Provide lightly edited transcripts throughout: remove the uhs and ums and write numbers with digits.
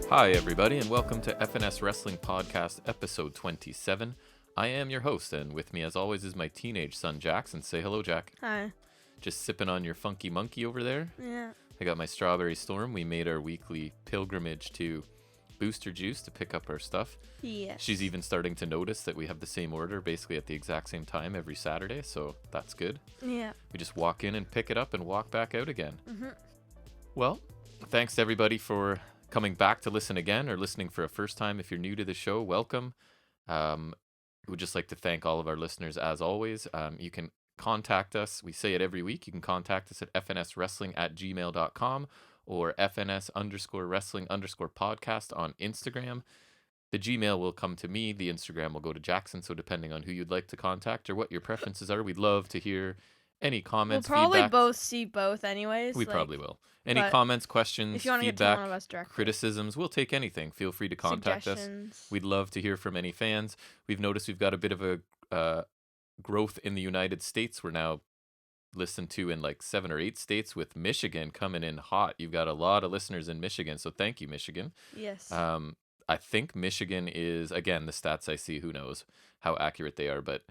Hi, everybody, and welcome to FNS Wrestling Podcast, episode 27. I am your host, and with me, as always, is my teenage son, Jackson. Say hello, Jack. Hi. Just sipping on your funky monkey over there. Yeah. I got my Strawberry Storm. We made our weekly pilgrimage to Booster Juice to pick up our stuff. Yes. She's even starting to notice that we have the same order basically at the exact same time every Saturday, so that's good. Yeah. We just walk in and pick it up and walk back out again. Mm-hmm. Well, thanks to everybody for coming back to listen again or listening for a first time. If you're new to the show, welcome. We would just like to thank all of our listeners as always. You can contact us. We say it every week. You can contact us at fnswrestling@gmail.com or fns_wrestling_podcast on Instagram. The Gmail will come to me. The Instagram will go to Jackson. So depending on who you'd like to contact or what your preferences are, we'd love to hear any comments, We'll probably feedback. both see both anyways. We probably will. Any comments, questions, if you want to feedback, get to one of us directly. criticisms, we'll take anything. Feel free to contact us. Suggestions. We'd love to hear from any fans. We've noticed we've got a bit of a growth in the United States. We're now listened to in like 7 or 8 states, with Michigan coming in hot. You've got a lot of listeners in Michigan, so thank you, Michigan. Yes. I think Michigan is, again, the stats I see, who knows how accurate they are, but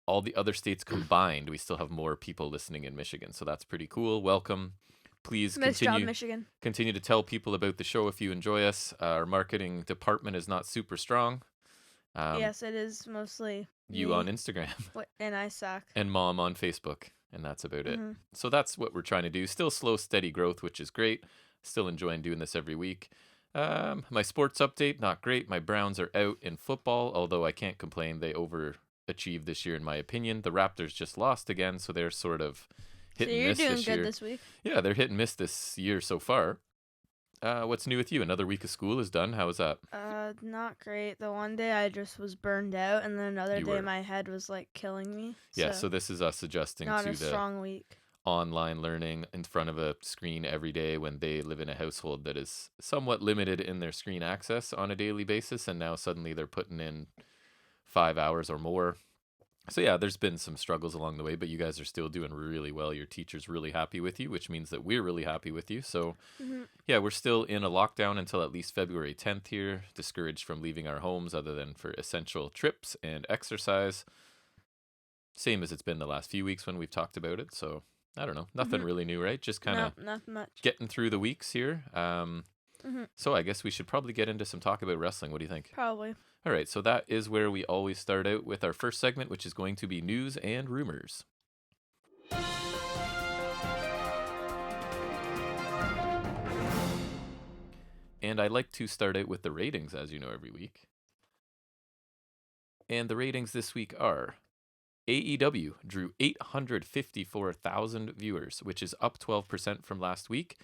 all the other states combined, we still have more people listening in Michigan, so that's pretty cool. Welcome. Please Nice job, Michigan. continue to tell people about the show if you enjoy us. Our marketing department is not super strong. Yes, it is mostly You me. on Instagram. And I suck. And Mom on Facebook, and that's about it. Mhm. So that's what we're trying to do. Still slow, steady growth, which is great. Still enjoying doing this every week. My sports update, not great. My Browns are out in football, although I can't complain. They overachieved this year, in my opinion. The Raptors just lost again, so they're sort of hit So and you're miss doing this good year. this week. Yeah, they're hit and miss this year so far. What's new with you? Another week of school is done. How was that? Not great. The one day I just was burned out, and then another You day were. my head was like killing me. Yeah, so this is us adjusting not to a the strong week. online learning in front of a screen every day when they live in a household that is somewhat limited in their screen access on a daily basis, and now suddenly they're putting in 5 hours or more. So yeah, there's been some struggles along the way, but you guys are still doing really well. Your teacher's really happy with you, which means that we're really happy with you. So yeah, we're still in a lockdown until at least February 10th here, discouraged from leaving our homes other than for essential trips and exercise. Same as it's been the last few weeks when we've talked about it. So I don't know, nothing really new, right? Just kind of not much. getting through the weeks here. So I guess we should probably get into some talk about wrestling. What do you think? Probably. All right, so that is where we always start out with our first segment, which is going to be news and rumors. And I like to start out with the ratings, as you know, every week. And the ratings this week are: AEW drew 854,000 viewers, which is up 12% from last week.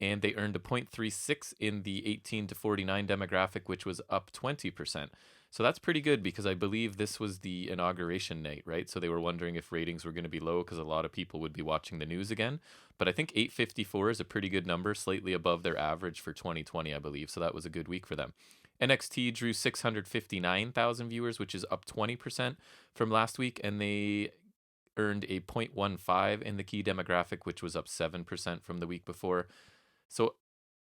And they earned a .36 in the 18 to 49 demographic, which was up 20%. So that's pretty good because I believe this was the inauguration night, right? So they were wondering if ratings were going to be low because a lot of people would be watching the news again. But I think 854 is a pretty good number, slightly above their average for 2020, I believe. So that was a good week for them. NXT drew 659,000 viewers, which is up 20% from last week. And they earned a .15 in the key demographic, which was up 7% from the week before. So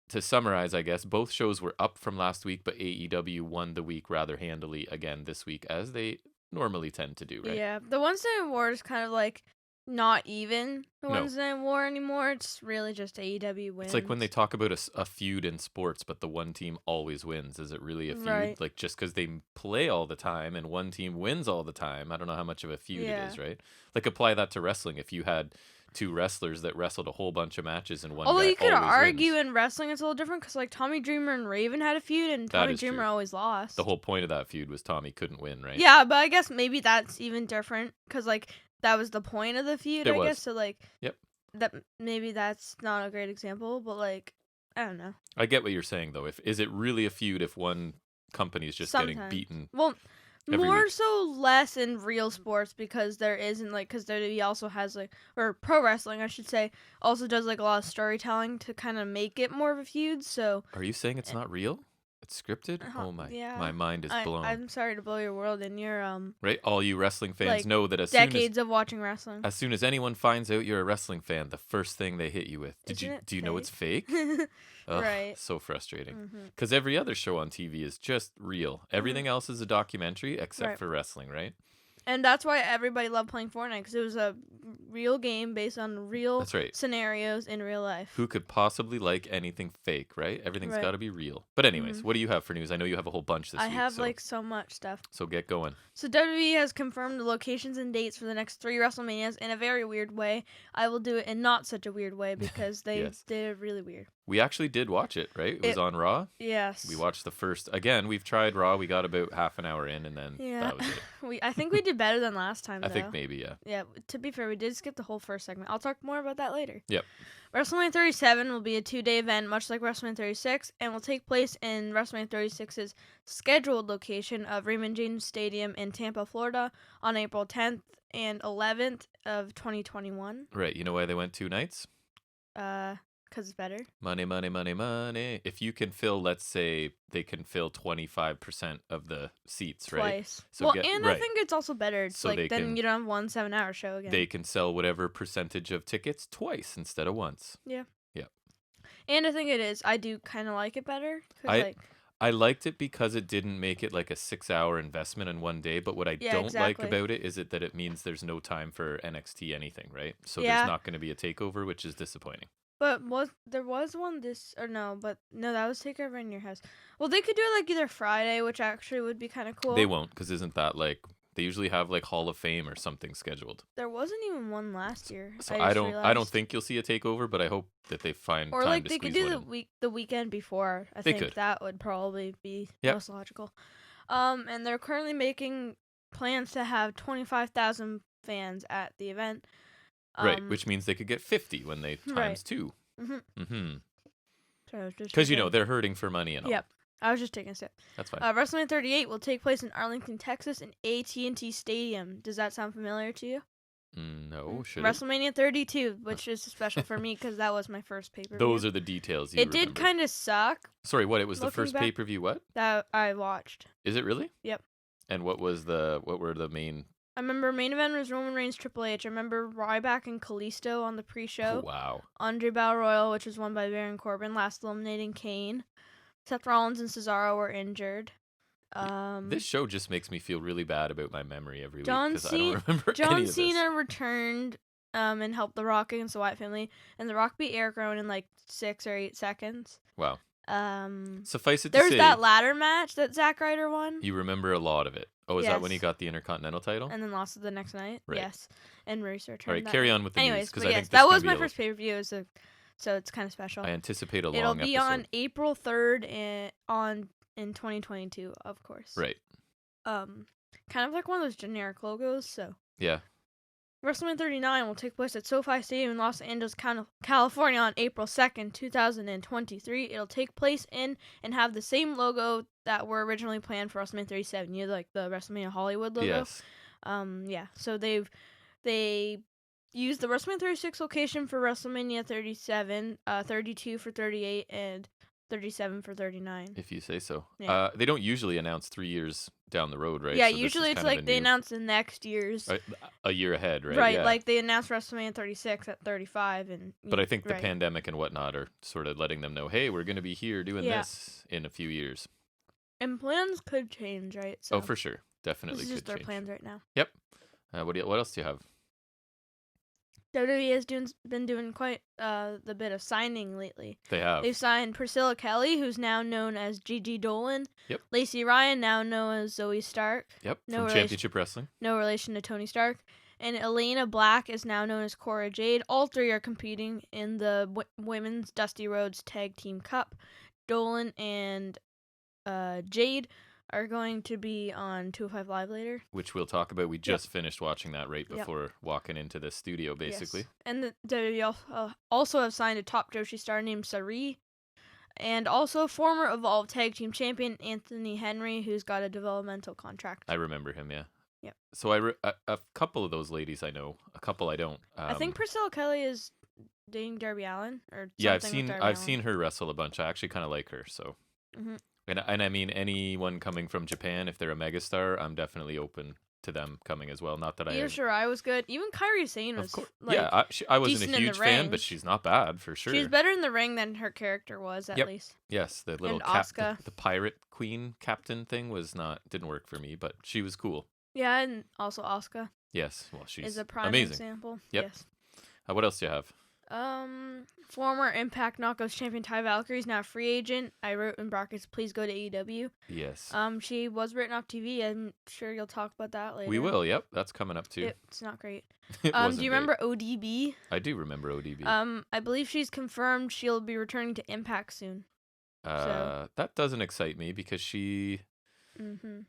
to summarize, I guess, both shows were up from last week, but AEW won the week rather handily again this week, as they normally tend to do, right? Yeah, the Wednesday Night War is kind of like not even the No. Wednesday Night War anymore. It's really just AEW wins. It's like when they talk about a feud in sports, but the one team always wins. Is it really a feud? Right. Like just because they play all the time and one team wins all the time, I don't know how much of a feud it is, right? Like apply that to wrestling. If you had 2 wrestlers that wrestled a whole bunch of matches and one Although guy you could always argue wins. in wrestling it's a little different because like Tommy Dreamer and Raven had a feud and That Tommy is Dreamer true. always lost. The whole point of that feud was Tommy couldn't win, right? Yeah, but I guess maybe that's even different because like that was the point of the feud. It I was. guess so. Like, Yep. That maybe that's not a great example, but like I don't know. I get what you're saying though. Is it really a feud if one company is just getting Sometimes. beaten? Well, every more week? so less in real sports because there isn't like because WWE also has like or pro wrestling I should say also does like a lot of storytelling to kind of make it more of a feud. So Are you saying it's not real? It's scripted? Oh my. Yeah. My mind is blown. I'm sorry to blow your world, and you're Right? All you wrestling fans like, know that decades of watching wrestling. as soon as anyone finds out you're a wrestling fan, the first thing they hit you with, do you know it's fake? Ugh, Right. so frustrating. Because every other show on TV is just real. Everything else is a documentary except for wrestling, right? And that's why everybody loved playing Fortnite, because it was a real game based on real scenarios in real life. Who could possibly like anything fake, right? Everything's got to be real. But anyways, what do you have for news? I know you have a whole bunch this week. I have so much stuff. So get going. So WWE has confirmed the locations and dates for the next 3 WrestleManias in a very weird way. I will do it in not such a weird way because they did it really weird. We actually did watch it, right? It was on Raw. Yes. We watched the first. Again, we've tried Raw. We got about half an hour in, and then that was it. I think we did better than last time, though. I think maybe, yeah. Yeah, to be fair, we did skip the whole first segment. I'll talk more about that later. Yep. WrestleMania 37 will be a 2-day event, much like WrestleMania 36, and will take place in WrestleMania 36's scheduled location of Raymond James Stadium in Tampa, Florida, on April 10th and 11th of 2021. Right. You know why they went 2 nights? Because it's better. Money, money, money, money. If you can fill, let's say they can fill 25% of the seats, right? Twice. So I think it's also better. It's so then you don't have one 7-hour show again. They can sell whatever percentage of tickets twice instead of once. Yeah. Yeah. And I think it is. I do kind of like it better. I liked it because it didn't make it like a 6-hour investment in one day. But what I don't like about it is that it means there's no time for NXT anything, right? So there's not going to be a takeover, which is disappointing. But there was one that was Takeover in Your House. Well, they could do it like either Friday, which actually would be kind of cool. They won't, because isn't that like they usually have like Hall of Fame or something scheduled? There wasn't even one last year. So I don't think you'll see a takeover, but I hope that they find or time like to they could squeeze do the weekend before. I think that would probably be most logical. And they're currently making plans to have 25,000 fans at the event. Right, which means they could get 50 when they times 2. Because they're hurting for money and all. Yep, I was just taking a sip. That's fine. WrestleMania 38 will take place in Arlington, Texas, in AT&T Stadium. Does that sound familiar to you? No, should WrestleMania 32, which is special for me because that was my first pay-per-view. Those are the details you remember. It did kind of suck. Sorry, what? It was the first pay-per-view what? That I watched. Is it really? Yep. And what were the main... I remember main event was Roman Reigns, Triple H. I remember Ryback and Kalisto on the pre-show. Oh, wow. Andre Battle Royal, which was won by Baron Corbin, last eliminating Kane. Seth Rollins and Cesaro were injured. This show just makes me feel really bad about my memory every week because I don't remember any of this. John Cena returned and helped The Rock against the Wyatt family, and The Rock beat Eric Rowan in like 6 or 8 seconds. Wow. Suffice it to say, there's that ladder match that Zack Ryder won. You remember a lot of it. Oh, is that when he got the Intercontinental title? And then lost it the next night? Right. Yes. And Maurice returned. All right, carry on with the news. But yes, that was my first pay-per-view, so it's kind of special. I anticipate a long episode. It'll be on April 3rd in 2022, of course. Right. Kind of like one of those generic logos, so. Yeah. WrestleMania 39 will take place at SoFi Stadium in Los Angeles, California on April 2nd, 2023. It'll take place in and have the same logo that were originally planned for WrestleMania 37. You know, like the WrestleMania Hollywood logo? Yes. Yeah. So they used the WrestleMania 36 location for WrestleMania 37, 32 for 38, and 37 for 39. If you say so. Yeah. They don't usually announce 3 years down the road, right? Yeah, so usually it's like they announce the next year's. A year ahead, right? Right, yeah. like they announced WrestleMania 36 at 35. But I think the pandemic and whatnot are sort of letting them know, hey, we're going to be here doing this in a few years. And plans could change, right? So for sure. Definitely this is just their plans right now. Yep. What else do you have? WWE has been doing quite the bit of signing lately. They have. They've signed Priscilla Kelly, who's now known as Gigi Dolan. Yep. Lacey Ryan, now known as Zoe Stark. Yep. From Championship Wrestling. No relation to Tony Stark. And Elena Black is now known as Cora Jade. All 3 are competing in the Women's Dusty Rhodes Tag Team Cup. Dolan and Jade are going to be on 205 Live later. Which we'll talk about. We just finished watching that right before walking into the studio, basically. Yes. And the WWE also have signed a top Joshi star named Sari. And also former Evolve Tag Team Champion Anthony Henry, who's got a developmental contract. I remember him, yeah. Yep. So a couple of those ladies I know. A couple I don't. I think Priscilla Kelly is dating Darby Allin. Or yeah, I've seen her wrestle a bunch. I actually kind of like her, so... And I mean, anyone coming from Japan, if they're a megastar, I'm definitely open to them coming as well. Not that Io Shirai was good. Even Kairi Sane was of course, like yeah, I wasn't decent a in the huge fan, ring. but she's not bad for sure. She's better in the ring than her character was, at Yep. least. Yes, the little And Asuka. the pirate queen captain thing didn't work for me, but she was cool. Yeah, and also Asuka Yes, well, she's is a prime amazing. example. Yep. Yes. What else do you have? Former Impact Knockouts champion Ty Valkyrie is now a free agent. I wrote in brackets, please go to AEW. Yes. She was written off TV. I'm sure you'll talk about that later. We will. Yep, that's coming up too. It's not great. It wasn't do you great. remember ODB? I do remember ODB. I believe she's confirmed she'll be returning to Impact soon. That doesn't excite me because Mm-hmm.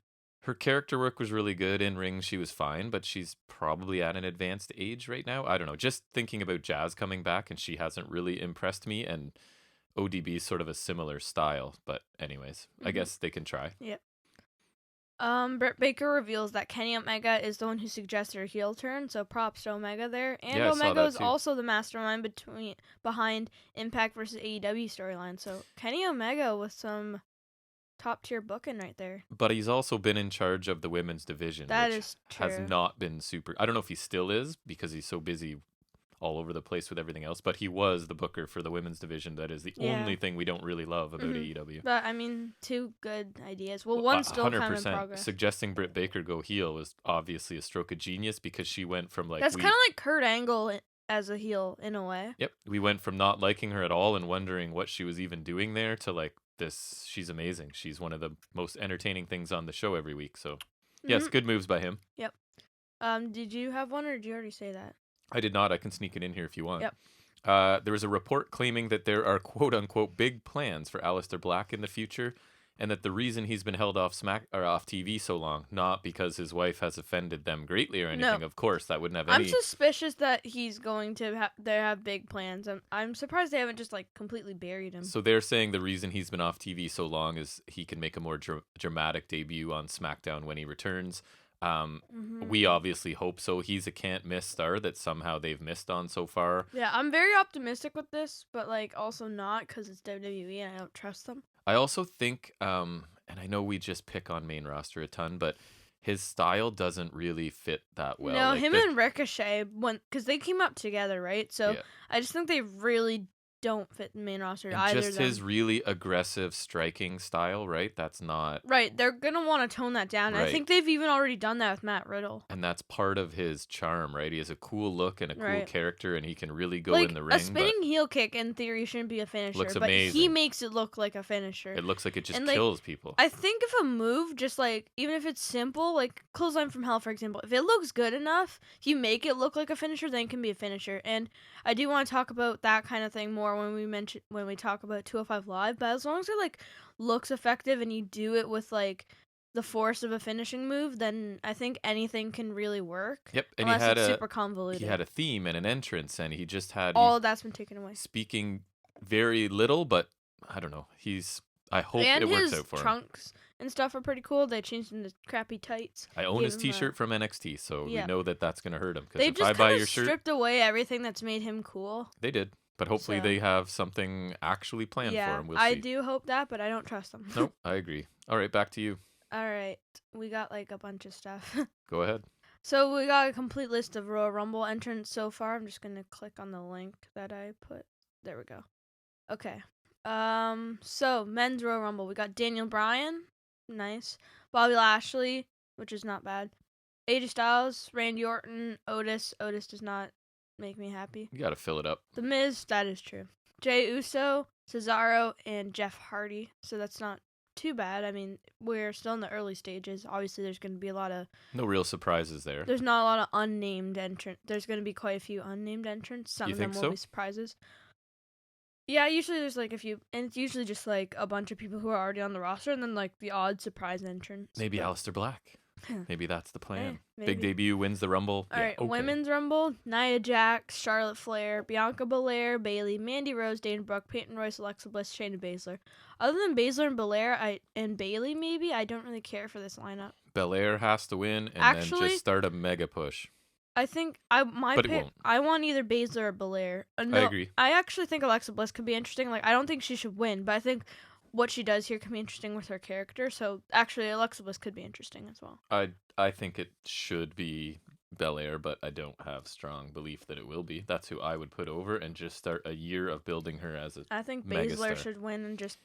her character work was really good. In ring, she was fine, but she's probably at an advanced age right now. I don't know. Just thinking about Jazz coming back, and she hasn't really impressed me. And ODB is sort of a similar style, but anyways, I guess they can try. Yep. Britt Baker reveals that Kenny Omega is the one who suggested her heel turn, so props to Omega there. And Yeah, I saw Omega that is too. also the mastermind behind Impact versus AEW storyline. So Kenny Omega with some top tier booking right there. But he's also been in charge of the women's division, That which is true. has not been super. I don't know if he still is because he's so busy all over the place with everything else, but he was the booker for the women's division. That is the only thing we don't really love about AEW. But I mean, two good ideas. Well, one's still kind of in progress. Suggesting Britt Baker go heel was obviously a stroke of genius because she went from like That's kind of like Kurt Angle as a heel in a way. Yep, we went from not liking her at all and wondering what she was even doing there to like this. She's amazing. She's one of the most entertaining things on the show every week. So yes, good moves by him. Yep. Did you have one or did you already say that? I did not. I can sneak it in here if you want. Yep. There was a report claiming that there are quote-unquote big plans for Aleister Black in the future, and that the reason he's been held off off TV so long, not because his wife has offended them greatly or anything. No. Of course, that wouldn't have any. I'm suspicious that he's going to have big plans. I'm surprised they haven't just like completely buried him. So they're saying the reason he's been off TV so long is he can make a more dramatic debut on SmackDown when he returns. We obviously hope so. He's a can't-miss star that somehow they've missed on so far. Yeah, I'm very optimistic with this, but like also not because it's WWE and I don't trust them. I also think, and I know we just pick on main roster a ton, but his style doesn't really fit that well. No, like him and Ricochet, because they came up together, right? So yeah. I just think they really don't fit the main roster and either. Just his really aggressive striking style, right? That's not right. They're gonna want to tone that down. Right. I think they've even already done that with Matt Riddle. And that's part of his charm, right? He has a cool look and a cool character, and he can really go in the ring. A spinning heel kick in theory shouldn't be a finisher, looks but amazing. He makes it look like a finisher. It looks like it just kills people. I think if a move, just like even if it's simple, like clothesline from hell, for example, if it looks good enough, if you make it look like a finisher, then it can be a finisher. And I do want to talk about that kind of thing more when we talk about 205 Live, but as long as it like looks effective and you do it with like the force of a finishing move, then I think anything can really work. Yep, and unless it's super convoluted. He had a theme and an entrance, and he just had all of that's been taken away. Speaking very little, but I don't know. I hope it works out for him. And his trunks and stuff are pretty cool. They changed into crappy tights. I own his T-shirt from NXT, so we know that that's gonna hurt him. They just kind of stripped away everything that's made him cool. They did. But hopefully they have something actually planned for him. We'll see. I do hope that, but I don't trust them. Nope, I agree. All right, back to you. All right. We got like a bunch of stuff. Go ahead. So we got a complete list of Royal Rumble entrants so far. I'm just going to click on the link that I put. There we go. Okay. So men's Royal Rumble. We got Daniel Bryan. Nice. Bobby Lashley, which is not bad. AJ Styles, Randy Orton, Otis. Otis does not make me happy. You gotta fill it up. The Miz, that is true. Jey Uso, Cesaro, and Jeff Hardy. So that's not too bad. I mean, we're still in the early stages. Obviously, there's going to be a lot of... No real surprises there. There's not a lot of unnamed entrants. There's going to be quite a few unnamed entrants. Some of them will be surprises. Yeah, usually there's like a few, and it's usually just like a bunch of people who are already on the roster, and then like the odd surprise entrance. Maybe Aleister Black. Maybe that's the plan. Hey, big debut, wins the Rumble. All right, Women's Rumble, Nia Jax, Charlotte Flair, Bianca Belair, Bayley, Mandy Rose, Dana Brooke, Peyton Royce, Alexa Bliss, Shayna Baszler. Other than Baszler and Belair, and Bayley maybe, I don't really care for this lineup. Belair has to win, and then just start a mega push. I think I want either Baszler or Belair. No, I agree. I actually think Alexa Bliss could be interesting. Like, I don't think she should win, but I think what she does here can be interesting with her character. So actually, Alexa Bliss could be interesting as well. I think it should be Belair, but I don't have strong belief that it will be. That's who I would put over and just start a year of building her as a I think megastar. Baszler should win and just.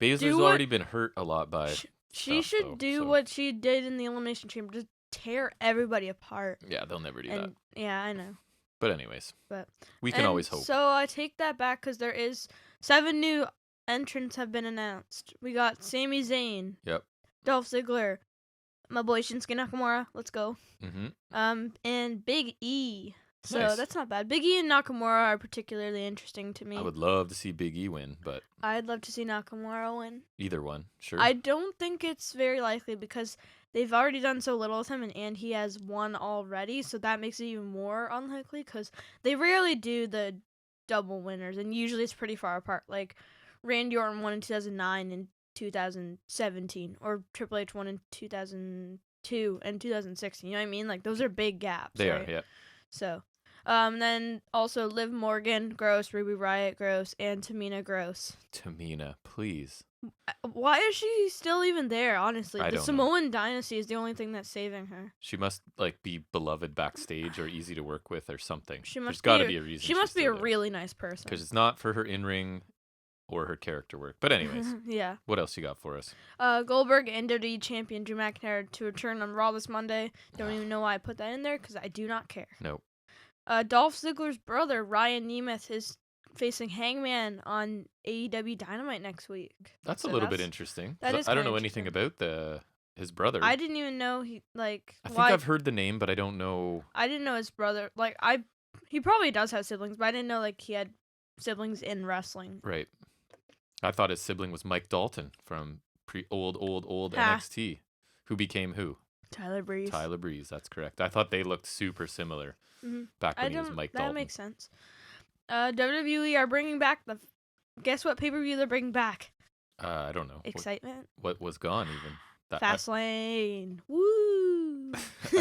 Baszler's already been hurt a lot by. She should do what she did in the Elimination Chamber, just tear everybody apart. Yeah, they'll never do that. Yeah, I know. But anyways, we can always hope. So I take that back because there is 7 new entrants have been announced. We got Sami Zayn. Yep. Dolph Ziggler. My boy Shinsuke Nakamura. Let's go. Mm-hmm. And Big E. So Nice. that's not bad. Big E and Nakamura are particularly interesting to me. I would love to see Big E win, but I'd love to see Nakamura win. either one, sure. I don't think it's very likely because they've already done so little with him, and he has won already, so that makes it even more unlikely because they rarely do the double winners, and usually it's pretty far apart. Like Randy Orton won in 2009 and 2017, or Triple H won in 2002 and 2016. You know what I mean? Like those are big gaps. They right? are, yeah. So, then also Liv Morgan, Gross, Ruby Riott, Gross, and Tamina Gross. Tamina, please. Why is she still even there, honestly? I The don't know. Samoan dynasty is the only thing that's saving her. She must be beloved backstage or easy to work with or something. She There's must got to be be a reason. She must be a really nice person. Because it's not for her in-ring or her character work. But anyways, yeah. what else you got for us? Goldberg and WWE champion Drew McIntyre to return on Raw this Monday. Don't even know why I put that in there because I do not care. Nope. Dolph Ziggler's brother Ryan Nemeth is facing Hangman on AEW Dynamite next week. That's a little bit interesting. That is I don't know kinda anything about his brother. I didn't even know I think I've heard the name, but I don't know. I didn't know his brother. He probably does have siblings, but I didn't know he had siblings in wrestling. Right. I thought his sibling was Mike Dalton from old Ha. NXT, who became who? Tyler Breeze. Tyler Breeze. That's correct. I thought they looked super similar back when he was Mike Dalton. That makes sense. WWE are bringing back guess what pay-per-view they're bringing back? I don't know. Excitement. What was gone even? Fastlane. Woo!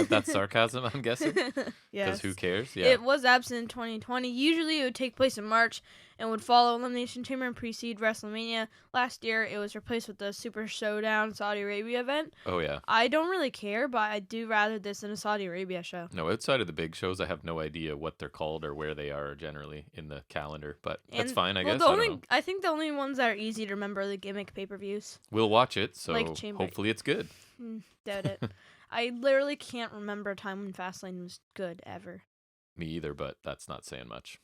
That's sarcasm, I'm guessing. Because Yes. who cares? Yeah. It was absent in 2020. Usually it would take place in March and would follow Elimination Chamber and precede WrestleMania. Last year it was replaced with the Super Showdown Saudi Arabia event. Oh yeah. I don't really care, but I do rather this than a Saudi Arabia show. No, outside of the big shows, I have no idea what they're called or where they are generally in the calendar. But that's fine, I guess. I think the only ones that are easy to remember are the gimmick pay-per-views. We'll watch it, so Like Chamber. hopefully it's good. Doubt it. I literally can't remember a time when Fastlane was good ever. Me either, but that's not saying much.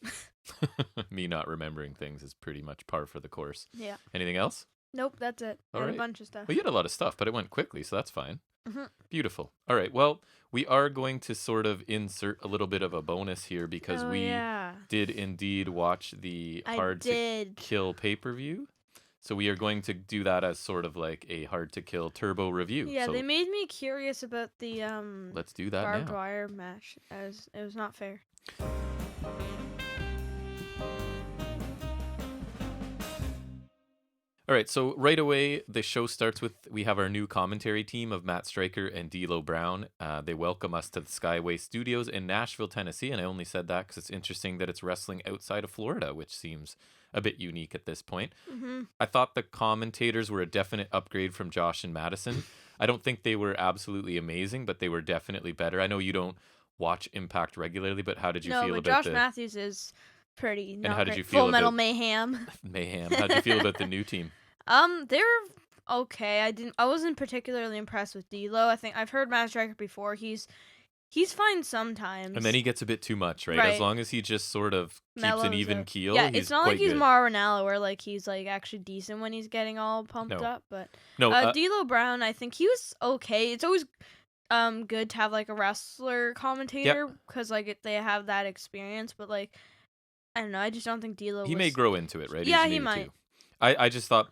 Me not remembering things is pretty much par for the course. Yeah. Anything else? Nope, that's it. All I had right. a bunch of stuff. Well, you had a lot of stuff, but it went quickly, so that's fine. Mhm. Beautiful. All right. Well, we are going to sort of insert a little bit of a bonus here because we did indeed watch the Hard to Kill pay-per-view. So we are going to do that as sort of like a Hard to Kill turbo review. Yeah, so they made me curious about the let's do that barbed now. wire match, as it was not fair. All right, so right away, the show starts with, we have our new commentary team of Matt Stryker and D'Lo Brown. They welcome us to the Skyway Studios in Nashville, Tennessee, and I only said that because it's interesting that it's wrestling outside of Florida, which seems a bit unique at this point. Mm-hmm. I thought the commentators were a definite upgrade from Josh and Madison. I don't think they were absolutely amazing, but they were definitely better. I know you don't watch Impact regularly, but how did you feel about Josh Matthews is pretty. And how did you feel Full Metal about Mayhem? Mayhem? How did you feel about the new team? They're okay. I wasn't particularly impressed with D'Lo. I think I've heard Matt Stryker before. He's fine sometimes. And then he gets a bit too much, right? As long as he just sort of keeps an even keel, yeah, he's it's not quite like he's good. Mauro Ranallo where he's actually decent when he's getting all pumped up. But D'Lo Brown, I think he was okay. It's always good to have a wrestler commentator because they have that experience. But I don't know. I just don't think D'Lo. He may grow into it, right? Yeah, He's he new might. too. I just thought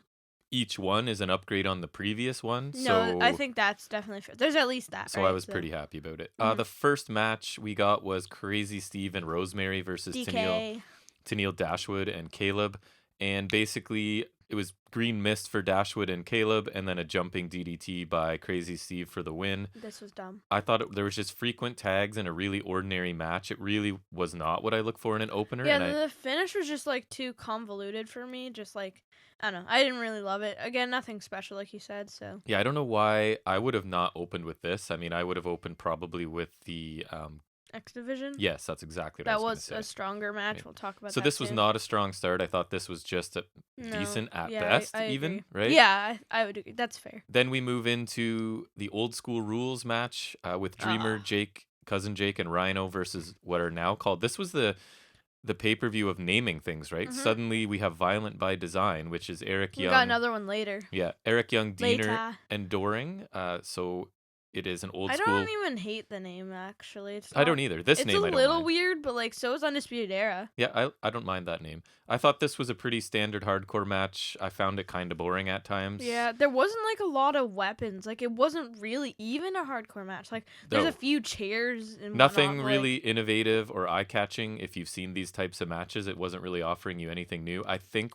each one is an upgrade on the previous one. No, I think that's definitely fair. There's at least that. So I was pretty happy about it. The first match we got was Crazy Steve and Rosemary versus DK. Tennille Dashwood and Caleb. And basically, it was green mist for Dashwood and Caleb, and then a jumping DDT by Crazy Steve for the win. This was dumb. I thought there was just frequent tags and a really ordinary match. It really was not what I look for in an opener. Yeah, and the finish was just like too convoluted for me. Just like, I don't know. I didn't really love it. Again, nothing special, like you said. So Yeah, I don't know why I would have not opened with this. I mean, I would have opened probably with the X Division. yes, that's exactly what That I was was going a to say. stronger match. Yeah. We'll talk about So that. this was soon. not a strong start. I thought this was just a No. decent at Yeah, best, I even, agree. right? Yeah, I would agree. That's fair. Then we move into the old school rules match with Dreamer, Jake, Cousin Jake, and Rhino versus what are now called. This was the pay-per-view of naming things, right? Mhm. Suddenly we have Violent by Design, which is Eric We Young. got another one later. Yeah, Eric Young, Diener, Later. and Doring. So it is an old I school. don't even hate the name, actually. It's I don't not- either. This It's name a I don't little mind. weird, but like so is Undisputed Era. Yeah, I don't mind that name. I thought this was a pretty standard hardcore match. I found it kind of boring at times. Yeah, there wasn't like a lot of weapons. Like it wasn't really even a hardcore match. Like there's No. a few chairs and Nothing whatnot, but, really innovative or eye-catching. If you've seen these types of matches, it wasn't really offering you anything new. I think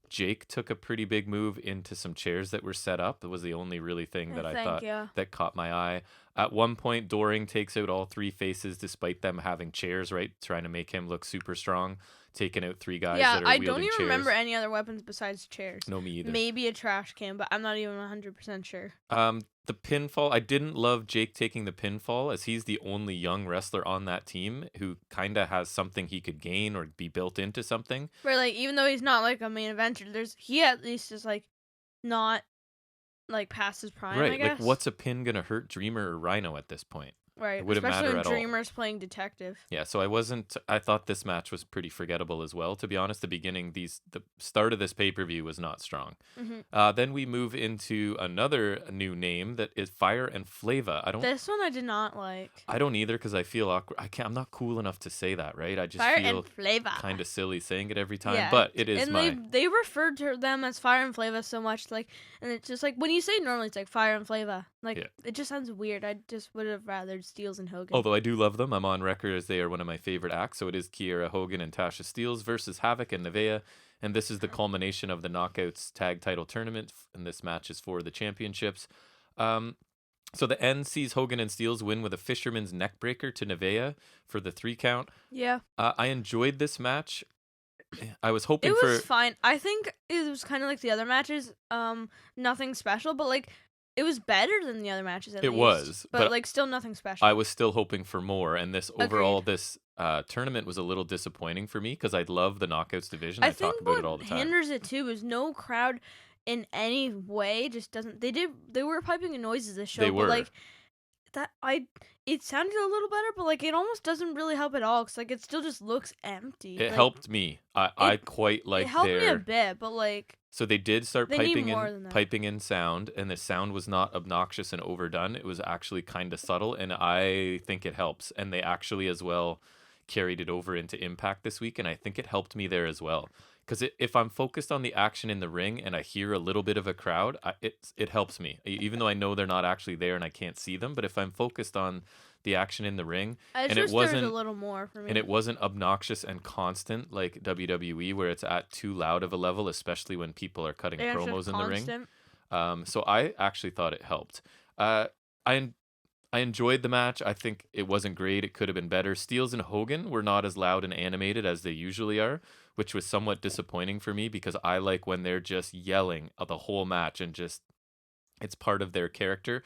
Jake took a pretty big move into some chairs that were set up. It was the only really thing that I thought yeah. that caught my eye. At one point, Doring takes out all three faces despite them having chairs, right? Trying to make him look super strong, taking out three guys Yeah, that are I wielding don't even chairs. remember any other weapons besides chairs. No, me either. Maybe a trash can, but I'm not even 100% sure. The pinfall, I didn't love Jake taking the pinfall as he's the only young wrestler on that team who kind of has something he could gain or be built into something. Where like even though he's not like a main eventer, he at least is like not like past his prime. Right, I guess. like what's a pin gonna hurt Dreamer or Rhino at this point? Right, It wouldn't especially matter when at all. Dreamer's playing detective. Yeah, so I thought this match was pretty forgettable as well. To be honest, the start of this pay-per-view was not strong. Mm-hmm. Then we move into another new name that is Fire and Flava. This one I did not like. I don't either because I feel awkward. I'm not cool enough to say that, right? I just Fire feel and Flava. kind of silly saying it every time, Yeah, but it is and they referred to them as Fire and Flava so much, like, and it's just like when you say it normally, it's like Fire and Flava, like Yeah. it just sounds weird. I just would have rather Steels and Hogan. Although I do love them, I'm on record as they are one of my favorite acts. So it is Kiera Hogan and Tasha Steelz versus Havoc and Nevaeh, and this is the culmination of the Knockouts Tag Title Tournament, and this match is for the championships. So the end sees Hogan and Steelz win with a fisherman's neckbreaker to Nevaeh for the 3 count. Yeah, I enjoyed this match. I was hoping it was for fine. I think it was kind of like the other matches. Nothing special, but like it was better than the other matches. At It least. was, but like still nothing special. I was still hoping for more, and this overall this tournament was a little disappointing for me because I love the Knockouts division. I think talk about what it all the time. hinders it too is no crowd in any way. Just doesn't. They were piping in noises this show. They but were. like that. It sounded a little better, but like it almost doesn't really help at all. Cause like it still just looks empty. It like, helped me. I quite like it helped me a their. bit, but like So they did start they need more than that. piping in sound, and the sound was not obnoxious and overdone. It was actually kind of subtle, and I think it helps. And they actually as well carried it over into Impact this week, and I think it helped me there as well. Because if I'm focused on the action in the ring and I hear a little bit of a crowd, it helps me. Even though I know they're not actually there and I can't see them, but if I'm focused on the action in the ring, and it wasn't a little more for me. and it wasn't obnoxious and constant like WWE, where it's at too loud of a level, especially when people are cutting Yeah, it's just promos in the ring. constant. So I actually thought it helped. I enjoyed the match. I think it wasn't great. It could have been better. Steelz and Hogan were not as loud and animated as they usually are, which was somewhat disappointing for me because I like when they're just yelling the whole match and just it's part of their character.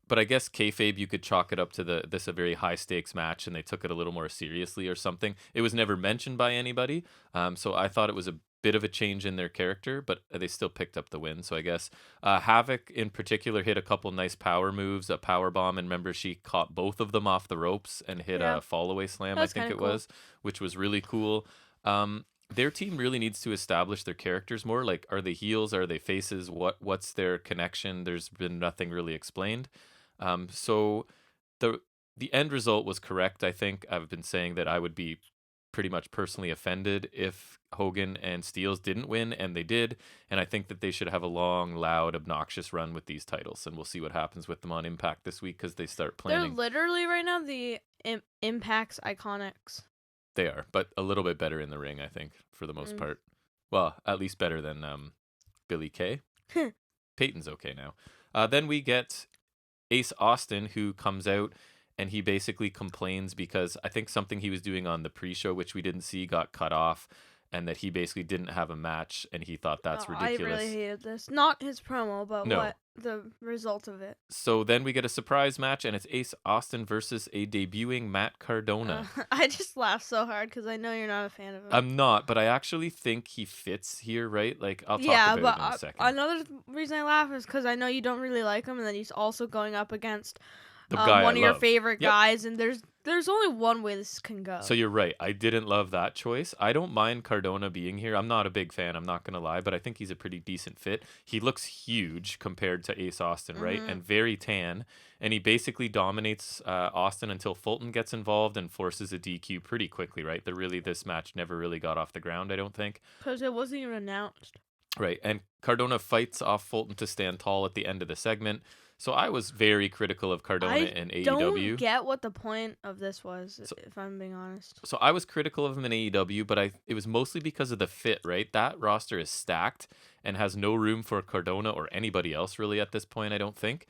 But I guess kayfabe, you could chalk it up to this a very high stakes match, and they took it a little more seriously or something. It was never mentioned by anybody, so I thought it was a bit of a change in their character, but they still picked up the win. So I guess Havoc in particular hit a couple nice power moves, a power bomb, and remember she caught both of them off the ropes and hit a fall away slam. I think it was, which was really cool. Their team really needs to establish their characters more. Like, are they heels? Are they faces? What's their connection? There's been nothing really explained. So the end result was correct. I think I've been saying that I would be pretty much personally offended if Hogan and Steelz didn't win, and they did. And I think that they should have a long, loud, obnoxious run with these titles, and we'll see what happens with them on Impact this week because they start planning. They're literally right now the Impact's Iconics. They are, but a little bit better in the ring, I think, for the most part. Well, at least better than Billy Kay. Peyton's okay now. Then we get Ace Austin, who comes out and he basically complains because I think something he was doing on the pre-show, which we didn't see, got cut off, and that he basically didn't have a match, and he thought that's ridiculous. I really hated this. Not his promo, but No. what the result of it. So then we get a surprise match, and it's Ace Austin versus a debuting Matt Cardona. I just laughed so hard because I know you're not a fan of him. I'm not, but I actually think he fits here, right? Like, I'll talk about it in a second. Another reason I laugh is because I know you don't really like him, and then he's also going up against the guy one I of your love. favorite guys, and there's only one way this can go. So you're right. I didn't love that choice. I don't mind Cardona being here. I'm not a big fan, I'm not going to lie, but I think he's a pretty decent fit. He looks huge compared to Ace Austin, right? And very tan. And he basically dominates Austin until Fulton gets involved and forces a DQ pretty quickly, right? This match never really got off the ground, I don't think. Because it wasn't even announced. Right. And Cardona fights off Fulton to stand tall at the end of the segment. So I was very critical of Cardona in AEW. I don't get what the point of this was, if I'm being honest. So I was critical of him in AEW, but it was mostly because of the fit, right? That roster is stacked and has no room for Cardona or anybody else really at this point, I don't think.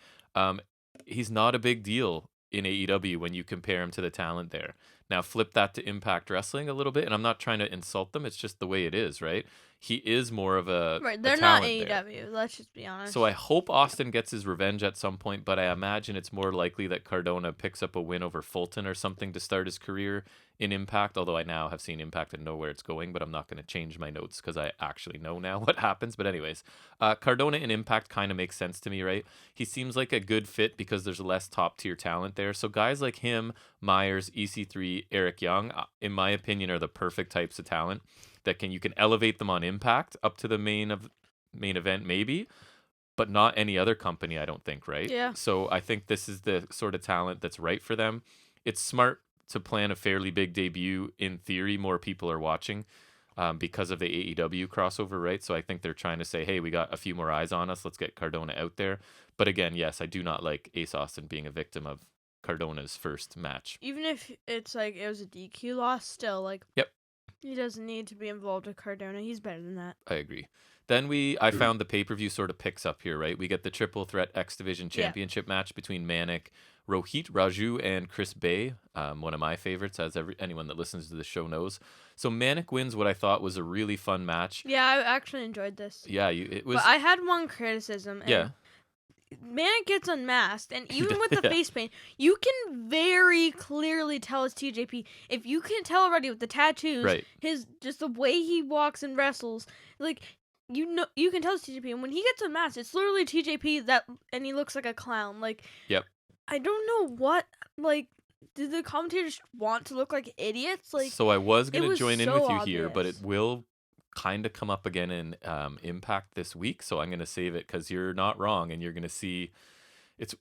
He's not a big deal in AEW when you compare him to the talent there. Now flip that to Impact Wrestling a little bit, and I'm not trying to insult them. It's just the way it is, right? He is more of a right. They're not AEW. Let's just be honest. So I hope Austin gets his revenge at some point, but I imagine it's more likely that Cardona picks up a win over Fulton or something to start his career in Impact. Although I now have seen Impact and know where it's going, but I'm not going to change my notes because I actually know now what happens. But anyways, Cardona in Impact kind of makes sense to me, right? He seems like a good fit because there's less top tier talent there. So guys like him, Myers, EC3, Eric Young, in my opinion, are the perfect types of talent that you can elevate them on Impact up to the main event maybe, but not any other company, I don't think, right? Yeah. So I think this is the sort of talent that's right for them. It's smart to plan a fairly big debut. In theory, more people are watching because of the AEW crossover, right? So I think they're trying to say, hey, we got a few more eyes on us. Let's get Cardona out there. But again, yes, I do not like Ace Austin being a victim of Cardona's first match. Even if it's like it was a DQ loss, still, like... Yep. He doesn't need to be involved with Cardona. He's better than that. I agree. Then I found the pay-per-view sort of picks up here, right? We get the Triple Threat X Division Championship match between Manik, Rohit Raju, and Chris Bay. One of my favorites, as anyone that listens to the show knows. So Manik wins what I thought was a really fun match. Yeah, I actually enjoyed this. Yeah, it was. But I had one criticism. Yeah. Manik gets unmasked, and even with the face paint, you can very clearly tell it's TJP. If you can tell already with the tattoos, right. just the way he walks and wrestles, like you can tell it's TJP. And when he gets unmasked, it's literally TJP and he looks like a clown. Like, yep. I don't know what did the commentators want to look like idiots? Like, so I was gonna join in with you obvious. here, but it will kind of come up again in Impact this week, so I'm gonna save it because you're not wrong, and you're gonna see it's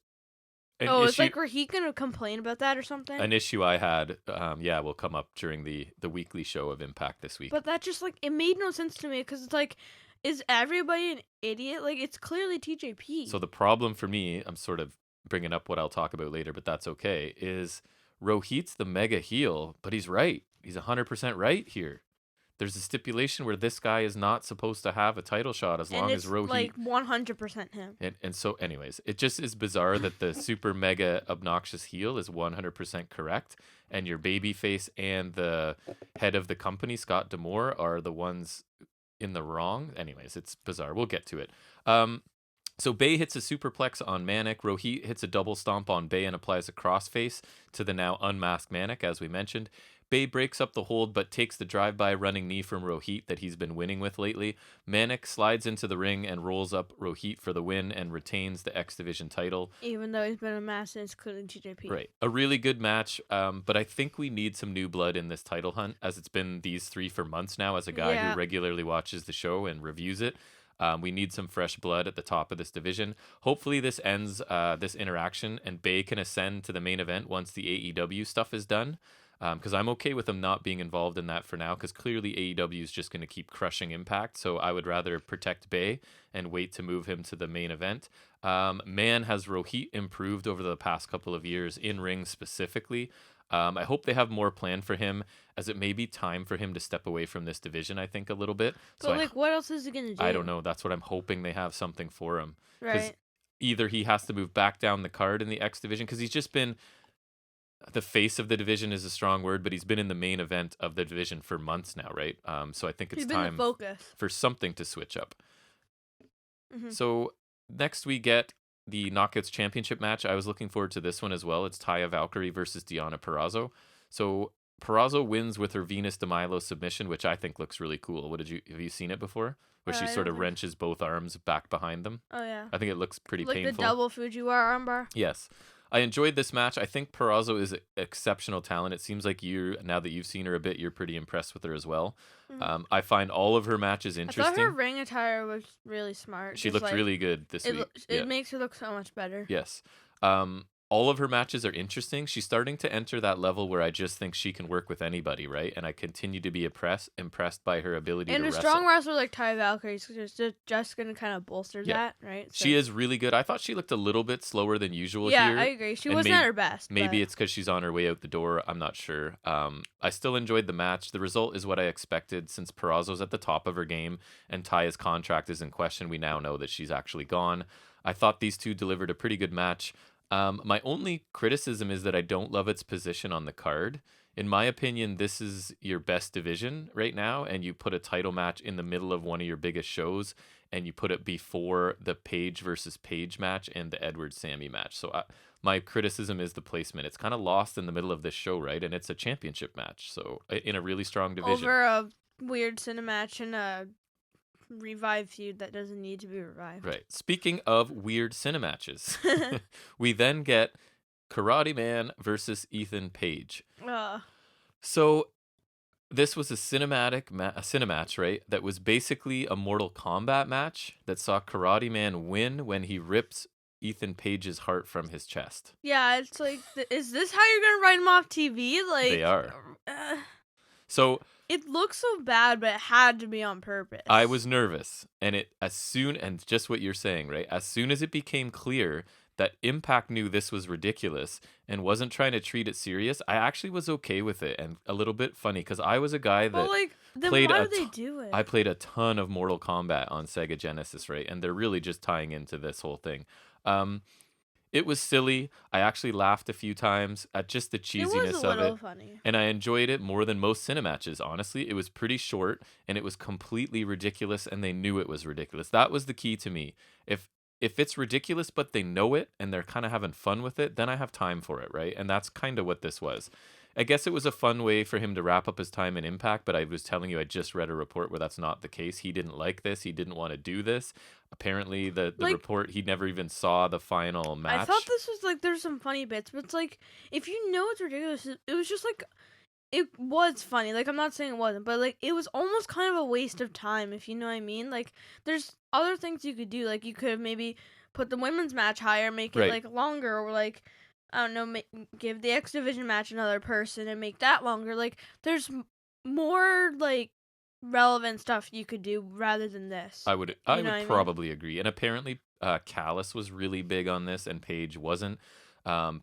it's like, were he gonna complain about that or something? An issue I had, will come up during the weekly show of Impact this week. But that just it made no sense to me because it's like, is everybody an idiot? Like, it's clearly TJP. So the problem for me, I'm sort of bringing up what I'll talk about later, but that's okay, is Rohit's the mega heel, but he's right. He's 100% right here. There's a stipulation where this guy is not supposed to have a title shot as long as Rohit. Like 100% him. And so, anyways, it just is bizarre that the super mega obnoxious heel is 100% correct, and your babyface and the head of the company, Scott D'Amore, are the ones in the wrong. Anyways, it's bizarre. We'll get to it. So Bay hits a superplex on Manik. Rohit hits a double stomp on Bay and applies a crossface to the now unmasked Manik, as we mentioned. Bay breaks up the hold but takes the drive-by running knee from Rohit that he's been winning with lately. Manik slides into the ring and rolls up Rohit for the win and retains the X Division title. Even though he's been unmasked and it's clearly TJP. Right. A really good match, but I think we need some new blood in this title hunt, as it's been these three for months now as a guy who regularly watches the show and reviews it. We need some fresh blood at the top of this division. Hopefully this ends this interaction and Bay can ascend to the main event once the AEW stuff is done. because I'm okay with him not being involved in that for now, because clearly AEW is just going to keep crushing Impact. So I would rather protect Bay and wait to move him to the main event. Man, has Rohit improved over the past couple of years in ring specifically. I hope they have more planned for him, as it may be time for him to step away from this division, I think, a little bit. But what else is he gonna do? I don't know. That's what I'm hoping, they have something for him. Right. Either he has to move back down the card in the X division, because he's just been the face of the division is a strong word, but he's been in the main event of the division for months now, right? So I think it's time for something to switch up. Mm-hmm. So next we get the Knockouts Championship match. I was looking forward to this one as well. It's Taya Valkyrie versus Deonna Purrazzo. So Purrazzo wins with her Venus de Milo submission, which I think looks really cool. Have you seen it before? Where she sort of wrenches both arms back behind them. Oh yeah. I think it looks pretty painful. Like the double Fujiwara armbar. Yes. I enjoyed this match. I think Purrazzo is exceptional talent. It seems like now that you've seen her a bit, you're pretty impressed with her as well. Mm-hmm. I find all of her matches interesting. I thought her ring attire was really smart. She looked really good this week. It makes her look so much better. Yes. All of her matches are interesting. She's starting to enter that level where I just think she can work with anybody, right? And I continue to be impressed by her ability to wrestle. And a strong wrestler like Taya Valkyrie is just going to kind of bolster that, right? So. She is really good. I thought she looked a little bit slower than usual here. Yeah, I agree. She wasn't at her best. Maybe it's because she's on her way out the door. I'm not sure. I still enjoyed the match. The result is what I expected, since Purrazzo's at the top of her game and Taya's contract is in question. We now know that she's actually gone. I thought these two delivered a pretty good match. My only criticism is that I don't love its position on the card. In my opinion, this is your best division right now, and you put a title match in the middle of one of your biggest shows, and you put it before the Paige versus Paige match and the Edwards-Sammy match. So my criticism is the placement. It's kind of lost in the middle of this show, right? And it's a championship match, so in a really strong division. Over a weird cinema match and a revive feud that doesn't need to be revived. Right. Speaking of weird cinematches, we then get Karate Man versus Ethan Page. So this was a cinematch, right? That was basically a Mortal Kombat match that saw Karate Man win when he rips Ethan Page's heart from his chest. Yeah, it's like, is this how you're gonna write him off TV? Like they are. So. It looks so bad, but it had to be on purpose. I was nervous, and just what you're saying, right? As soon as it became clear that Impact knew this was ridiculous and wasn't trying to treat it serious, I actually was okay with it, and a little bit funny, because I was a guy that then why do they do it? I played a ton of Mortal Kombat on Sega Genesis, right? And they're really just tying into this whole thing. It was silly. I actually laughed a few times at just the cheesiness of it. Funny. And I enjoyed it more than most cinematches, honestly. It was pretty short, and it was completely ridiculous, and they knew it was ridiculous. That was the key to me. If it's ridiculous, but they know it, and they're kind of having fun with it, then I have time for it, right? And that's kind of what this was. I guess it was a fun way for him to wrap up his time in Impact, but I was telling you, I just read a report where that's not the case. He didn't like this. He didn't want to do this. Apparently, the report, he never even saw the final match. I thought this was there's some funny bits, but it's if you know it's ridiculous, it was just it was funny. I'm not saying it wasn't, but it was almost kind of a waste of time, if you know what I mean. There's other things you could do. You could have maybe put the women's match higher, make it longer, or I don't know, give the X Division match another person and make that longer. There's more, relevant stuff you could do rather than this. I would probably agree. And apparently, Callis was really big on this, and Paige wasn't.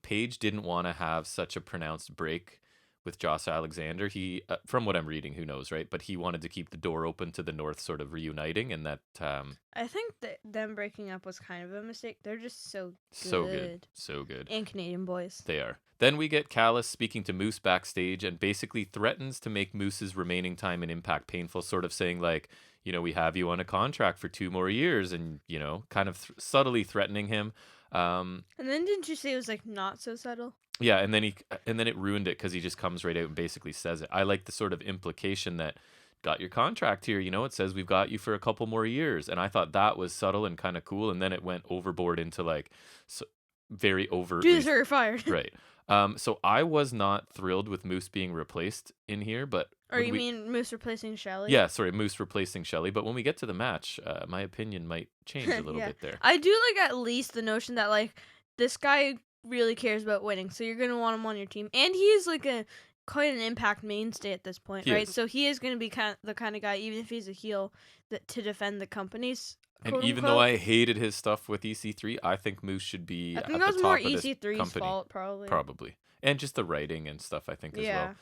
Paige didn't want to have such a pronounced break with Josh Alexander. He, from what I'm reading, who knows, right? But he wanted to keep the door open to the North sort of reuniting, and that... I think that them breaking up was kind of a mistake. They're just so good. So good. And Canadian boys. They are. Then we get Callis speaking to Moose backstage and basically threatens to make Moose's remaining time in Impact painful, sort of saying we have you on a contract for 2 more years, and, kind of subtly threatening him. And then didn't you say it was not so subtle? Yeah, and then it ruined it because he just comes right out and basically says it. I like the sort of implication that got your contract here. It says we've got you for a couple more years, and I thought that was subtle and kind of cool. And then it went overboard into very overtly. Dudes are fired. Right. So I was not thrilled with Moose being replaced in here, but. Or you mean Moose replacing Shelley? Yeah, sorry, Moose replacing Shelley. But when we get to the match, my opinion might change a little bit there. I do at least the notion that this guy really cares about winning, so you're gonna want him on your team, and he's quite an Impact mainstay at this point, He right? is. So he is going to be the kind of guy, even if he's a heel, to defend the company's. And Quote even unquote. though I hated his stuff with EC3, I think Moose should be I at think the that was top more of this EC3's company. fault, probably. Probably. And just the writing and stuff, I think, as Yeah. well.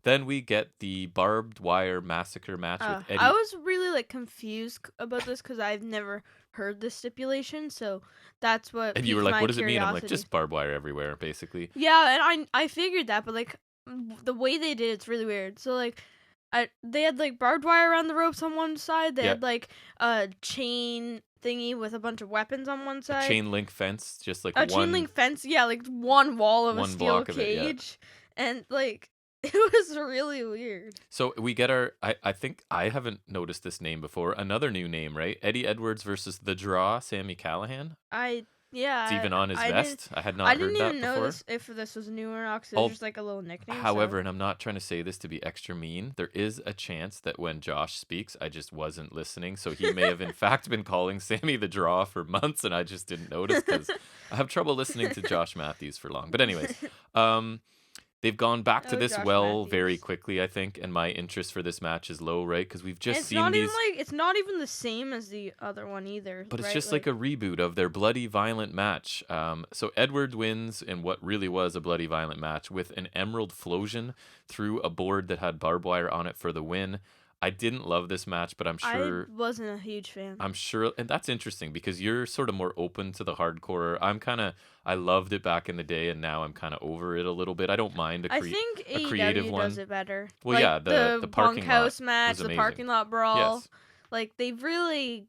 Then we get the barbed wire massacre match with Eddie. I was really like confused about this because I've never heard this stipulation, so that's what. And you were like, what does it mean? I'm like, curiosity. just barbed wire everywhere, basically. Yeah, and I figured that, but like the way they did it's really weird. So like they had like barbed wire around the ropes on one side. They Yeah. had like a chain thingy with a bunch of weapons on one side. A chain link fence, just like a chain link fence, yeah, like one wall of a one steel block of it, yeah. cage. And like it was really weird. So we get our, I think I haven't noticed this name before. Another new name, right? Eddie Edwards versus The Draw, Sammy Callahan. Yeah, It's even on his I vest. I had not I heard didn't that even know before. if this was new or not, because it was just like a little nickname. However, and I'm not trying to say this to be extra mean, there is a chance that when Josh speaks, I just wasn't listening. So he may have in fact been calling Sammy the Draw for months, and I just didn't notice because I have trouble listening to Josh Matthews for long. But anyways, they've gone back to this Josh well very Matthews. quickly, I think, and my interest for this match is low, right? Because we've just it's seen not these. even like it's not even the same as the other one either. But it's right? just like a reboot of their bloody violent match. So Edward wins in what really was a bloody violent match with an emerald flosion through a board that had barbed wire on it for the win. I didn't love this match, but I'm sure I wasn't a huge fan. I'm sure, and that's interesting because you're sort of more open to the hardcore. I loved it back in the day, and now I'm kind of over it a little bit. I don't mind I think a creative AEW one. does it better. Well, like, yeah, the parking bunkhouse lot match, was the amazing. parking lot brawl. Yes. Like they've really,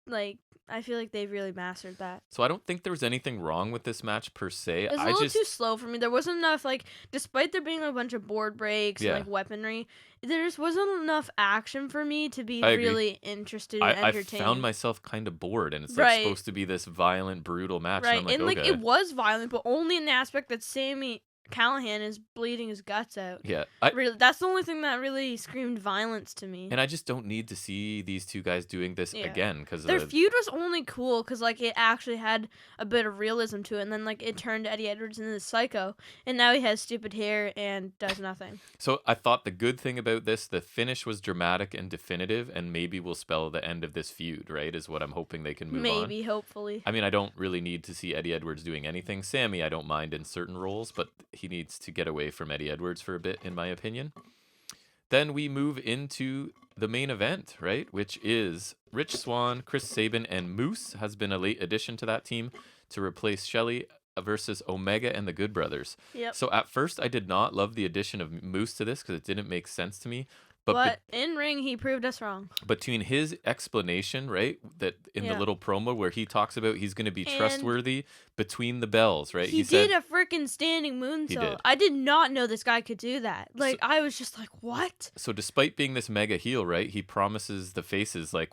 like I feel like they've really mastered that. So I don't think there was anything wrong with this match per se. It was a little too slow for me. There wasn't enough, like, despite there being a bunch of board breaks and like weaponry, there just wasn't enough action for me to be really interested and entertained. I found myself kind of bored, and it's like supposed to be this violent, brutal match. Right, and I'm like, okay. it was violent, but only in the aspect that Sammy Callahan is bleeding his guts out. Yeah, really, that's the only thing that really screamed violence to me. And I just don't need to see these two guys doing this again because their feud was only cool because like it actually had a bit of realism to it, and then like it turned Eddie Edwards into the psycho, and now he has stupid hair and does nothing. So I thought the good thing about this, the finish was dramatic and definitive, and maybe will spell the end of this feud. Right, is what I'm hoping they can move on. Maybe, hopefully. I mean, I don't really need to see Eddie Edwards doing anything. Sammy, I don't mind in certain roles, but he needs to get away from Eddie Edwards for a bit, in my opinion. Then we move into the main event, right? Which is Rich Swann, Chris Sabin, and Moose has been a late addition to that team to replace Shelley versus Omega and the Good Brothers. Yep. So at first, I did not love the addition of Moose to this because it didn't make sense to me. But in ring, he proved us wrong. Between his explanation, right, that in the little promo where he talks about he's going to be trustworthy between the bells, right? He did a freaking standing moonsault. I did not know this guy could do that. Like, I was just like, what? So despite being this mega heel, right, he promises the faces, like,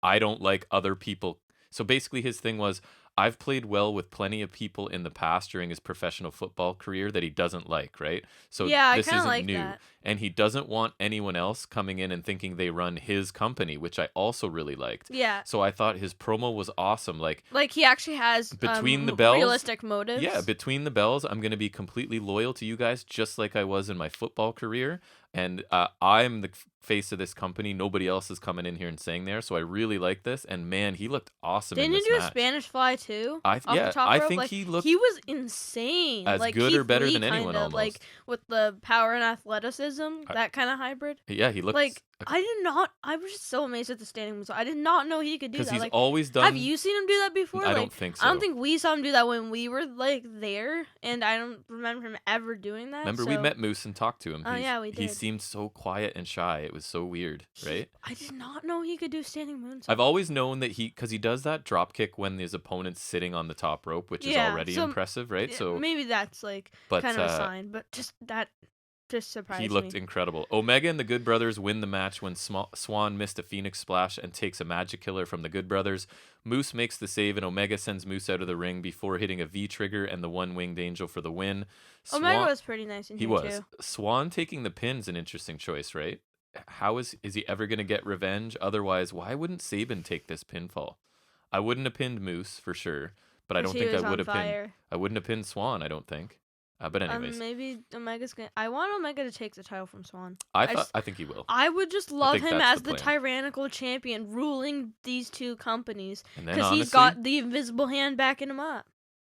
I don't like other people. So basically his thing was, I've played well with plenty of people in the past during his professional football career that he doesn't like, right? So this isn't like new. That. And he doesn't want anyone else coming in and thinking they run his company, which I also really liked. Yeah. So I thought his promo was awesome. Like he actually has between the bells, realistic motives. Yeah, between the bells, I'm going to be completely loyal to you guys, just like I was in my football career. And I'm the face of this company. Nobody else is coming in here and saying there. So I really like this. And man, he looked awesome in this match. Didn't he do a Spanish fly too? I think he looked. He was insane. As like, good Keith or better Lee than anyone, almost. Like with the power and athleticism, that kind of hybrid. Yeah, he looked like. I was just so amazed at the standing moonsault. I did not know he could do that. Because he's like, always done. Have you seen him do that before? I don't think so. I don't think we saw him do that when we were like there, and I don't remember him ever doing that. Remember, we met Moose and talked to him. Oh yeah, we did. He seemed so quiet and shy. It was so weird, right? I did not know he could do standing moonsault. I've always known that because he does that drop kick when his opponent's sitting on the top rope, which is already impressive, right? So maybe that's like kind of a sign, but just that. Just surprised me. He looked incredible. Omega and the Good Brothers win the match when Swann missed a Phoenix Splash and takes a Magic Killer from the Good Brothers. Moose makes the save, and Omega sends Moose out of the ring before hitting a V-trigger and the One-Winged Angel for the win. Omega was pretty nice in here, too. Swann taking the pin's an interesting choice, right? How is he ever going to get revenge? Otherwise, why wouldn't Sabin take this pinfall? I wouldn't have pinned Moose, for sure, but I don't think I would have pinned... I wouldn't have pinned Swann, I don't think. But anyways, maybe Omega's gonna. I want Omega to take the title from Swan. I think he will. I would just love think him that's as the the tyrannical champion, ruling these two companies, And then because honestly, he's got the invisible hand backing him up.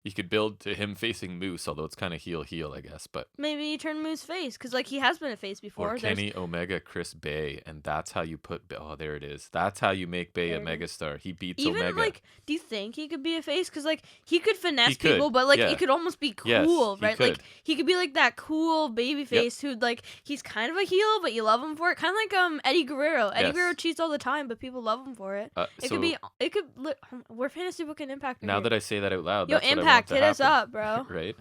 you could build to him facing Moose, although it's kind of heel, I guess. But Maybe you turn Moose face, because like he has been a face before. or Kenny Omega, Chris Bay, and that's how you put. Oh, there it is. That's how you make Bay a megastar. He beats Even Omega. like, do you think he could be a face? Because like he could finesse He could, people, but like yeah. it could almost be Yes, cool, he right? could. Like he could be like that cool baby face who like he's kind of a heel, but you love him for it. Kind of like Eddie Guerrero. Eddie Yes. Guerrero cheats all the time, but people love him for it. It So could be. It could. We're fantasy booking Impact. now that I say that out loud, Yo, that's what I want Impact, to hit us happen. up, bro. Right.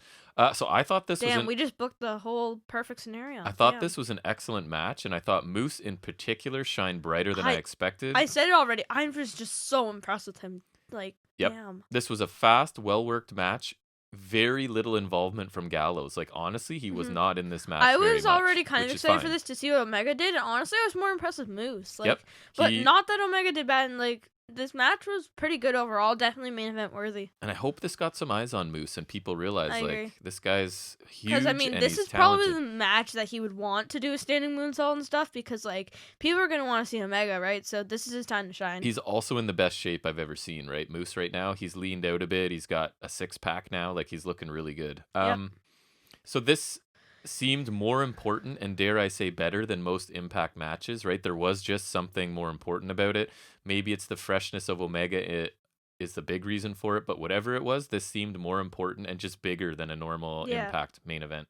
So I thought this was Damn, we just booked the whole perfect scenario. I thought Damn. this was an excellent match, and I thought Moose in particular shined brighter than I expected. I said it already. I was just so impressed with him. Like, Yep. damn. This was a fast, well-worked match. Very little involvement from Gallows. Like, honestly, he was not in this match. I very was much, already kind of which is excited for fine. this to see what Omega did, and honestly, I was more impressed with Moose. Like, Yep. but not that Omega did bad. And like, this match was pretty good overall. Definitely main event worthy. And I hope this got some eyes on Moose and people realize, I agree. like, this guy's huge. Because I mean, and this he's is talented. probably the match that he would want to do a standing moonsault and stuff. Because like, people are gonna want to see Omega, right? So this is his time to shine. He's also in the best shape I've ever seen, right? Moose right now, he's leaned out a bit. He's got a 6-pack now. Like, he's looking really good. So this seemed more important and, dare I say, better than most Impact matches, right? There was just something more important about it. Maybe it's the freshness of Omega. It is the big reason for it. But whatever it was, this seemed more important and just bigger than a normal Impact main event.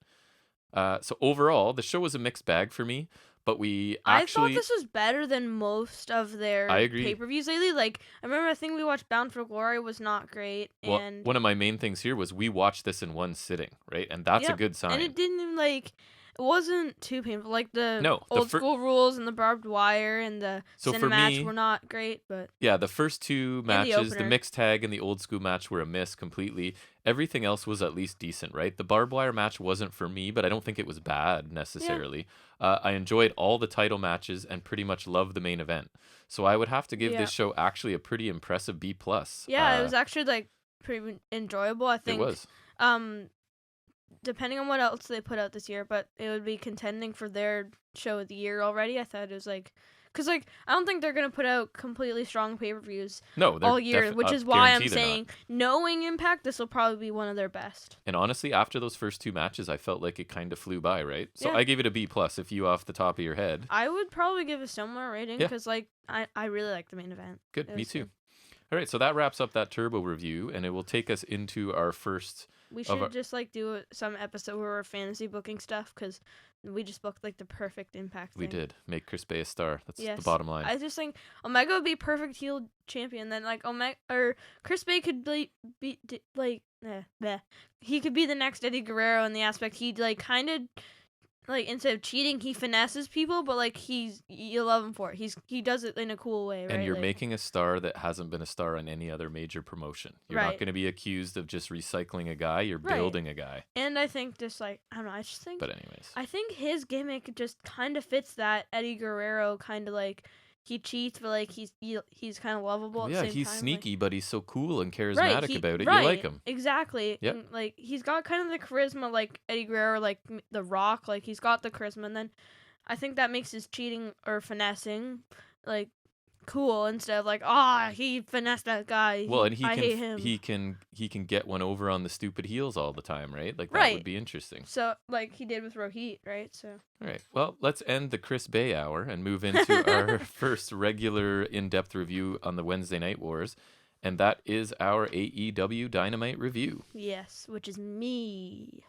So overall, the show was a mixed bag for me. But I thought this was better than most of their I agree. pay-per-views lately. Like, I remember I think we watched Bound for Glory was not great. Well, And one of my main things here was we watched this in one sitting, right? And that's a good sign. And it didn't even, like, it wasn't too painful. Like, the the old school rules and the barbed wire and the match were not great, but... Yeah, the first two matches, the opener. mixed tag and the old school match were a miss completely. Everything else was at least decent, right? The barbed wire match wasn't for me, but I don't think it was bad necessarily. I enjoyed all the title matches and pretty much loved the main event. So I would have to give this show actually a pretty impressive B+. Yeah, it was actually, like, pretty enjoyable, I think. It was. Depending on what else they put out this year, but it would be contending for their show of the year already. I thought it was like, because like I don't think they're gonna put out completely strong pay-per-views all year, which is why I'm saying, knowing Impact, this will probably be one of their best. And honestly, after those first two matches, I felt like it kind of flew by, right? So I gave it a B+. If you off the top of your head, I would probably give a similar rating because like I really like the main event. Good, me too. All right, so that wraps up that Turbo review, and it will take us into our first. We should just like do some episode where we're fantasy booking stuff because we just booked like the perfect Impact thing. We did make Chris Bay a star. That's the bottom line. I just think Omega would be perfect heel champion. Then like Omega or Chris Bay could he could be the next Eddie Guerrero in the aspect he'd like kind of. Like, instead of cheating, he finesses people, but, like, you love him for it. He does it in a cool way, right? And you're like, making a star that hasn't been a star on any other major promotion. You're not going to be accused of just recycling a guy. You're building a guy. And I think just, like, I don't know, I just think... But anyways. I think his gimmick just kind of fits that Eddie Guerrero kind of, like... He cheats, but like he's kind of lovable. At the same he's time. sneaky, like, but he's so cool and charismatic about it. You like him. Exactly. Yep. And, like he's got kind of the charisma, like Eddie Guerrero, like The Rock. Like he's got the charisma, and then I think that makes his cheating or finessing like cool instead of like he finessed that guy. Well, and I hate him. he can get one over on the stupid heels all the time, right? Like that would be interesting. So like he did with Rohit, right? So. All right. Well, let's end the Chris Bay hour and move into our first regular in-depth review on the Wednesday Night Wars, and that is our AEW Dynamite review. Yes, which is me.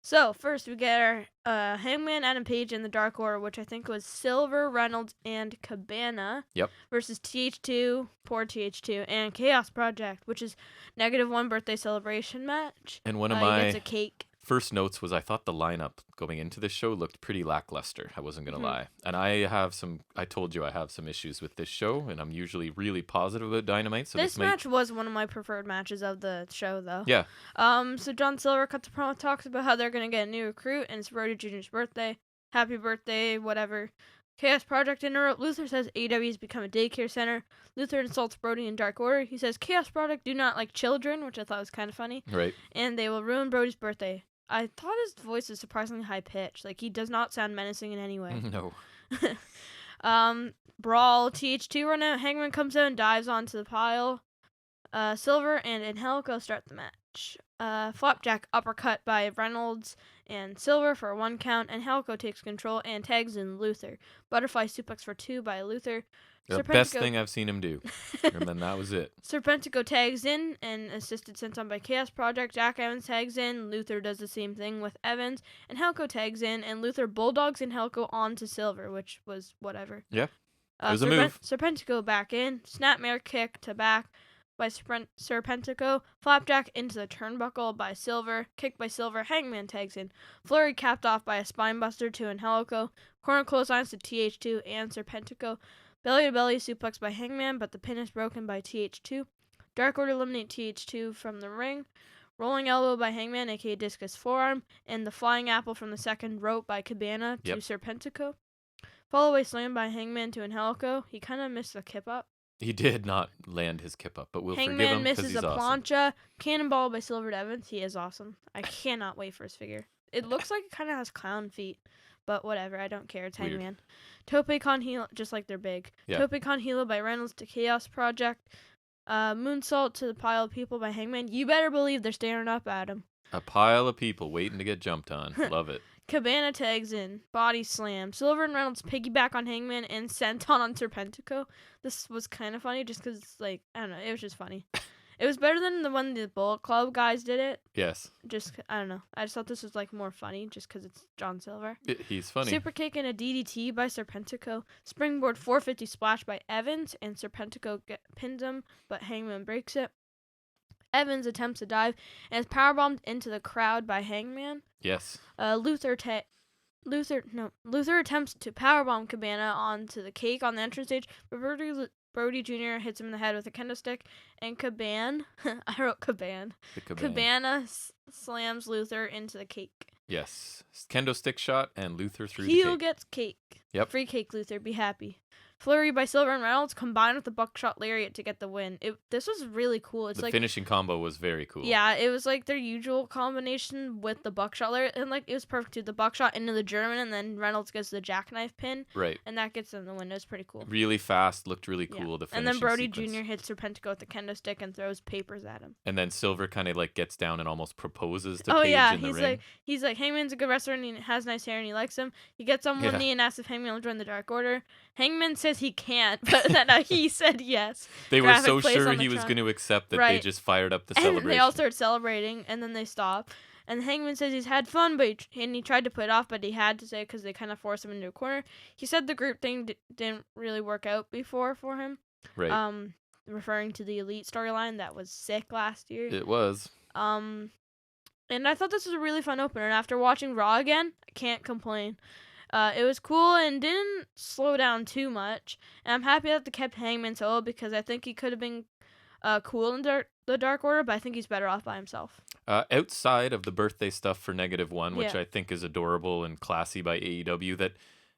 So, first we get our Hangman Adam Page in the Dark Order, which I think was Silver, Reynolds, and Cabana. Yep. Versus TH2, poor TH2, and Chaos Project, which is -1 birthday celebration match. And one of my gets a cake. first notes was I thought the lineup going into this show looked pretty lackluster. I wasn't going to lie. And I told you I have some issues with this show, and I'm usually really positive about Dynamite. So this match was one of my preferred matches of the show, though. Yeah. So John Silver cuts a promo, talks about how they're going to get a new recruit, and it's Brody Jr.'s birthday. Happy birthday, whatever. Chaos Project interrupt. Luther says AEW has become a daycare center. Luther insults Brody in Dark Order. He says Chaos Project do not like children, which I thought was kind of funny. Right. And they will ruin Brody's birthday. I thought his voice was surprisingly high pitched. Like, he does not sound menacing in any way. No. Brawl. TH2 run out. Hangman comes out and dives onto the pile. Silver and Angelico start the match. Flapjack uppercut by Reynolds and Silver for a 1 count. Angelico takes control and tags in Luther. Butterfly suplex for 2 by Luther. The best thing I've seen him do. And then that was it. Serpentico tags in and assisted senton by Chaos Project. Jack Evans tags in. Luther does the same thing with Evans. And Angelico tags in, and Luther bulldogs Angelico onto Silver, which was whatever. Yeah. It was a move. Serpentico back in. Snapmare kick to back by Serpentico. Flapjack into the turnbuckle by Silver. Kick by Silver. Hangman tags in. Flurry capped off by a spinebuster to Angelico. Corner clotheslines to TH2 and Serpentico. Belly-to-belly suplex by Hangman, but the pin is broken by TH2. Dark Order eliminate TH2 from the ring. Rolling elbow by Hangman, aka discus forearm. And the flying apple from the second rope by Cabana to Serpentico. Follow-away slam by Hangman to Angelico. He kind of missed the kip-up. He did not land his kip-up, but we'll forgive him Hangman because misses he's a awesome. plancha. Cannonball by Silver to Evans. He is awesome. I cannot wait for his figure. It looks like it kind of has clown feet. But whatever, I don't care. It's Weird. Hangman. Tope con Hilo, just like they're big. Yeah. Tope con Hilo by Reynolds to Chaos Project. Moonsault to the pile of people by Hangman. You better believe they're staring up at him. A pile of people waiting to get jumped on. Love it. Cabana tags in. Body slam. Silver and Reynolds piggyback on Hangman and senton on Serpentico. This was kind of funny just because, like, I don't know. It was just funny. It was better than the one the Bullet Club guys did it. Yes. Just, I don't know. I just thought this was, like, more funny just because it's John Silver. He's funny. Super kick and a DDT by Serpentico. Springboard 450 splash by Evans, and Serpentico pins him, but Hangman breaks it. Evans attempts a dive and is powerbombed into the crowd by Hangman. Yes. Luther attempts to powerbomb Cabana onto the cake on the entrance stage, but Brody Jr. hits him in the head with a kendo stick, and Cabana slams Luther into the cake. Yes. Kendo stick shot and Luther through the Heel cake. gets cake. Yep. Free cake, Luther. Be happy. Flurry by Silver and Reynolds combined with the buckshot lariat to get the win. This was really cool. It's the like finishing combo was very cool. Yeah, it was like their usual combination with the buckshot lariat, and like it was perfect too. The buckshot into the German, and then Reynolds gets the jackknife pin. Right. And that gets them the win. It was pretty cool. Really fast, looked really cool. Yeah. The and then Brody sequence. Jr. hits Serpentico with the kendo stick and throws papers at him. And then Silver kind of like gets down and almost proposes to Paige in the ring. He's like Hangman's a good wrestler and he has nice hair and he likes him. He gets on one knee and asks if Hangman will join the Dark Order. Hangman says he can't, but then he said yes. They were so sure he was going to accept that they just fired up the celebration. And they all start celebrating, and then they stop. And Hangman says he's had fun, but he tried to put it off, but he had to say because they kind of forced him into a corner. He said the group thing didn't really work out before for him. Right. Referring to the Elite storyline that was sick last year. It was. And I thought this was a really fun opener. And after watching Raw again, I can't complain. It was cool and didn't slow down too much. And I'm happy that they kept Hangman solo because I think he could have been cool in the Dark Order, but I think he's better off by himself. Outside of the birthday stuff for -1, which Yeah. I think is adorable and classy by AEW, that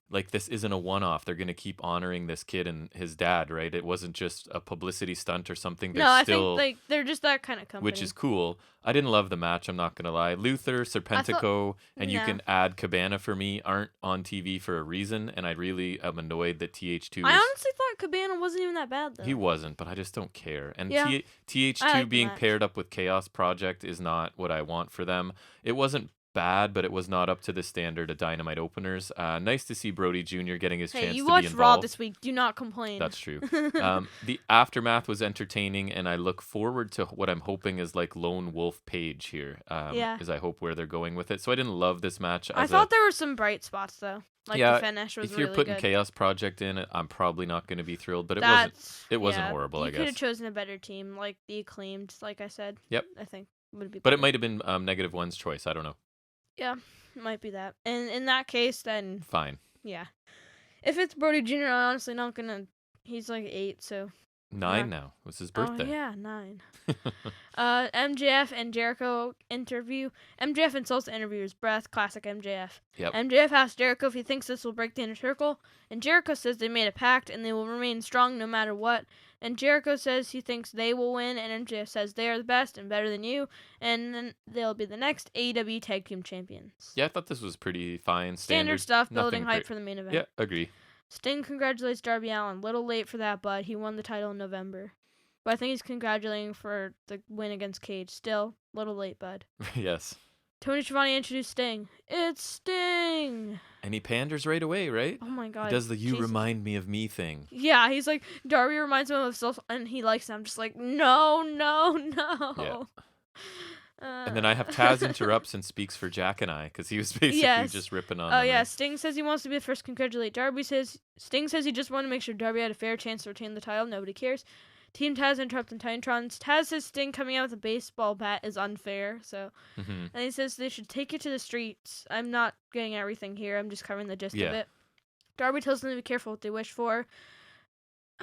like this isn't a one-off. They're going to keep honoring this kid and his dad, right? It wasn't just a publicity stunt or something. I think like they're just that kind of company. Which is cool. I didn't love the match, I'm not going to lie. Luther, Serpentico, and you can add Cabana for me aren't on TV for a reason, and I really am annoyed that TH2 I honestly thought Cabana wasn't even that bad, though. He wasn't, but I just don't care. And Yeah. TH2 being paired up with Chaos Project is not what I want for them. It wasn't bad, but it was not up to the standard of Dynamite openers. Nice to see Brody Jr. getting his chance to be involved. Hey, you watched Raw this week. Do not complain. That's true. The aftermath was entertaining, and I look forward to what I'm hoping is like Lone Wolf Page here. Is I hope where they're going with it. So I didn't love this match. I thought there were some bright spots, though. Like the finish was if you're really putting good. Chaos Project in, I'm probably not going to be thrilled. But it wasn't horrible. I guess you could have chosen a better team, like the Acclaimed. Like I said. Yep. I think would be. But it might have been -1's choice. I don't know. Yeah, it might be that. And in that case, then fine. Yeah. If it's Brody Jr., I'm honestly not gonna. He's like 8, so. 9 now. It was his birthday. Oh, yeah, 9. MJF and Jericho interview. MJF insults the interviewer's breath. Classic MJF. Yep. MJF asks Jericho if he thinks this will break the inner circle. And Jericho says they made a pact and they will remain strong no matter what. And Jericho says he thinks they will win. And MJF says they are the best and better than you. And then they'll be the next AEW Tag Team Champions. Yeah, I thought this was pretty fine. Standard stuff, building hype for the main event. Yeah, agree. Sting congratulates Darby Allin. Little late for that, bud. He won the title in November. But I think he's congratulating for the win against Cage. Still, little late, bud. Yes. Tony Schiavone introduced Sting. It's Sting! And he panders right away, right? Oh my god. He does the "you remind me of me" thing. Yeah, he's like, Darby reminds him of himself, and he likes him. I'm just like, no. Yeah. And then I have Taz interrupts and speaks for Jack and I, because he was basically just ripping on them. Oh, yeah. Sting says he wants to be the first to congratulate Darby. Sting says he just wanted to make sure Darby had a fair chance to retain the title. Nobody cares. Team Taz interrupts and Titantrons. Taz says Sting coming out with a baseball bat is unfair. So, And he says they should take it to the streets. I'm not getting everything here. I'm just covering the gist of it. Darby tells them to be careful what they wish for.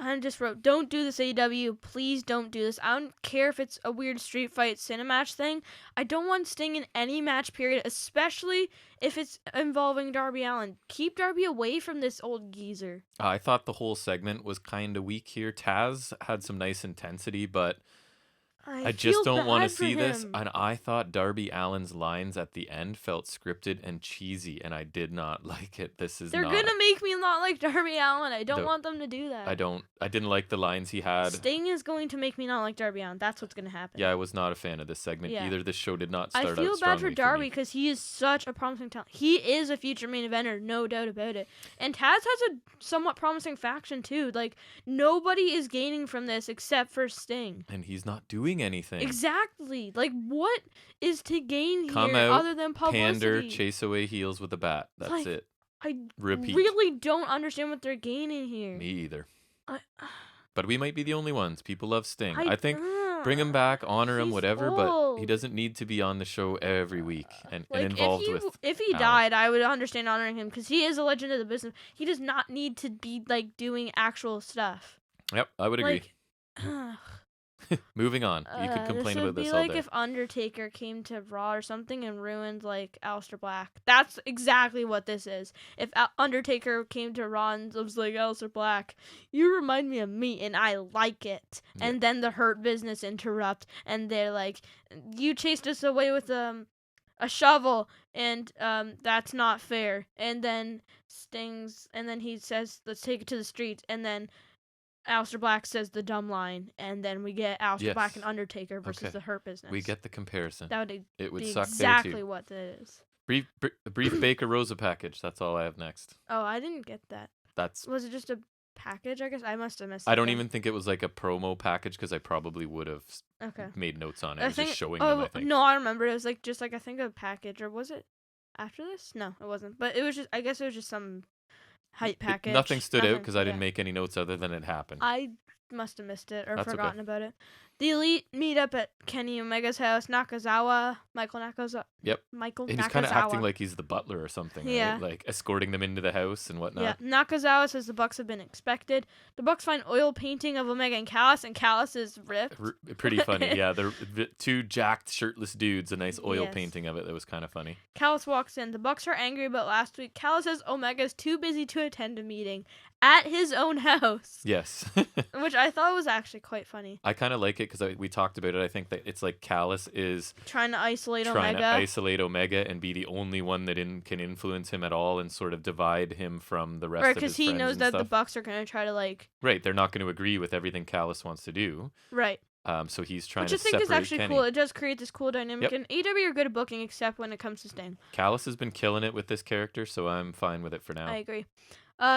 I just wrote, don't do this, AEW. Please don't do this. I don't care if it's a weird street fight cinematch thing. I don't want Sting in any match period, especially if it's involving Darby Allin. Keep Darby away from this old geezer. I thought the whole segment was kind of weak here. Taz had some nice intensity, but I just don't want to see this. And I thought Darby Allin's lines at the end felt scripted and cheesy, and I did not like it. They're gonna make me not like Darby Allin. I don't want them to do that. I didn't like the lines he had. Sting is going to make me not like Darby Allin. That's what's gonna happen. Yeah, I was not a fan of this segment either. This show did not start out strongly. I feel bad for Darby because he is such a promising talent. He is a future main eventer, no doubt about it. And Taz has a somewhat promising faction too. Like, nobody is gaining from this except for Sting. And he's not doing anything. Exactly. Like, what is to gain Come here out, other than publicity? pander, chase away heels with a bat. That's it. I Repeat. really don't understand what they're gaining here. Me either. But we might be the only ones. People love Sting. I think bring him back, honor him, whatever, old. but he doesn't need to be on the show every week and involved with if he died, I would understand honoring him because he is a legend of the business. He does not need to be, like, doing actual stuff. Yep, I would agree. Moving on. You could complain about this all day. This would be like if Undertaker came to Raw or something and ruined, like, Aleister Black. That's exactly what this is. If Undertaker came to Raw and was like, Aleister Black, you remind me of me and I like it. Yeah. And then the Hurt Business interrupt and they're like, you chased us away with a shovel and that's not fair. And then he says, let's take it to the streets. And then Aleister Black says the dumb line, and then we get Aleister Black and Undertaker versus the Hurt Business. We get the comparison. That would be suck exactly what that is. Brief Baker Rosa package. That's all I have next. Oh, I didn't get that. Was it just a package? I guess I must have missed it. I don't even think it was like a promo package because I probably would have made notes on it. I was just showing them, I think. No, I remember. It was like just like I think a package, or was it after this? No, it wasn't. But it was just. I guess it was just some hype package. Nothing stood out because I didn't make any notes other than it happened. I must have missed it or forgotten about it. The Elite meet up at Kenny Omega's house. Michael Nakazawa. Yep. And he's kind of acting like he's the butler or something, yeah. Right? Like escorting them into the house and whatnot. Yeah. Nakazawa says the Bucks have been expected. The Bucks find oil painting of Omega and Callis is ripped. Pretty funny, yeah. They're two jacked, shirtless dudes. A nice oil painting of it that was kind of funny. Callis walks in. The Bucks are angry about last week. Callis says Omega's too busy to attend a meeting at his own house. Yes. Which I thought was actually quite funny. I kind of like it because we talked about it. I think that it's like Callis is trying to isolate Omega and be the only one that can influence him at all and sort of divide him from the rest of his friends. Right, because he knows that the Bucks are going to try to Right, they're not going to agree with everything Callis wants to do. Right. So he's trying to separate Kenny. Which I think is actually cool. It does create this cool dynamic. And AEW are good at booking except when it comes to Sting. Callis has been killing it with this character, so I'm fine with it for now. I agree.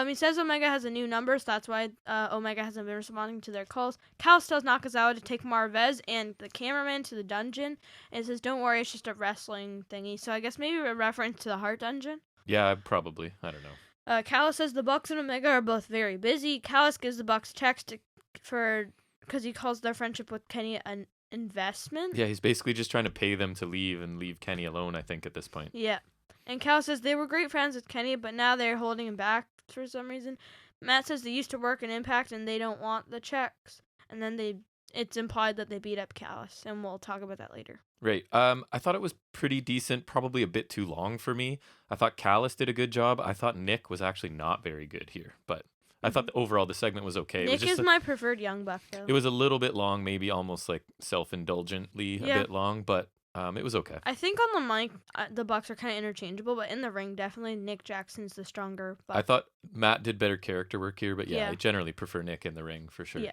He says Omega has a new number, so that's why Omega hasn't been responding to their calls. Callis tells Nakazawa to take Marvez and the cameraman to the dungeon, and says, don't worry, it's just a wrestling thingy. So I guess maybe a reference to the Heart Dungeon? Yeah, probably. I don't know. Callis says the Bucks and Omega are both very busy. Callis gives the Bucks checks because he calls their friendship with Kenny an investment. Yeah, he's basically just trying to pay them to leave and leave Kenny alone, I think, at this point. Yeah. And Callis says they were great friends with Kenny, but now they're holding him back for some reason. Matt says they used to work in Impact and they don't want the checks. and then it's implied that they beat up Callis, and we'll talk about that later. Right. I thought it was pretty decent, probably a bit too long for me. I thought Callis did a good job. I thought Nick was actually not very good here, but I thought overall the segment was okay. Nick is my preferred Young Buck, though. It was a little bit long, maybe almost like self-indulgently a bit long, but it was okay. I think on the mic, the Bucks are kind of interchangeable, but in the ring, definitely Nick Jackson's the stronger Buck. I thought Matt did better character work here, but I generally prefer Nick in the ring for sure. Yeah.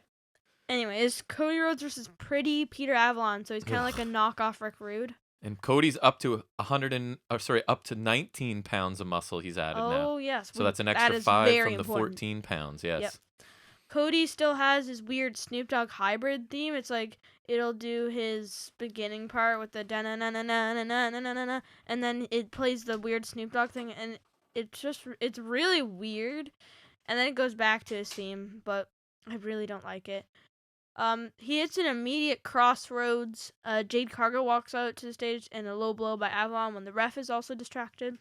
Anyways, Cody Rhodes versus Pretty Peter Avalon, so he's kind of like a knockoff Rick Rude. And Cody's up to up to 19 pounds of muscle he's added now. Oh, yes. So that's an extra 5 from the 14 pounds, yes. Yep. Cody still has his weird Snoop Dogg hybrid theme. It's like it'll do his beginning part with the da-na-na-na-na-na-na-na-na-na, and then it plays the weird Snoop Dogg thing, and it's really weird. And then it goes back to his theme, but I really don't like it. He hits an immediate crossroads. Jade Cargill walks out to the stage and a low blow by Avalon when the ref is also distracted.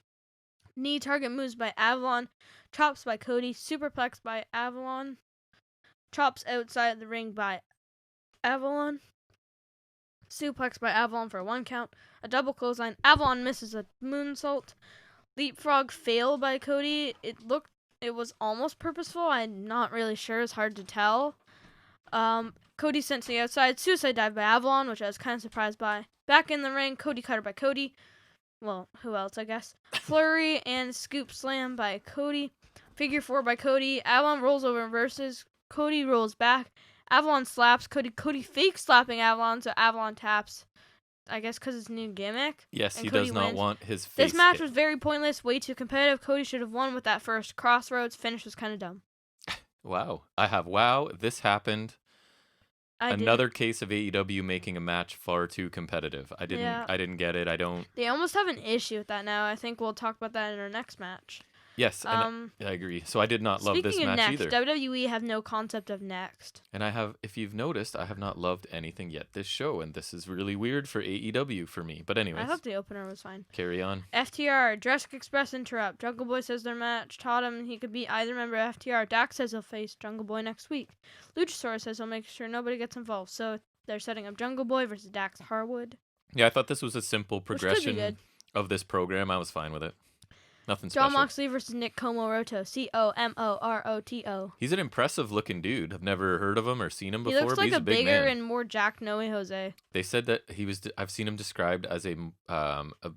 Knee target moves by Avalon. Chops by Cody. Superplex by Avalon. Chops outside the ring by Avalon. Suplex by Avalon for a 1 count. A double clothesline. Avalon misses a moonsault. Leapfrog fail by Cody. It was almost purposeful. I'm not really sure. It's hard to tell. Cody sent to the outside. Suicide dive by Avalon, which I was kind of surprised by. Back in the ring. Cody cutter by Cody. Well, who else, I guess. Flurry and scoop slam by Cody. Figure 4 by Cody. Avalon rolls over and reverses. Cody rolls back. Avalon slaps Cody. Cody fake slapping Avalon, so Avalon taps. I guess because it's a new gimmick. Yes, he Cody does not wins. want his face This match hit. was very pointless, way too competitive. Cody should have won with that first crossroads. Finish was kind of dumb. Wow. This happened. Another case of AEW making a match far too competitive. I didn't get it. They almost have an issue with that now. I think we'll talk about that in our next match. Yes, and I agree. So I did not love this match next, either. WWE have no concept of next. And if you've noticed, I have not loved anything yet this show, and this is really weird for AEW for me. But anyways. I thought the opener was fine. Carry on. FTR, Jurassic Express interrupt. Jungle Boy says their match taught him he could beat either member of FTR. Dax says he'll face Jungle Boy next week. Luchasaurus says he'll make sure nobody gets involved. So they're setting up Jungle Boy versus Dax Harwood. Yeah, I thought this was a simple progression of this program. I was fine with it. Nothing special. Jon Moxley versus Nick Komoroto. Comoroto. He's an impressive looking dude. I've never heard of him or seen him before. He looks like but he's a big bigger man. and more jacked Noe Jose. They said that I've seen him described as a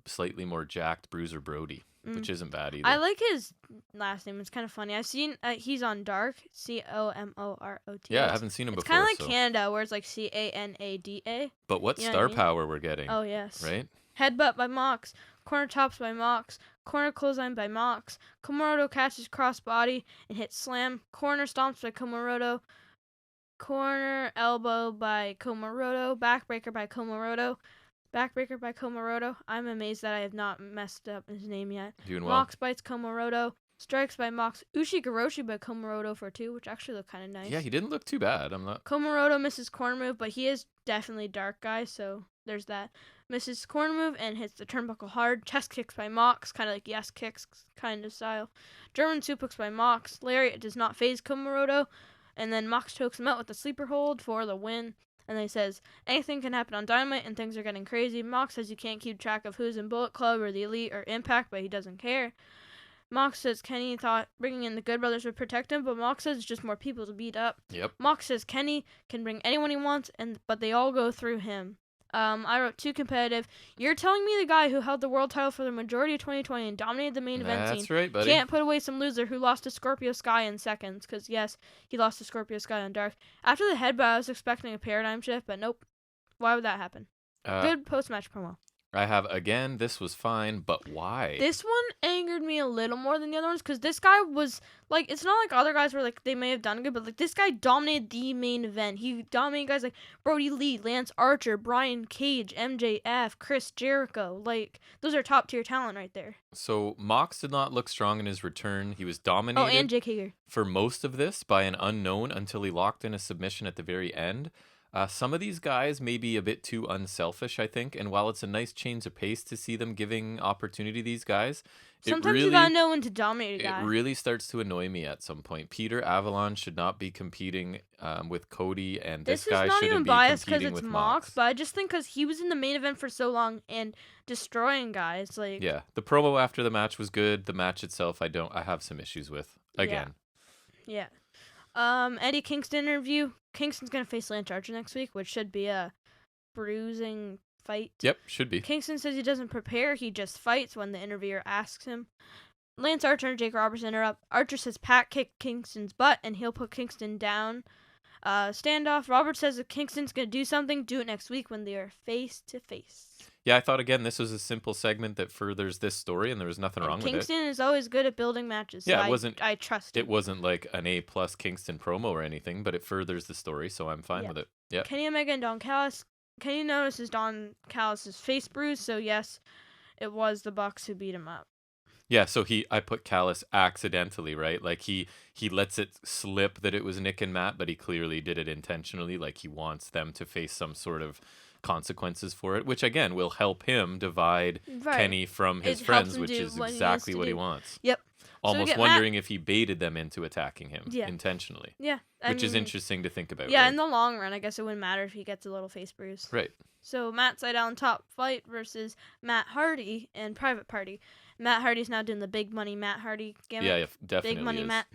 slightly more jacked Bruiser Brody, which isn't bad either. I like his last name. It's kind of funny. I've seen he's on Dark. Comoroto. Yeah, I haven't seen him it's before. It's kind of like Canada, where it's like Canada. But what star power we're getting? Oh yes. Right. Headbutt by Mox. Corner tops by Mox. Corner clothesline by Mox. Komoroto catches crossbody and hits slam. Corner stomps by Komoroto. Corner elbow by Komoroto. Backbreaker by Komoroto. Backbreaker by Komoroto. I'm amazed that I have not messed up his name yet. Doing well. Mox bites Komoroto. Strikes by Mox. Ushigoroshi by Komoroto for 2, which actually looked kind of nice. Yeah, he didn't look too bad. Komoroto misses corner move, but he is definitely dark guy, so there's that. Misses corner move and hits the turnbuckle hard. Chest kicks by Mox, kind of like yes kicks kind of style. German suplex by Mox. Lariat does not phase Komoroto, and then Mox chokes him out with the sleeper hold for the win. And then he says, anything can happen on Dynamite and things are getting crazy. Mox says you can't keep track of who's in Bullet Club or the Elite or Impact, but he doesn't care. Mox says Kenny thought bringing in the Good Brothers would protect him, but Mox says it's just more people to beat up. Yep. Mox says Kenny can bring anyone he wants, but they all go through him. I wrote too competitive. You're telling me the guy who held the world title for the majority of 2020 and dominated the main event scene. That's right, buddy. Can't put away some loser who lost to Scorpio Sky in seconds, because yes, he lost to Scorpio Sky on Dark. After the headbutt, I was expecting a paradigm shift, but nope. Why would that happen? Good post-match promo. I have, again, this was fine, but why? This one angered me a little more than the other ones, because this guy was, like, it's not like other guys where, like, they may have done good, but, like, this guy dominated the main event. He dominated guys like Brody Lee, Lance Archer, Brian Cage, MJF, Chris Jericho. Like, those are top-tier talent right there. So, Mox did not look strong in his return. He was dominated and Jake Hager. For most of this by an unknown until he locked in a submission at the very end. Some of these guys may be a bit too unselfish, I think, and while it's a nice change of pace to see them giving opportunity to these guys, Sometimes you gotta know when to dominate a guy. It really starts to annoy me at some point. Peter Avalon should not be competing with Cody, and this guy shouldn't be competing with Mox. This is not even biased because it's Mox, but I just think because he was in the main event for so long and destroying guys. Like, yeah, the promo after the match was good. The match itself, I have some issues with. Again. Yeah. Eddie Kingston interview. Kingston's gonna face Lance Archer next week, which should be a bruising fight. Yep, should be. Kingston says he doesn't prepare, he just fights when the interviewer asks him. Lance Archer and Jake Robertson are up. Archer says Pat kicked Kingston's butt and he'll put Kingston down. Standoff. Robert says if Kingston's going to do something, do it next week when they are face to face. Yeah, I thought, again, this was a simple segment that furthers this story, and there was nothing wrong with it. Kingston is always good at building matches. Yeah, so I trust him. It wasn't like an A+ Kingston promo or anything, but it furthers the story, so I'm fine with it. Yeah. Kenny Omega and Don Callis. Kenny notices Don Callis' face bruise, so yes, it was the Bucks who beat him up. Yeah, so I put Callis accidentally, right? Like he lets it slip that it was Nick and Matt, but he clearly did it intentionally. Like he wants them to face some sort of consequences for it, which again will help him divide Kenny from his friends, which is exactly what he wants. Yep. Almost wondering if he baited them into attacking him intentionally. Yeah. Which is interesting to think about. Yeah, right? In the long run, I guess it wouldn't matter if he gets a little face bruise. Right. So Matt Sydal in Top Flight versus Matt Hardy and Private Party. Matt Hardy's now doing the big money Matt Hardy gimmick. Yeah, definitely Big money is. Matt.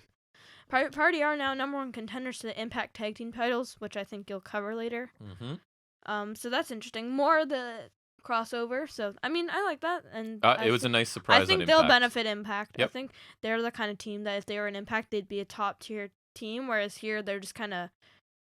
Private Party are now #1 contenders to the Impact Tag Team titles, which I think you'll cover later. Mm-hmm. So that's interesting. More of the crossover. So I mean, I like that, and it was a nice surprise. I think they'll benefit Impact. Yep. I think they're the kind of team that if they were an Impact, they'd be a top tier team. Whereas here, they're just kind of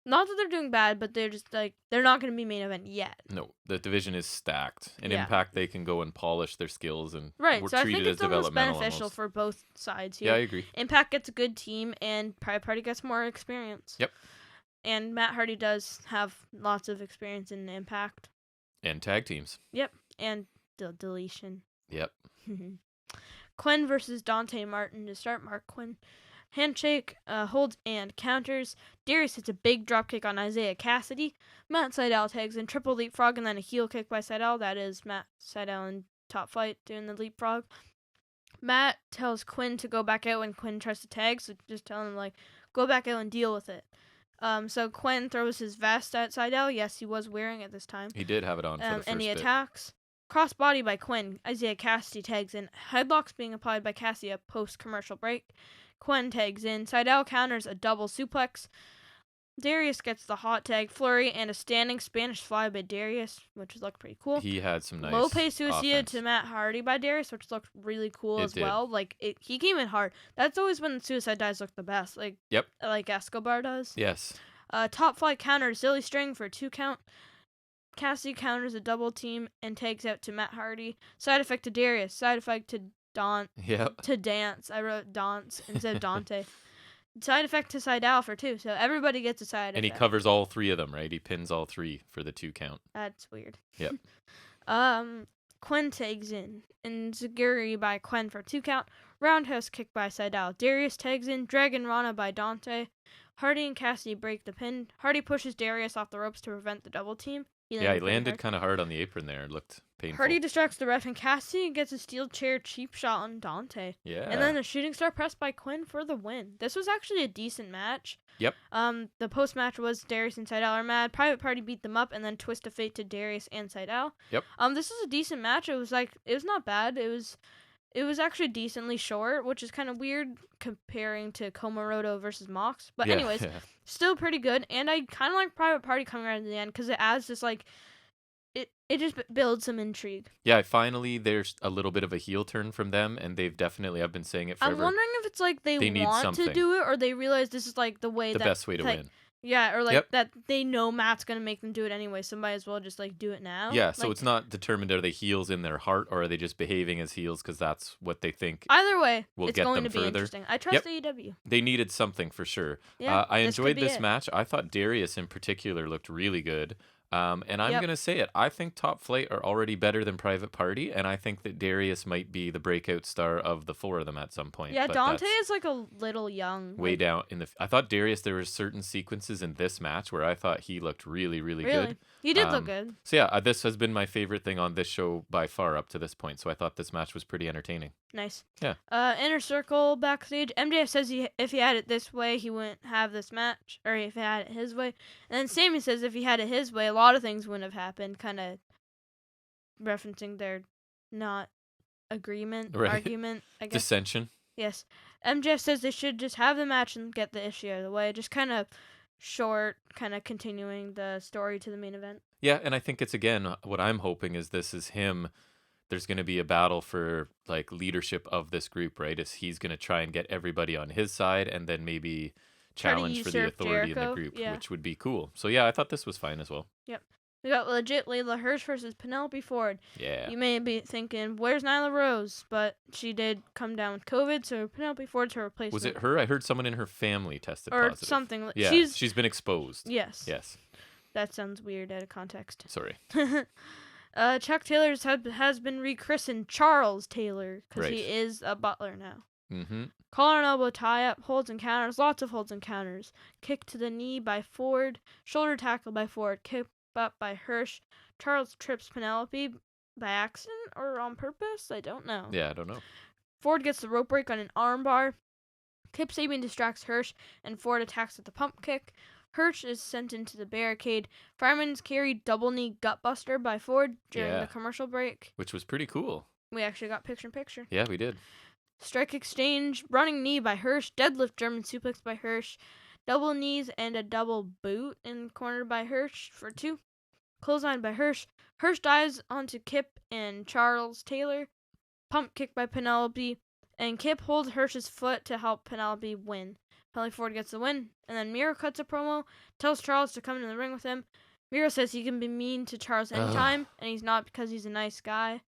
not that they're doing bad, but they're just like they're not going to be main event yet. No, the division is stacked. In Impact, they can go and polish their skills and so I think it's almost beneficial for both sides here. Yeah, I agree. Impact gets a good team, and Private Party gets more experience. Yep. And Matt Hardy does have lots of experience in Impact. And tag teams. Yep. And the deletion. Yep. Quinn versus Dante Martin to start. Mark Quinn. Handshake, holds, and counters. Darius hits a big dropkick on Isaiah Cassidy. Matt Sydal tags in triple leapfrog and then a heel kick by Sydal. That is Matt Sydal in Top Flight doing the leapfrog. Matt tells Quinn to go back out when Quinn tries to tag, so just telling him, like, go back out and deal with it. So Quinn throws his vest at Sydal. Yes, he was wearing it this time. He did have it on for the first and he bit. attacks. Crossbody by Quinn. Isaiah Cassidy tags in. Headlocks being applied by Cassidy post-commercial break. Quinn tags in. Sydal counters a double suplex. Darius gets the hot tag flurry and a standing Spanish fly by Darius, which looked pretty cool. He had some nice Lope Suicida to Matt Hardy by Darius, which looked really cool as well. Like he came in hard. That's always when suicide dives look the best. Like like Escobar does. Yes. Top Flight counters Silly String for a 2 count. Cassidy counters a double team and tags out to Matt Hardy. Side effect to Darius. Side effect to to Dance. I wrote Dance instead of Dante. Side effect to Sydal for 2, so everybody gets a side effect. And he covers all 3 of them, right? He pins all 3 for the 2 count. That's weird. Yep. Quinn tags in. Enziguri by Quinn for 2 count. Roundhouse kick by Sydal. Darius tags in. Dragon Rana by Dante. Hardy and Cassidy break the pin. Hardy pushes Darius off the ropes to prevent the double team. He landed kind of hard on the apron there. It looked painful. Hardy distracts the ref, and Cassidy gets a steel chair cheap shot on Dante. Yeah. And then a shooting star press by Quinn for the win. This was actually a decent match. Yep. The post-match was Darius and Sydal are mad. Private Party beat them up, and then twist of fate to Darius and Sydal. Yep. This was a decent match. It was not bad. It was actually decently short, which is kind of weird comparing to Komoroto versus Mox. But anyways, still pretty good. And I kind of like Private Party coming right at the end because it adds just like, it just builds some intrigue. Yeah, finally there's a little bit of a heel turn from them, and they've definitely, I've been saying it forever. I'm wondering if it's like they want to do it or they realize this is like the best way to win. Yeah, or like that they know Matt's going to make them do it anyway, so might as well just like do it now. Yeah, so it's not determined are they heels in their heart or are they just behaving as heels because that's what they think. Either way, it's going to be further. Interesting. I trust AEW. They needed something for sure. Yeah, I enjoyed this match. I thought Darius in particular looked really good. And I'm going to say it. I think Top Flight are already better than Private Party, and I think that Darius might be the breakout star of the 4 of them at some point. Yeah, Dante is like a little young. Way down in the... I thought Darius, there were certain sequences in this match where I thought he looked really, really good. He did look good. So yeah, this has been my favorite thing on this show by far up to this point, so I thought this match was pretty entertaining. Nice. Yeah. Inner Circle backstage. MJF says if he had it this way, he wouldn't have this match, or if he had it his way. And then Sammy says if he had it his way, a lot of things wouldn't have happened, kind of referencing their not argument, I guess. Dissension. Yes. MJF says they should just have the match and get the issue out of the way. Just kind of short, kind of continuing the story to the main event. Yeah, and I think it's, again, what I'm hoping is this is him. There's going to be a battle for like leadership of this group, right? Is he's going to try and get everybody on his side and then maybe challenge for the authority in the group, which would be cool. So yeah, I thought this was fine as well. Yep. We got legit Layla Hirsch versus Penelope Ford. Yeah. You may be thinking, where's Nyla Rose? But she did come down with COVID, so Penelope Ford's her replacement. Was it her? I heard someone in her family tested positive. Or something. Yeah, she's been exposed. Yes. Yes. That sounds weird out of context. Sorry. Chuck Taylor has been rechristened Charles Taylor because he is a butler now. Mm-hmm. Collar and elbow tie-up, holds and counters, lots of holds and counters. Kick to the knee by Ford, shoulder tackle by Ford, kick up by Hirsch. Charles trips Penelope by accident or on purpose? I don't know. Yeah, I don't know. Ford gets the rope break on an armbar. Kip Sabian distracts Hirsch, and Ford attacks with the pump kick. Hirsch is sent into the barricade. Fireman's carried double knee gutbuster by Ford during the commercial break. Which was pretty cool. We actually got picture-in-picture. Yeah, we did. Strike exchange, running knee by Hirsch, deadlift German suplex by Hirsch, double knees and a double boot in corner by Hirsch for 2. Clothesline by Hirsch. Hirsch dives onto Kip and Charles Taylor. Pump kick by Penelope. And Kip holds Hirsch's foot to help Penelope win. Penelope Ford gets the win. And then Miro cuts a promo, tells Charles to come in the ring with him. Miro says he can be mean to Charles anytime, and he's not because he's a nice guy.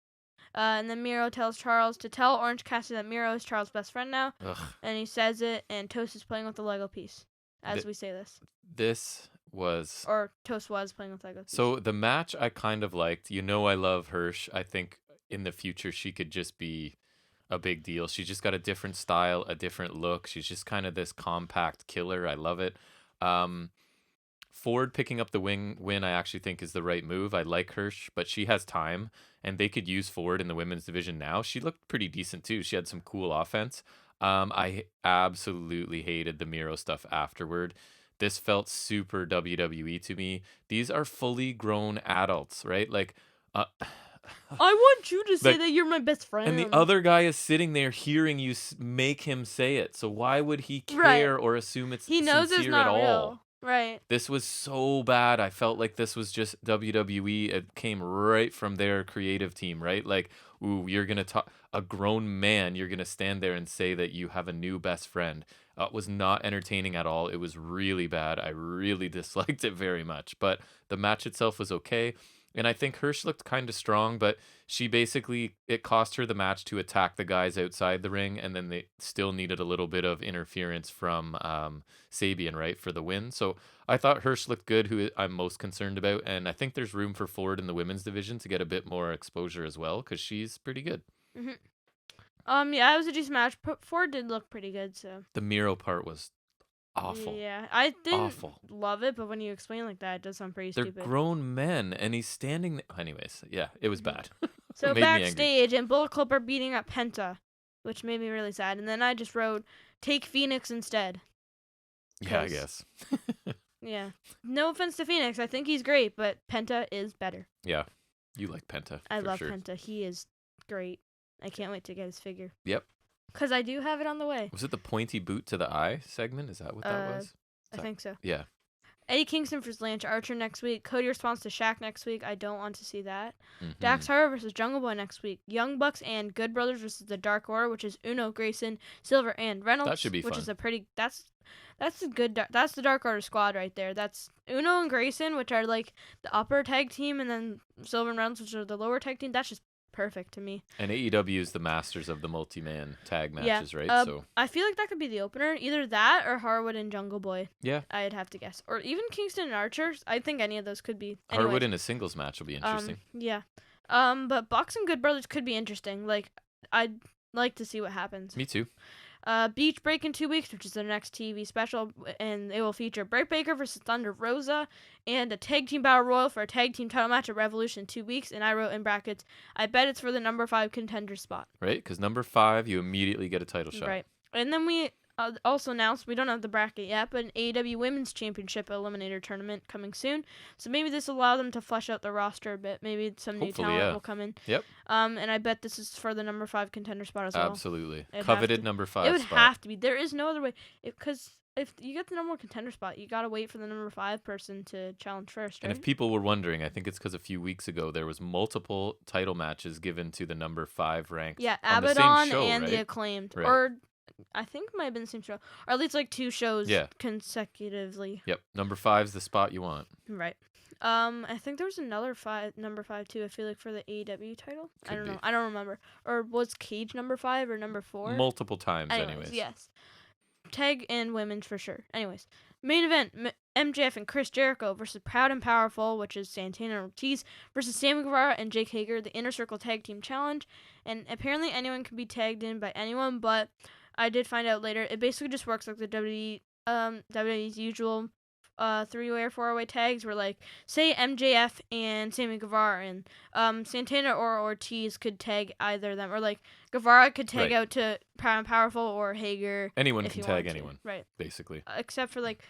And then Miro tells Charles to tell Orange Cassidy that Miro is Charles' best friend now. And he says it, and Toast is playing with the Lego piece as we say this. This was... Or Toast was playing with Lego piece. So the match I kind of liked. You know I love Hirsch. I think in the future she could just be a big deal. She's just got a different style, a different look. She's just kind of this compact killer. I love it. Ford picking up the win I actually think is the right move. I like Hirsch, but she has time, and they could use Ford in the women's division now. She looked pretty decent too. She had some cool offense. I absolutely hated the Miro stuff afterward. This felt super WWE to me. These are fully grown adults, right? Like, I want you to say that you're my best friend. And the other guy is sitting there hearing you make him say it. So why would he care or assume it's sincere at all? He knows it's not real. Right. This was so bad. I felt like this was just WWE. It came right from their creative team, right? Like, ooh, you're going to talk, a grown man, you're going to stand there and say that you have a new best friend. It was not entertaining at all. It was really bad. I really disliked it very much. But the match itself was okay. And I think Hirsch looked kind of strong, but she basically, it cost her the match to attack the guys outside the ring, and then they still needed a little bit of interference from Sabian, right, for the win. So I thought Hirsch looked good, who I'm most concerned about, and I think there's room for Ford in the women's division to get a bit more exposure as well, because she's pretty good. Mm-hmm. Yeah, it was a decent match. Ford did look pretty good, so. The Miro part was awful. Yeah, I didn't love it, but when you explain it like that, it does sound pretty stupid. They're grown men, and he's standing there. Anyways, yeah, it was bad. So backstage, and Bullet Club are beating up Penta, which made me really sad. And then I just wrote, take Phoenix instead. Yeah, I guess. Yeah. No offense to Phoenix. I think he's great, but Penta is better. Yeah. You like Penta. I love Penta. He is great. I can't wait to get his figure. Yep. Because I do have it on the way. Was it the pointy boot to the eye segment? Is that what that was? I think so. Yeah. Eddie Kingston versus Lance Archer next week. Cody responds to Shaq next week. I don't want to see that. Mm-hmm. Dax Harwood versus Jungle Boy next week. Young Bucks and Good Brothers versus the Dark Order, which is Uno, Grayson, Silver, and Reynolds. That should be fun. Which is a pretty... That's a good... That's the Dark Order squad right there. That's Uno and Grayson, which are like the upper tag team, and then Silver and Reynolds, which are the lower tag team. That's just perfect to me. And AEW is the masters of the multi-man tag matches, right? So I feel like that could be the opener. Either that or Harwood and Jungle Boy. Yeah. I'd have to guess. Or even Kingston and Archer. I think any of those could be. Harwood in a singles match will be interesting. Yeah. But Bucks and Good Brothers could be interesting. Like, I'd like to see what happens. Me too. Beach Break in 2 weeks, which is their next TV special, and it will feature Britt Baker versus Thunder Rosa, and a tag team battle royal for a tag team title match at Revolution in 2 weeks. And I wrote in brackets, I bet it's for the number 5 contender spot. Right, because number 5, you immediately get a title shot. Right, and then we also announced, we don't have the bracket yet, but an AEW Women's Championship Eliminator Tournament coming soon. So maybe this will allow them to flesh out the roster a bit. Maybe some new talent will come in. Yep. And I bet this is for the number 5 contender spot as well. Absolutely. Coveted number 5 spot. It would have to be. There is no other way. Because if you get the number 1 contender spot, you got to wait for the number 5 person to challenge first, right? And if people were wondering, I think it's because a few weeks ago there was multiple title matches given to the number 5 ranked. Yeah, on Abaddon the same show, and right? the Acclaimed. Right. Or I think it might have been the same show. Or at least like 2 shows consecutively. Yep. Number 5's the spot you want. Right. I think there was another number 5 too, I feel like, for the AEW title. I don't know. I don't remember. Or was Cage number 5 or number 4? Multiple times, anyways. Yes. Tag and women's for sure. Anyways. Main event, MJF and Chris Jericho versus Proud and Powerful, which is Santana and Ortiz, versus Sammy Guevara and Jake Hager, the Inner Circle Tag Team Challenge. And apparently anyone can be tagged in by anyone, but I did find out later, it basically just works like the WWE's usual 3-way or 4-way tags, where, like, say MJF and Sammy Guevara and Santana or Ortiz could tag either of them, or like Guevara could tag out to Proud and Powerful or Hager. Anyone can tag anyone, right? Basically, except for like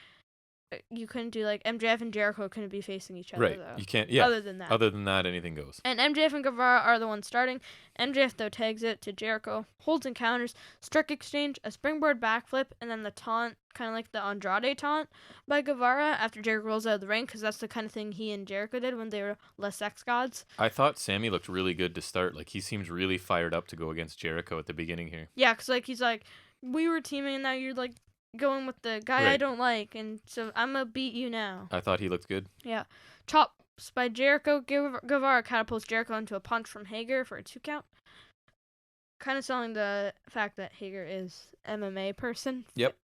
you couldn't do like MJF and Jericho couldn't be facing each other. Right, Though. You can't. Yeah. Other than that, anything goes. And MJF and Guevara are the ones starting. MJF though tags it to Jericho, holds and counters, struck exchange, a springboard backflip, and then the taunt, kind of like the Andrade taunt by Guevara after Jericho rolls out of the ring, because that's the kind of thing he and Jericho did when they were less sex gods. I thought Sammy looked really good to start. Like, he seems really fired up to go against Jericho at the beginning here. Yeah, because like he's like, we were teaming and now you're like going with the guy I don't like, and so I'm gonna beat you now. I thought he looked good. Yeah. Chops by Jericho. Guevara catapults Jericho into a punch from Hager for a 2 count. Kind of selling the fact that Hager is MMA person. Yep.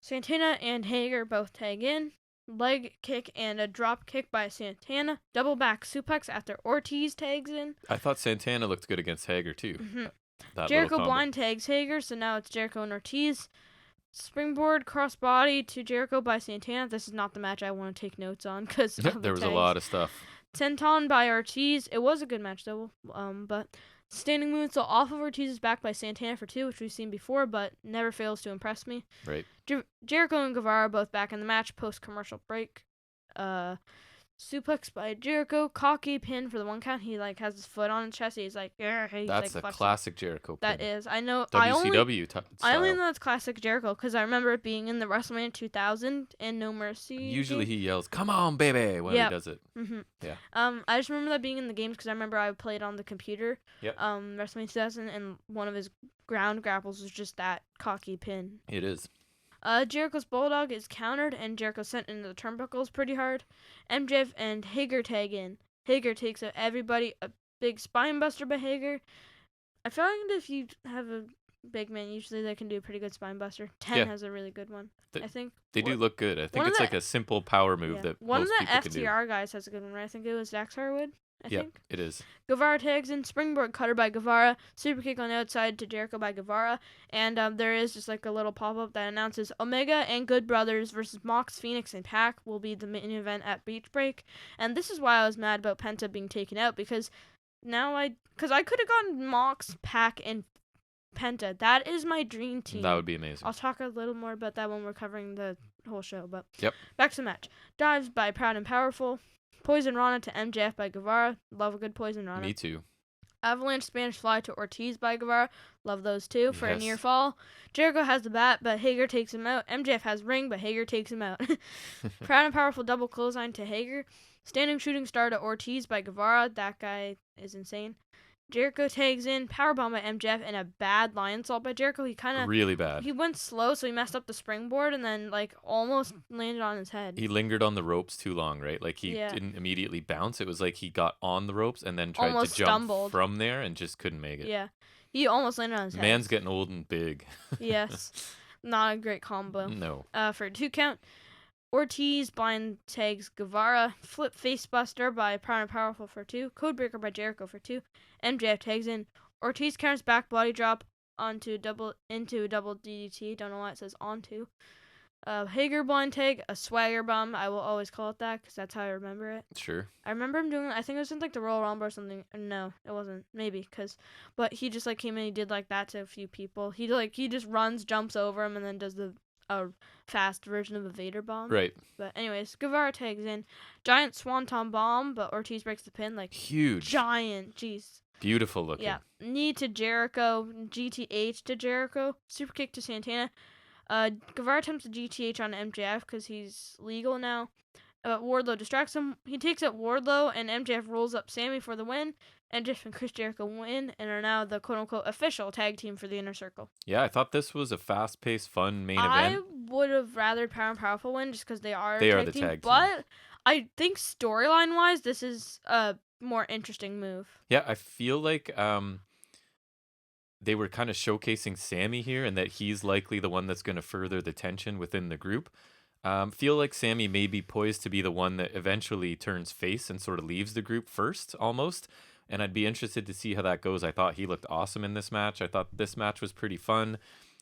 Santana and Hager both tag in. Leg kick and a drop kick by Santana. Double back suplex after Ortiz tags in. I thought Santana looked good against Hager too. Mm-hmm. Jericho blind tags Hager, so now it's Jericho and Ortiz. Springboard crossbody to Jericho by Santana. This is not the match I want to take notes on because there was a lot of stuff. Senton by Ortiz. It was a good match though. But standing moonsault off of Ortiz's back by Santana for 2, which we've seen before, but never fails to impress me. Right. Jericho and Guevara both back in the match post commercial break. Suplex by Jericho, cocky pin for the 1 count. He like has his foot on his chest. He's like, that's like, a classic Jericho pin. That is. I know. WCW style. I only know that's classic Jericho because I remember it being in the WrestleMania 2000 and No Mercy. Usually he yells, "Come on, baby!" when he does it. Mm-hmm. Yeah. I just remember that being in the games because I remember I played on the computer. Yep. WrestleMania 2000, and one of his ground grapples was just that cocky pin. It is. Jericho's Bulldog is countered, and Jericho sent into the turnbuckles pretty hard. MJF and Hager tag in. Hager takes out everybody. A big spine buster by Hager. I feel like if you have a big man, usually they can do a pretty good spine buster. 10 has a really good one, I think. They do look good. I think it's like a simple power move that one most of the people FTR can do. guys has a good one, right? I think it was Dax Harwood. I think. It is. Guevara tags in, springboard cutter by Guevara, super kick on the outside to Jericho by Guevara, and there is just like a little pop-up that announces Omega and Good Brothers versus Mox, Phoenix, and Pac will be the main event at Beach Break. And this is why I was mad about Penta being taken out, because I could have gotten Mox, Pac, and Penta. That is my dream team. That would be amazing. I'll talk a little more about that when we're covering the whole show, but back to the match. Dives by Proud and Powerful. Poison Rana to MJF by Guevara. Love a good Poison Rana. Me too. Avalanche Spanish Fly to Ortiz by Guevara. Love those too for a near fall. Jericho has the bat, but Hager takes him out. MJF has ring, but Hager takes him out. Proud and Powerful double clothesline to Hager. Standing shooting star to Ortiz by Guevara. That guy is insane. Jericho tags in, powerbomb by MJF, and a bad lion salt by Jericho. He kind of really bad. He went slow, so he messed up the springboard, and then like almost landed on his head. He lingered on the ropes too long, right? Like he didn't immediately bounce. It was like he got on the ropes and then tried to jump from there and just couldn't make it. Yeah, he almost landed on his head. Man's getting old and big. Yes, not a great combo. No. For a 2 count. Ortiz blind tags Guevara. Flip face buster by Proud and Powerful for 2. Codebreaker by Jericho for 2. MJF tags in. Ortiz counters back body drop. into double DDT. Don't know why it says onto. Hager blind tag, a swagger bomb. I will always call it that because that's how I remember it. Sure. I remember him doing. I think it was in like the Royal Rumble or something. No, it wasn't. Maybe but he just like came in. He did like that to a few people. He just runs, jumps over him, and then does the fast version of a Vader bomb. Right. But anyways, Guevara tags in, giant swanton bomb, but Ortiz breaks the pin like huge, giant. Jeez. Beautiful looking. Yeah. Knee to Jericho, GTH to Jericho, super kick to Santana. Guevara attempts a GTH on MJF because he's legal now. Wardlow distracts him. He takes out Wardlow, and MJF rolls up Sammy for the win. MJF and Chris Jericho win and are now the quote-unquote official tag team for the Inner Circle. Yeah, I thought this was a fast-paced, fun main event. I would have rather Power and Powerful win just because they are the tag team. But I think storyline-wise, this is a more interesting move. Yeah, I feel like they were kind of showcasing Sammy here and that he's likely the one that's going to further the tension within the group. Feel like Sammy may be poised to be the one that eventually turns face and sort of leaves the group first, almost. And I'd be interested to see how that goes. I thought he looked awesome in this match. I thought this match was pretty fun.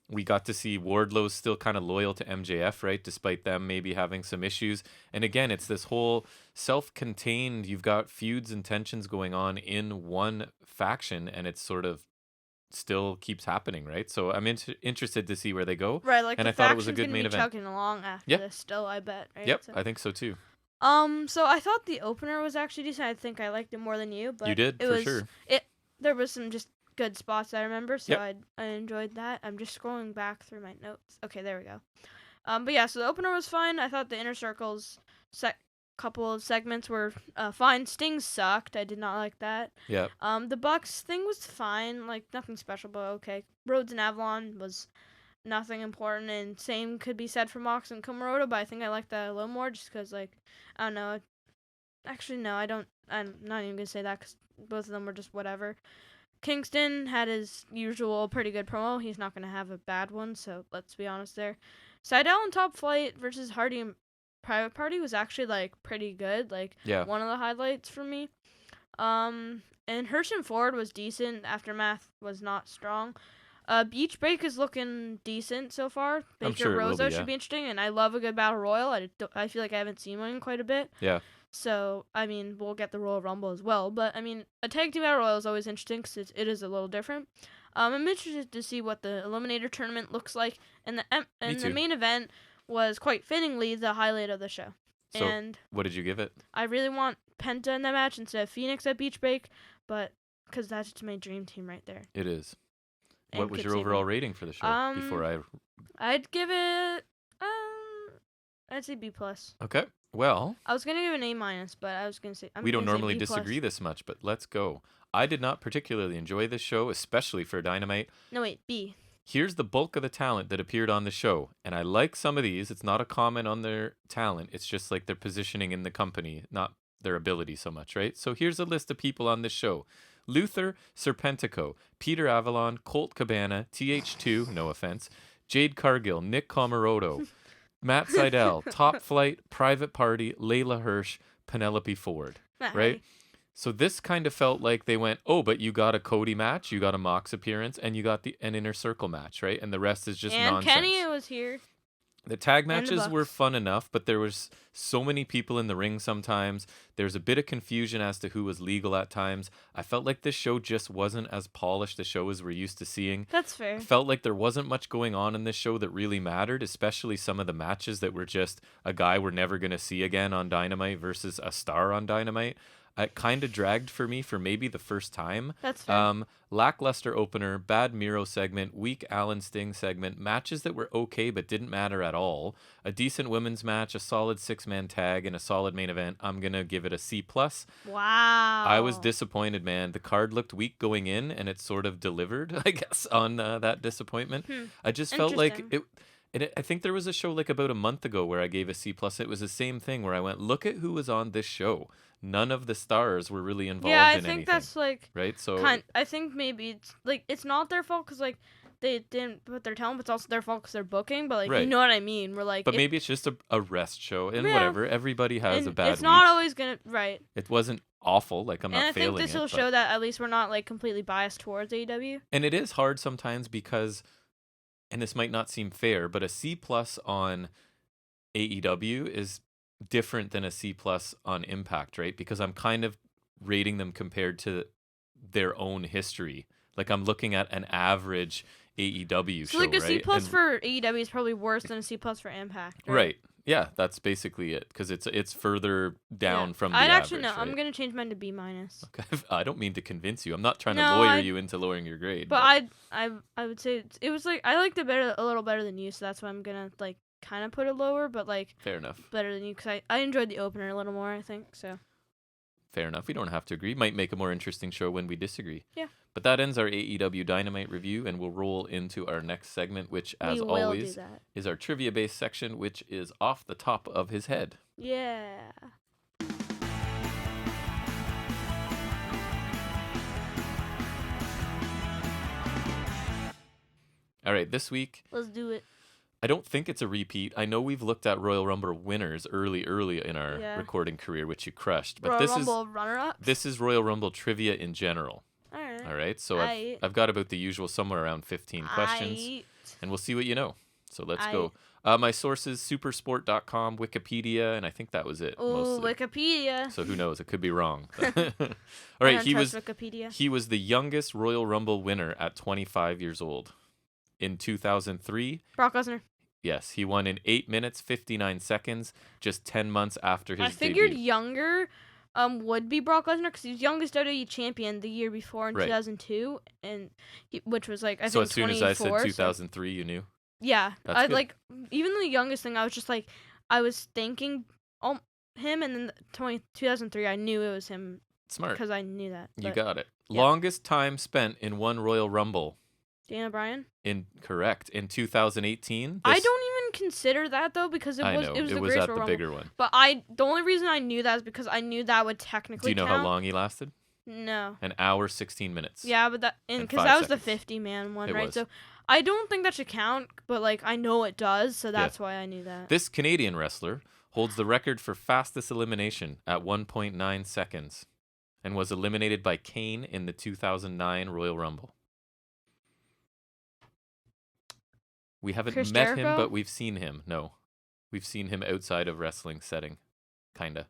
We got to see Wardlow still kind of loyal to MJF, right? Despite them maybe having some issues. And again, it's this whole self-contained, you've got feuds and tensions going on in one faction, and it's sort of still keeps happening, right? So I'm interested to see where they go. Right, like and I thought it was a good main event. Chugging along after this still, I bet. Right? Yep, so. I think so too. So I thought the opener was actually decent. I think I liked it more than you, but you did sure. There was some just good spots I remember, so yep. I enjoyed that. I'm just scrolling back through my notes. Okay, there we go. But yeah, so the opener was fine. I thought the Inner Circle's couple of segments were fine. Sting sucked. I did not like that. Yeah. The Bucks thing was fine. Like nothing special, but okay. Rhodes and Avalon was nothing important, and same could be said for Mox and Komoroto, but I think I like that a little more just because, like, I don't know. Actually, no, I don't. I'm not even going to say that because both of them were just whatever. Kingston had his usual pretty good promo. He's not going to have a bad one, so let's be honest there. Seidel and Top Flight versus Hardy and Private Party was actually, like, pretty good. Like, one of the highlights for me. And Hirsch and Ford was decent. Aftermath was not strong. Beach Break is looking decent so far. Baker Rosa should be interesting, and I love a good battle royal. I feel like I haven't seen one in quite a bit. Yeah. So, I mean, we'll get the Royal Rumble as well. But, I mean, a tag team battle royal is always interesting because it is a little different. I'm interested to see what the Eliminator tournament looks like. And the main event was quite fittingly the highlight of the show. So, and what did you give it? I really want Penta in that match instead of Phoenix at Beach Break, but because that's just my dream team right there. It is. What was your overall rating for the show before I'd give it I'd say B+. Okay. Well, I was going to give an A-, but I was going to say we don't normally disagree this much, but let's go. I did not particularly enjoy this show, especially for Dynamite. No, wait, B. Here's the bulk of the talent that appeared on the show, and I like some of these. It's not a comment on their talent. It's just like their positioning in the company, not their ability so much, right? So here's a list of people on this show. Luther Serpentico, Peter Avalon, Colt Cabana, TH2, no offense, Jade Cargill, Nick Komoroto, Matt Seidel, Top Flight, Private Party, Layla Hirsch, Penelope Ford, right? So this kind of felt like they went, oh, but you got a Cody match, you got a Mox appearance, and you got an Inner Circle match, right? And the rest is just nonsense. And Kenny was here. The tag matches were fun enough, but there was so many people in the ring sometimes. There's a bit of confusion as to who was legal at times. I felt like this show just wasn't as polished a show as we're used to seeing. That's fair. I felt like there wasn't much going on in this show that really mattered, especially some of the matches that were just a guy we're never going to see again on Dynamite versus a star on Dynamite. It kind of dragged for me for maybe the first time. That's fair. Lackluster opener, bad Miro segment, weak Alan Sting segment, matches that were okay but didn't matter at all. A decent women's match, a solid 6-man tag, and a solid main event. I'm going to give it a C+. Wow. I was disappointed, man. The card looked weak going in, and it sort of delivered, I guess, on that disappointment. I just felt like I think there was a show like about a month ago where I gave a C+. It was the same thing where I went, look at who was on this show. None of the stars were really involved in anything. Yeah, I think that's like... Right? So I think maybe it's like it's not their fault because like they didn't put their talent, but it's also their fault because they're booking. But like you know what I mean? We're like... But maybe it's just a rest show and whatever. Everybody has a bad week. It's not always going to... Right. It wasn't awful. Like, I'm And not I think failing this will it. show that at least we're not like completely biased towards AEW. And it is hard sometimes because, and this might not seem fair, but a C+ on AEW is different than a C+ on Impact, right? Because I'm kind of rating them compared to their own history. Like, I'm looking at an average AEW So show, like a C+ right? for AEW is probably worse than a C+ for Impact. Right. Yeah, that's basically it, because it's further down from the I'd average. actually no. Right? I'm gonna change mine to B-. Okay. I don't mean to convince you. I'm not trying to No, lawyer you into lowering your grade. But I would say it was like I liked it a little better than you, so that's why I'm gonna like kind of put it lower, but like fair enough. better than you because I enjoyed the opener a little more. I think so. Fair enough. We don't have to agree. Might make a more interesting show when we disagree. Yeah. But that ends our AEW Dynamite review, and we'll roll into our next segment, which, as always, is our trivia-based section, which is off the top of his head. Yeah. All right, this week, Let's do it. I don't think it's a repeat. I know we've looked at Royal Rumble winners early in our recording career, which you crushed. But Royal Rumble runner-ups? This is Royal Rumble trivia in general. All right. So I've got about the usual, somewhere around 15 questions, and we'll see what you know. So let's go. My sources: supersport.com, Wikipedia, and I think that was it. Oh, Wikipedia. So who knows? It could be wrong. All right. He was the youngest Royal Rumble winner at 25 years old. In 2003, Brock Lesnar. Yes, he won in 8 minutes 59 seconds, just 10 months after his debut. I figured younger would be Brock Lesnar because he was youngest WWE champion the year before in 2002, and which was like I think 24. So as soon as I said 2003, you knew? Yeah, That's good. Like even the youngest thing. I was just like I was thinking him, and then 2003 I knew it was him. Smart, because I knew that. You got it. Yeah. Longest time spent in one Royal Rumble. Daniel Bryan? Correct. In 2018. I don't even consider that though because it was the greatest at Royal the Rumble. bigger one. But the only reason I knew that is because I knew that would technically. Do you know how long he lasted? No. An hour 16 minutes. Yeah, but because that was the 50-man one, right? So I don't think that should count, but like I know it does, so that's why I knew that. This Canadian wrestler holds the record for fastest elimination at 1.9 seconds, and was eliminated by Kane in the 2009 Royal Rumble. We haven't met him, but we've seen him. No. We've seen him outside of wrestling setting. Kinda.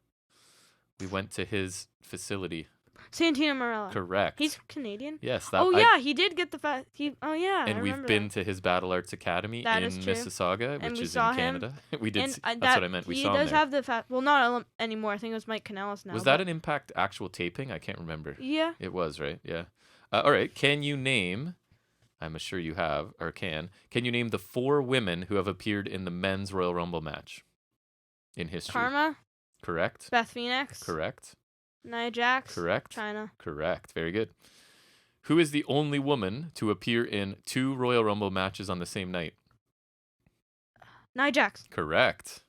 We went to his facility. Santino Marella. Correct. He's Canadian? Yes. He did get the And we've been to his Battle Arts Academy in Mississauga, which is in Canada. We did. That's what I meant. We saw him there. He does have well, not anymore. I think it was Mike Kanellis now. Was that an Impact actual taping? I can't remember. Yeah. It was, right? Yeah. All right. Can you name... I'm sure you have, or can you name the 4 women who have appeared in the men's Royal Rumble match in history? Karma. Correct. Beth Phoenix. Correct. Nia Jax. Correct. Chyna. Correct. Very good. Who is the only woman to appear in 2 Royal Rumble matches on the same night? Nia Jax. Correct.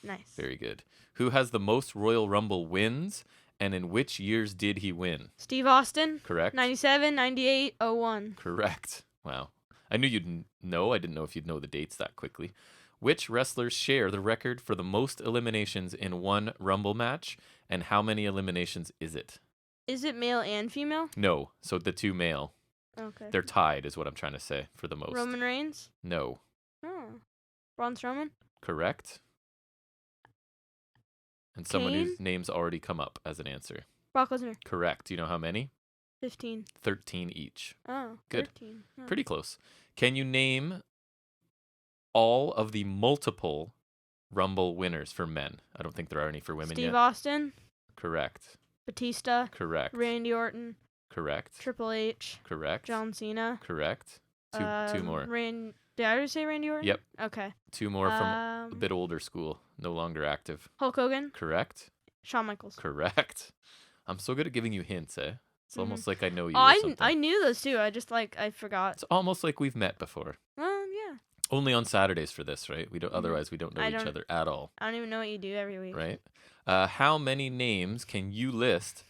Nice. Very good. Who has the most Royal Rumble wins, and in which years did he win? Steve Austin. Correct. 97, 98, 01. Correct. Wow. I knew you'd know. I didn't know if you'd know the dates that quickly. Which wrestlers share the record for the most eliminations in one Rumble match, and how many eliminations is it? Is it male and female? No. So the 2 male. Okay. They're tied is what I'm trying to say for the most. Roman Reigns? No. Oh. Braun Strowman? Correct. And someone whose name's already come up as an answer. Brock Lesnar. Correct. Do you know how many? 15. 13 each. Oh, good. 13. Oh. Pretty close. Can you name all of the multiple Rumble winners for men? I don't think there are any for women yet. Steve Austin. Correct. Batista. Correct. Randy Orton. Correct. Triple H. Correct. John Cena. Correct. Two more. Did I already say Randy Orton? Yep. Okay. 2 more from a bit older school, no longer active. Hulk Hogan. Correct. Shawn Michaels. Correct. I'm so good at giving you hints, eh? It's almost like I know you. I knew those too. I just I forgot. It's almost like we've met before. Yeah. Only on Saturdays for this, right? We don't. Otherwise, we don't know each other at all. I don't even know what you do every week. Right. How many names can you list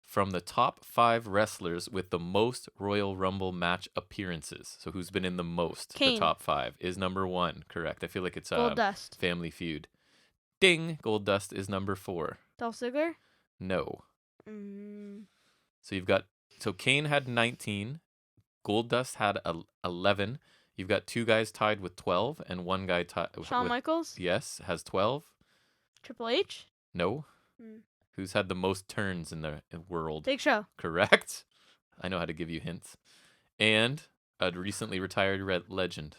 from the top 5 wrestlers with the most Royal Rumble match appearances? So who's been in the most? Kane. The top 5 is number 1. Correct. I feel like it's Goldust. Family Feud. Ding. Goldust is number 4. Dolph Ziggler. No. So you've got Kane had 19, Goldust had 11. You've got 2 guys tied with 12, and 1 guy tied. Shawn Michaels? Yes, has 12. Triple H? No. Who's had the most turns in the world? Big Show. Correct. I know how to give you hints. And a recently retired legend.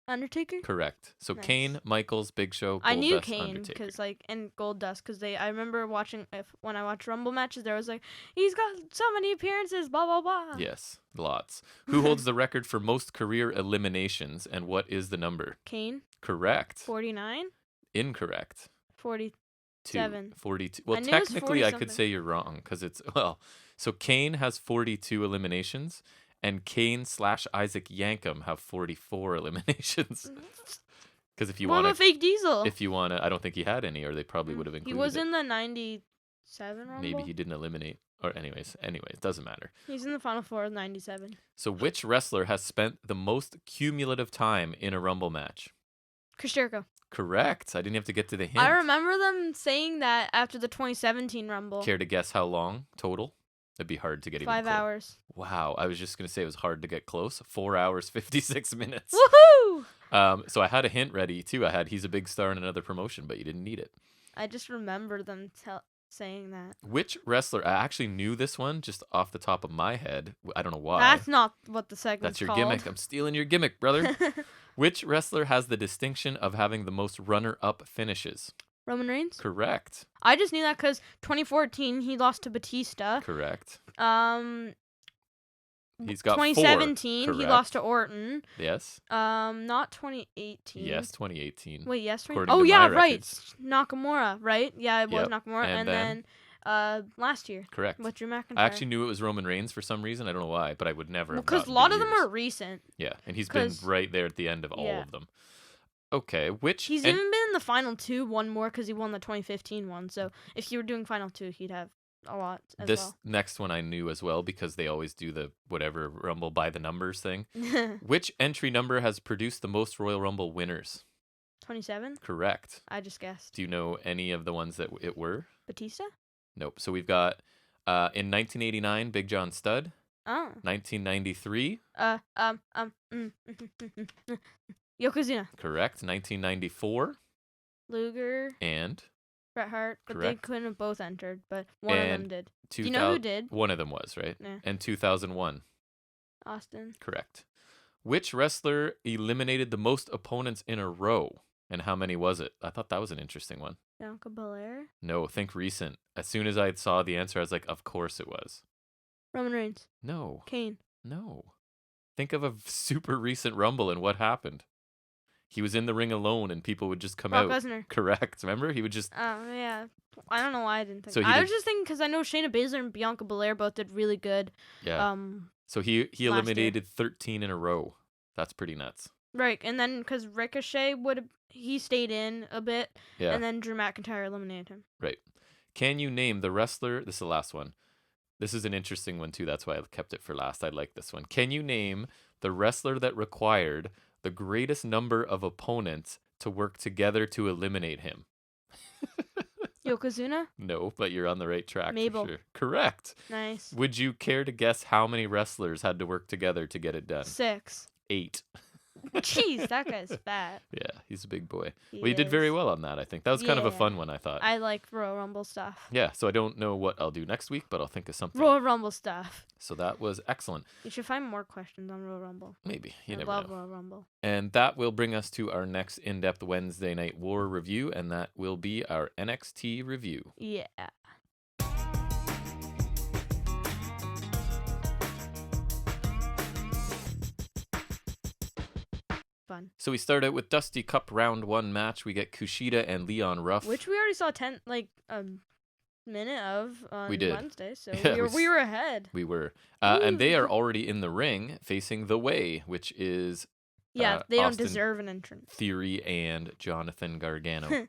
Undertaker? Correct. So Nice. Kane, Michaels, Big Show, Goldust, I knew Kane Undertaker. and Goldust because I remember watching when I watched Rumble matches, there was like, he's got so many appearances, blah blah blah. Yes, lots. Who holds the record for most career eliminations, and what is the number? Kane. Correct. 49. Incorrect. 47. 42. Well, I knew it was technically, I could 40-something. say you're wrong because it's So Kane has 42 eliminations, and Kane / Isaac Yankem have 44 eliminations. Because if you What want about Fake Diesel? I don't think he had any, or they probably would have included. He was it. in the 97 Rumble. Maybe he didn't eliminate. Or anyways, it doesn't matter. He's in the Final Four of 97. So which wrestler has spent the most cumulative time in a Rumble match? Chris Jericho. Correct. I didn't have to get to the hint. I remember them saying that after the 2017 Rumble. Care to guess how long total? It'd be hard to get 5 even close. hours. Wow. I was just going to say it was hard to get close. 4 hours, 56 minutes. Woohoo! So I had a hint ready, too. He's a big star in another promotion, but you didn't need it. I just remember them saying that. Which wrestler? I actually knew this one just off the top of my head. I don't know why. That's not what the segment's That's your called. gimmick. I'm stealing your gimmick, brother. Which wrestler has the distinction of having the most runner-up finishes? Roman Reigns? Correct. I just knew that because 2014 he lost to Batista. Correct. He's got 2017 4. he lost to Orton. Yes. Not 2018. Yes, 2018. Wait, yes. According Oh to yeah, my right. records. Nakamura, right? Yeah, it was Yep. Nakamura, And and then last year Correct. with Drew McIntyre. I actually knew it was Roman Reigns for some reason. I don't know why, but I would never have because a gotten lot the of them years. are recent. Yeah, and he's been 'cause- right there at the end of all yeah. of them. Okay, which... He's even been in the final 2, one more because he won the 2015 one. So if you were doing final 2, he'd have a lot as This next one I knew as well because they always do the whatever Rumble by the numbers thing. well. Which entry number has produced the most Royal Rumble winners? 27? Correct. I just guessed. Do you know any of the ones that it were? Batista? Nope. So we've got in 1989, Big John Studd. Oh. 1993. Yokozuna. Correct. 1994. Luger. And Bret Hart. But Correct. they couldn't have both entered, but one of them And did. Do you know who did? One of them was, right? Yeah. And 2001. Austin. Correct. Which wrestler eliminated the most opponents in a row? And how many was it? I thought that was an interesting one. Bianca Belair. No, think recent. As soon as I saw the answer, I was like, of course it was. Roman Reigns. No. Kane. No. Think of a super recent Rumble and what happened. He was in the ring alone and people would just come Brock out. Lesnar. Correct. Remember? He would just... Oh, yeah. I don't know why I didn't think. So he I did- was just thinking because I know Shayna Baszler and Bianca Belair both did really good. Yeah. So he year. eliminated 13 in a row. That's pretty nuts. Right, and then because Ricochet he stayed in a bit, Yeah. and then Drew McIntyre eliminated him. Right. Can you name the wrestler? This is the last one. This is an interesting one, too. That's why I kept it for last. I like this one. Can you name the wrestler that required the greatest number of opponents to work together to eliminate him? Yokozuna? No, but you're on the right track Mabel. for sure. Correct. Nice. Would you care to guess how many wrestlers had to work together to get it done? 6. 8. Jeez, that guy's fat. Yeah, he's a big boy. He Well, you did very is. well on that, I think. That was kind of a Yeah. fun one, I thought. I like Royal Rumble stuff. Yeah, so I don't know what I'll do next week, but I'll think of something. Royal Rumble stuff. So that was excellent. You should find more questions on Royal Rumble. Maybe. You I never love know. Royal Rumble. And that will bring us to our next in-depth Wednesday Night War review, and that will be our NXT review. Yeah. Fun. So we start out with Dusty Cup Round 1 match. We get Kushida and Leon Ruff. Which we already saw a minute of on We did. Wednesday, so Yeah, we were ahead. We were. And they Woo. are already in the ring facing The Way, which is Yeah, they don't Austin deserve an entrance. Theory and Jonathan Gargano.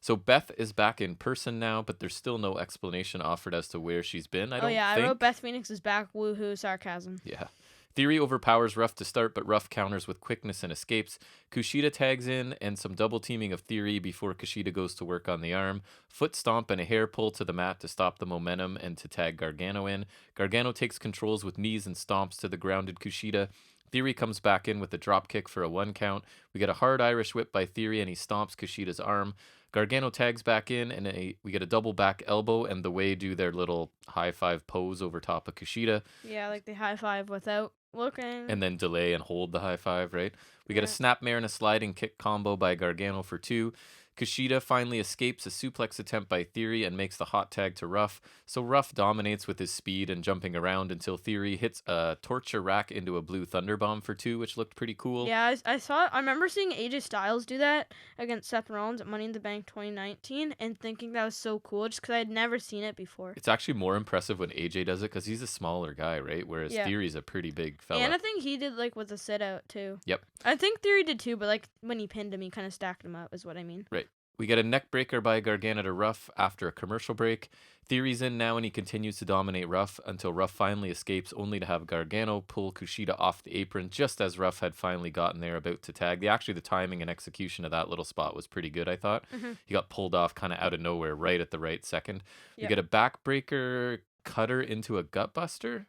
So Beth is back in person now, but there's still no explanation offered as to where she's been. I don't I think. wrote Beth Phoenix is back. Woohoo! Sarcasm. Yeah. Theory overpowers Ruff to start, but Ruff counters with quickness and escapes. Kushida tags in and some double teaming of Theory before Kushida goes to work on the arm. Foot stomp and a hair pull to the mat to stop the momentum and to tag Gargano in. Gargano takes controls with knees and stomps to the grounded Kushida. Theory comes back in with a drop kick for a 1 count. We get a hard Irish whip by Theory and he stomps Kushida's arm. Gargano tags back in and we get a double back elbow and the Way do their little high five pose over top of Kushida. Yeah, like the high five without looking. And then delay and hold the high five, right? We get a snapmare and a sliding kick combo by Gargano for 2. Kushida finally escapes a suplex attempt by Theory and makes the hot tag to Ruff. So Ruff dominates with his speed and jumping around until Theory hits a torture rack into a blue thunderbomb for 2, which looked pretty cool. Yeah, I saw it. I remember seeing AJ Styles do that against Seth Rollins at Money in the Bank 2019 and thinking that was so cool just because I had never seen it before. It's actually more impressive when AJ does it because he's a smaller guy, right? Whereas Theory's a pretty big fella. And I think he did like with a sit out too. Yep. I think Theory did too, but like when he pinned him, he kind of stacked him up is what I mean. Right. We get a neck breaker by Gargano to Ruff after a commercial break. Theory's in now and he continues to dominate Ruff until Ruff finally escapes, only to have Gargano pull Kushida off the apron just as Ruff had finally gotten there about to tag. The timing and execution of that little spot was pretty good, I thought. Mm-hmm. He got pulled off kind of out of nowhere right at the right second. We get a backbreaker cutter into a gutbuster.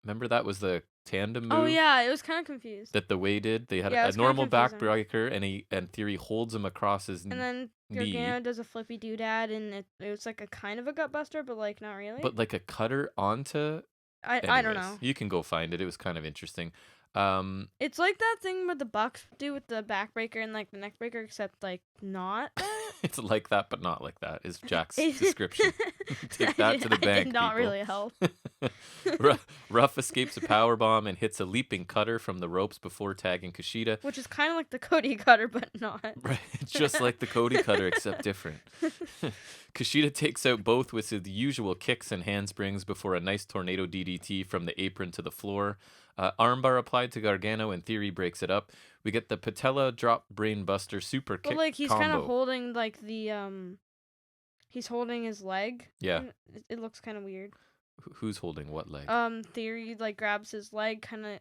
Remember that was the tandem move? Oh yeah, it was kind of confused. That the Way did. They had a normal backbreaker and Theory holds him across his knee. And then Gargano does a flippy doodad and it was like a kind of a gutbuster, but like not really. But like a cutter onto. I don't know. You can go find it. It was kind of interesting. It's like that thing what the Bucks do with the backbreaker and like the neck breaker, except like not that. It's like that, but not like that. Is Jack's description? Take that to the bank. Did not people. really help. Ruff escapes a power bomb and hits a leaping cutter from the ropes before tagging Kushida, which is kind of like the Cody cutter, but not. Right, just like the Cody cutter, except different. Kushida takes out both with his usual kicks and handsprings before a nice tornado DDT from the apron to the floor. Armbar applied to Gargano and Theory breaks it up. We get the patella drop brainbuster super kick. But like he's combo. kind of holding like the he's holding his leg. Yeah. It looks kind of weird. Who's holding what leg? Theory like grabs his leg, kind of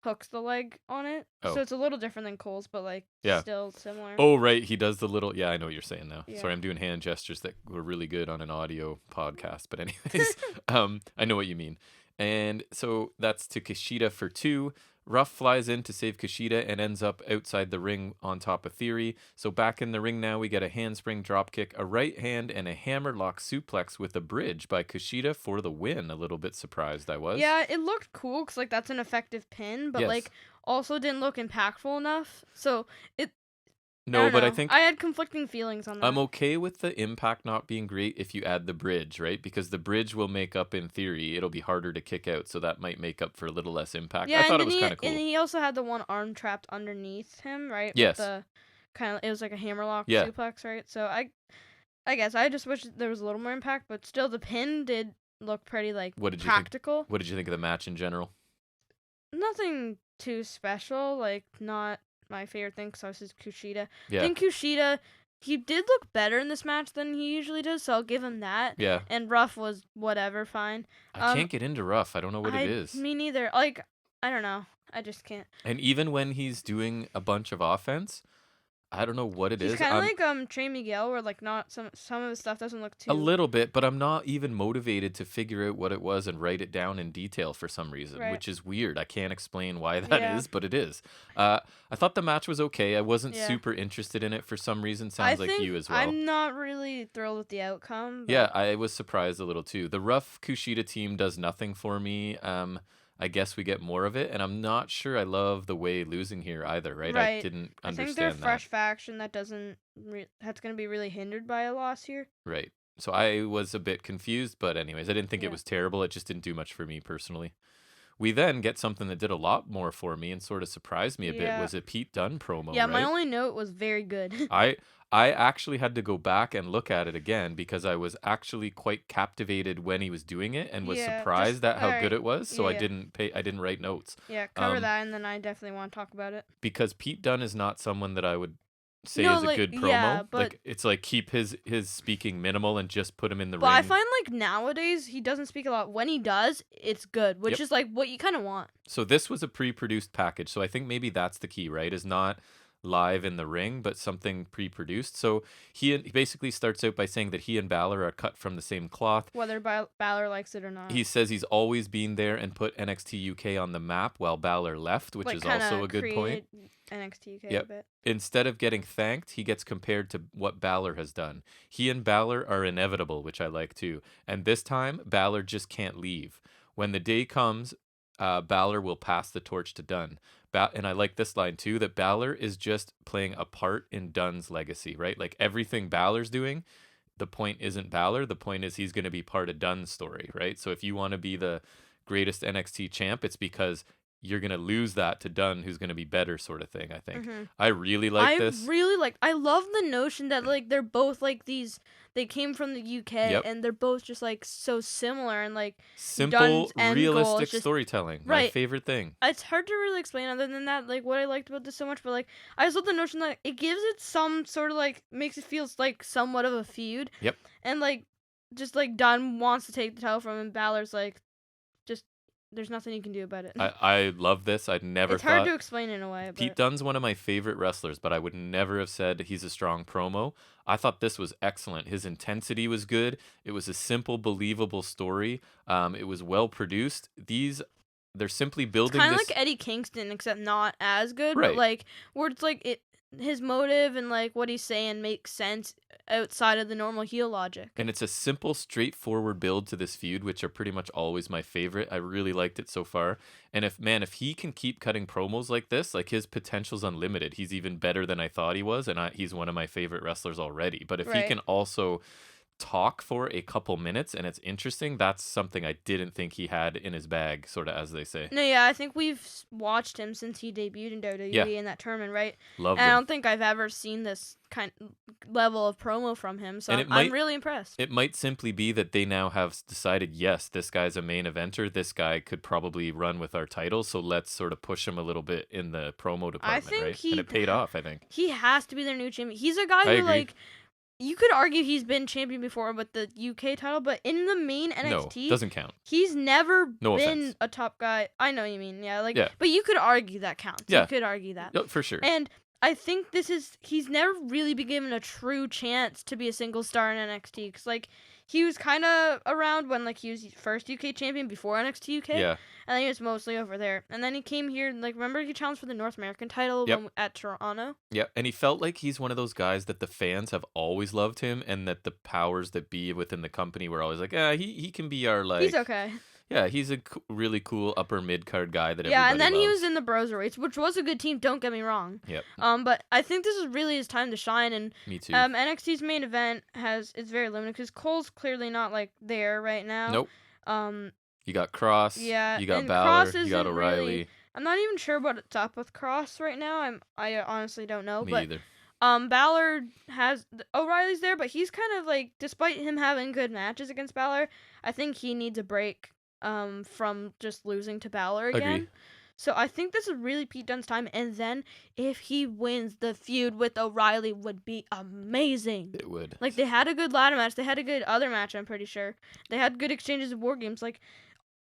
hooks the leg on it. Oh. So it's a little different than Cole's, but like still similar. Oh right, he does the little. Yeah, I know what you're saying now. Yeah. Sorry, I'm doing hand gestures that were really good on an audio podcast. But anyways, I know what you mean. And so that's to Kushida for 2. Ruff flies in to save Kushida and ends up outside the ring on top of Theory. So back in the ring now, we get a handspring dropkick, a right hand, and a hammerlock suplex with a bridge by Kushida for the win. A little bit surprised I was. Yeah, it looked cool because like that's an effective pin, but like also didn't look impactful enough. So it. No, but I think I had conflicting feelings on that. I'm okay with the impact not being great if you add the bridge, right? Because the bridge will make up, in theory, it'll be harder to kick out, so that might make up for a little less impact. Yeah, I thought it was kind of cool. And he also had the one arm trapped underneath him, right? Yes. With the it was like a hammerlock suplex, right? So I guess I just wish there was a little more impact, but still the pin did look pretty practical. What did you think of the match in general? Nothing too special, like not my favorite thing because I was Kushida. Yeah. I think Kushida, he did look better in this match than he usually does, so I'll give him that. Yeah. And Ruff was whatever, fine. I can't get into Ruff. I don't know what it is. Me neither. Like, I don't know. I just can't. And even when he's doing a bunch of offense, I don't know what it is. He's kind of like Trey Miguel, where like not some of his stuff doesn't look too. A little bit, but I'm not even motivated to figure out what it was and write it down in detail for some reason, which is weird. I can't explain why that is, but it is. I thought the match was okay. I wasn't super interested in it for some reason. Sounds like you as well. I'm not really thrilled with the outcome. But... Yeah, I was surprised a little too. The Ruff Kushida team does nothing for me. I guess we get more of it, and I'm not sure I love the Way losing here either, right? I didn't understand that. I think they're a fresh faction that that's going to be really hindered by a loss here. Right. So I was a bit confused, but anyways, I didn't think it was terrible. It just didn't do much for me personally. We then get something that did a lot more for me and sort of surprised me a bit. Was a Pete Dunne promo, Yeah, my only note was very good. I actually had to go back and look at it again because I was actually quite captivated when he was doing it and was surprised at how good it was. So I didn't write notes. Yeah, cover that, and then I definitely want to talk about it. Because Pete Dunne is not someone that I would say No, is a like, good promo. yeah, but Like it's like keep his speaking minimal and just put him in the I ring. find like nowadays he doesn't speak a lot. When he does, it's good, which Yep. is like what you kind of want. So this was a pre-produced package. So I think maybe that's the key, right? Is not live in the ring, but something pre-produced. So he basically starts out by saying that he and Balor are cut from the same cloth. Whether Balor likes it or not. He says he's always been there and put NXT UK on the map while Balor left, which like, is also a good point. NXT UK Yep. a bit. Instead of getting thanked, he gets compared to what Balor has done. He and Balor are inevitable, which I like too. And this time, Balor just can't leave. When the day comes, Balor will pass the torch to Dunn. And I like this line too, that Balor is just playing a part in Dunn's legacy, right? Like everything Balor's doing, the point isn't Balor. The point is he's going to be part of Dunn's story, right? So if you want to be the greatest NXT champ, it's because you're going to lose that to Dunn, who's going to be better, sort of thing, I think. Mm-hmm. I really like this. I love the notion that like they're both like they came from the UK Yep. and they're both just like so similar and like Simple, Dunn's end goal realistic is just- storytelling. My Right. favorite thing. it's hard to really explain other than that, like what I liked about this so much, but like I just love the notion that it gives it some sort of like makes it feel like somewhat of a feud. Yep. And like just like Dunn wants to take the title from him, Balor's like just there's nothing you can do about it. I love this. I'd never it's thought. hard to explain in a way, but Pete Dunne's one of my favorite wrestlers, but I would never have said he's a strong promo. I thought this was excellent. His intensity was good. It was a simple, believable story. It was well produced. They're simply building kind of this. like Eddie Kingston, except not as good. Right. But like where it's like his motive and like what he's saying makes sense outside of the normal heel logic. And it's a simple, straightforward build to this feud, which are pretty much always my favorite. I really liked it so far. And if he can keep cutting promos like this, like his potential's unlimited. He's even better than I thought he was, and he's one of my favorite wrestlers already. But if he Right. can also talk for a couple minutes and it's interesting, that's something I didn't think he had in his bag, sort of, as they say. No, yeah, I think we've watched him since he debuted in WWE in that tournament, right? Loved And I him. don't think I've ever seen this kind level of promo from him, so And I'm really impressed. It might simply be that they now have decided, yes, this guy's a main eventer. This guy could probably run with our title, so let's sort of push him a little bit in the promo department, think right? And it paid off, I think. He has to be their new champion. He's a guy I who agree. like you could argue he's been champion before with the UK title, but in the main NXT, No, doesn't count. he's never No been offense. a top guy. I know what you mean, yeah, like, Yeah. but you could argue that counts. Yeah. You could argue that. No, for sure. And I think he's never really been given a true chance to be a single star in NXT, because like he was kind of around when like he was first UK champion before NXT UK. Yeah. I think he was mostly over there, and then he came here. Like, remember he challenged for the North American title Yep. at Toronto. Yeah, and he felt like he's one of those guys that the fans have always loved him, and that the powers that be within the company were always like, he can be our, like... He's okay. Yeah, he's a really cool upper mid-card guy that Yeah, and then everybody he loves. was in the Broserweights, which was a good team. Don't get me wrong. Yep, But I think this is really his time to shine, and me too. NXT's main event is very limited because Cole's clearly not like there right now. Nope. Um, You got Cross. Yeah, You got and Balor. Cross You got isn't O'Reilly. really- I'm not even sure what's up with Cross right now. I honestly don't know. Me But either. Balor has O'Reilly's there, but he's kind of like, despite him having good matches against Balor, I think he needs a break from just losing to Balor again. Agree. So I think this is really Pete Dunne's time, and then if he wins, the feud with O'Reilly would be amazing. It would. Like, they had a good ladder match, they had a good other match, I'm pretty sure. They had good exchanges of war games. Like,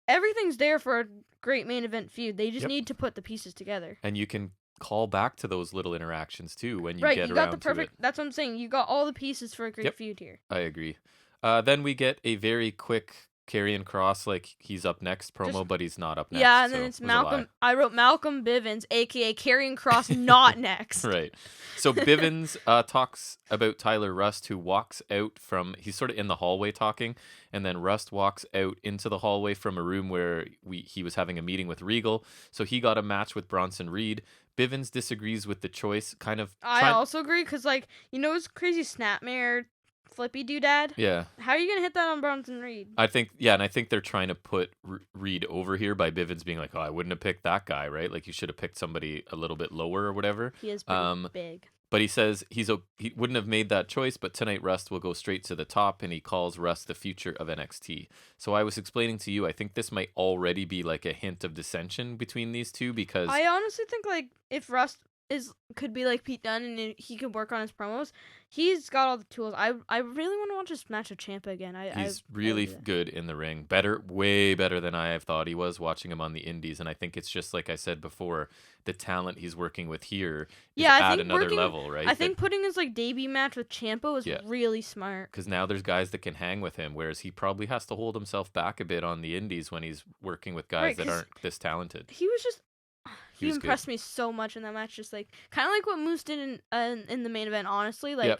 everything's there for a great main event feud. They just Yep. need to put the pieces together. And you can call back to those little interactions too when you Right, get you around got the to it. perfect. That's what I'm saying. You got all the pieces for a great Yep. feud here. I agree. Then we get a very quick Karrion Kross, like he's up next promo, Just- but he's not up next. Yeah, and then so it's it was a lie. Malcolm. I wrote Malcolm Bivens, aka Karrion Kross, not next. Right. So Bivens talks about Tyler Rust, who walks out from, he's sort of in the hallway talking, and then Rust walks out into the hallway from a room where he was having a meeting with Regal. So he got a match with Bronson Reed. Bivens disagrees with the choice, kind of. I also agree, because, like, you know his crazy snapmare flippy doodad? Yeah. How are you going to hit that on Bronson Reed? I think, and I think they're trying to put Reed over here by Bivens being like, oh, I wouldn't have picked that guy, right? Like, you should have picked somebody a little bit lower or whatever. He is pretty big. But he says he wouldn't have made that choice, but tonight Rust will go straight to the top, and he calls Rust the future of NXT. So I was explaining to you, I think this might already be like a hint of dissension between these two, because I honestly think, like, if Rust could be like Pete Dunne and he could work on his promos. He's got all the tools. I really want to watch this match with Ciampa again. He's really good in the ring. Way better than I have thought he was watching him on the indies. And I think it's just like I said before, the talent he's working with here is at another level, right? I think putting his like debut match with Ciampa was really smart. Because now there's guys that can hang with him, whereas he probably has to hold himself back a bit on the indies when he's working with guys that aren't this talented. He was just... He impressed me so much in that match, just like kind of like what Moose did in the main event. Honestly, like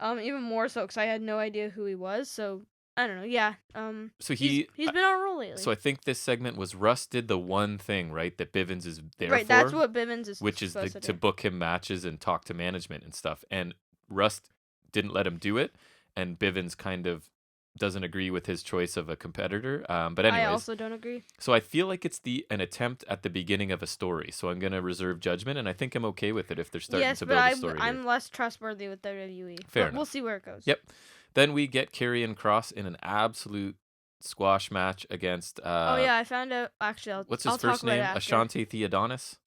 even more so because I had no idea who he was. So I don't know. Yeah. So he's been on a roll lately. So I think this segment was Russ did the one thing right that Bivens is there for. Right. That's what Bivens is. Which is to book him matches and talk to management and stuff. And Russ didn't let him do it, and Bivens kind of doesn't agree with his choice of a competitor. But anyways, I also don't agree. So I feel like it's an attempt at the beginning of a story. So I'm gonna reserve judgment, and I think I'm okay with it if they're starting to build a story. Yes, but I'm less trustworthy with WWE. Fair enough. We'll see where it goes. Yep. Then we get Karrion Kross in an absolute squash match against. I found out. Actually, what's his first name? Ashante Theodonis.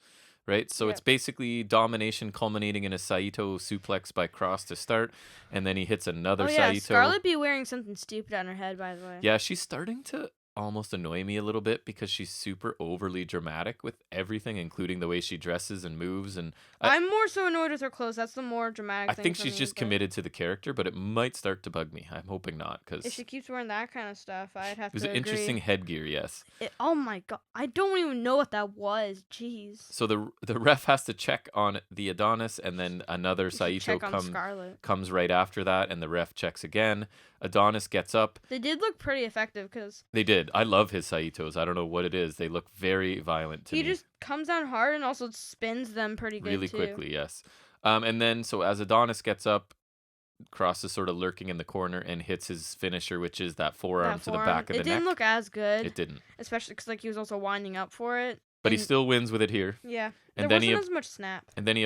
Right, so it's basically domination culminating in a Saito suplex by Kross to start, and then he hits another Saito. Scarlett be wearing something stupid on her head, by the way. Yeah, she's starting to almost annoy me a little bit because she's super overly dramatic with everything, including the way she dresses and moves. And I'm more so annoyed with her clothes. That's the more dramatic thing. I think she's just committed to the character, but it might start to bug me. I'm hoping not, because if she keeps wearing that kind of stuff, I'd have to. It was an interesting headgear, yes. Oh my god, I don't even know what that was. Jeez. So the ref has to check on the Adonis, and then another Saito comes right after that, and the ref checks again. Adonis gets up. They did look pretty effective because they did. I love his Saitos. I don't know what it is. They look very violent to me. He just comes down hard and also spins them pretty good really quickly, yes. And then so as Adonis gets up, Kross is sort of lurking in the corner and hits his finisher, which is that forearm to the back of the neck. It didn't look as good. It didn't, especially because he was also winding up for it. But he still wins with it here. Yeah, and there wasn't as much snap. And then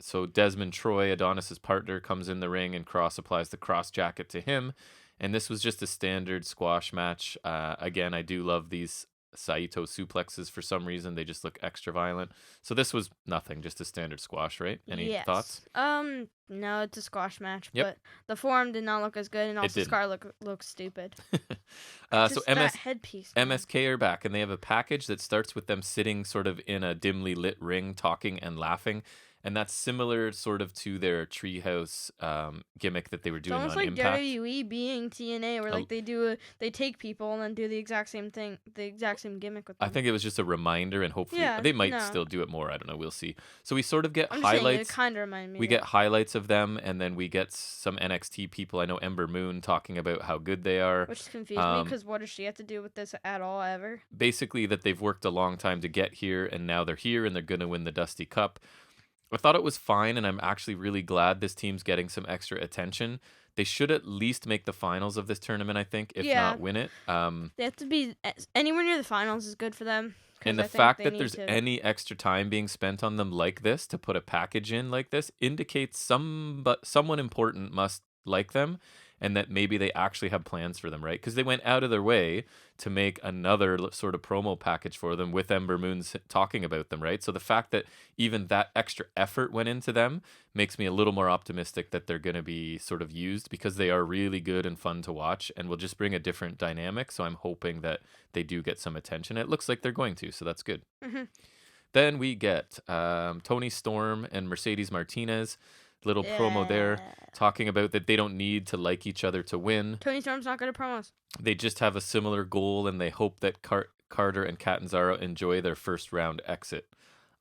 so Desmond Troy, Adonis's partner, comes in the ring, and Kross applies the cross jacket to him. And this was just a standard squash match. Again, I do love these Saito suplexes for some reason. They just look extra violent. So this was nothing, just a standard squash, right? Any thoughts? No, it's a squash match, but the forearm did not look as good, and also Scar looks stupid. So that headpiece. MSK are back, and they have a package that starts with them sitting sort of in a dimly lit ring, talking and laughing. And that's similar sort of to their treehouse gimmick that they were doing on Impact. It's almost like WWE being TNA, where like they take people and then do the exact same thing, the exact same gimmick with them. I think it was just a reminder, and hopefully they might still do it more. I don't know. We'll see. So we sort of get highlights. It kind of reminded me. We get highlights of them, and then we get some NXT people. I know Ember Moon talking about how good they are. Which confused me, because what does she have to do with this at all, ever? Basically, that they've worked a long time to get here, and now they're here, and they're going to win the Dusty Cup. I thought it was fine, and I'm actually really glad this team's getting some extra attention. They should at least make the finals of this tournament, I think, if not win it. They have to be anywhere near the finals is good for them. And the fact that there's any extra time being spent on them like this, to put a package in like this, indicates someone important must like them, and that maybe they actually have plans for them, right? Because they went out of their way to make another sort of promo package for them with Ember Moon talking about them, right? So the fact that even that extra effort went into them makes me a little more optimistic that they're going to be sort of used, because they are really good and fun to watch and will just bring a different dynamic. So I'm hoping that they do get some attention. It looks like they're going to, so that's good. Mm-hmm. Then we get Toni Storm and Mercedes Martinez. Little promo there, talking about that they don't need to like each other to win. Toni Storm's not good at promos. They just have a similar goal, and they hope that Carter and Catanzaro enjoy their first round exit.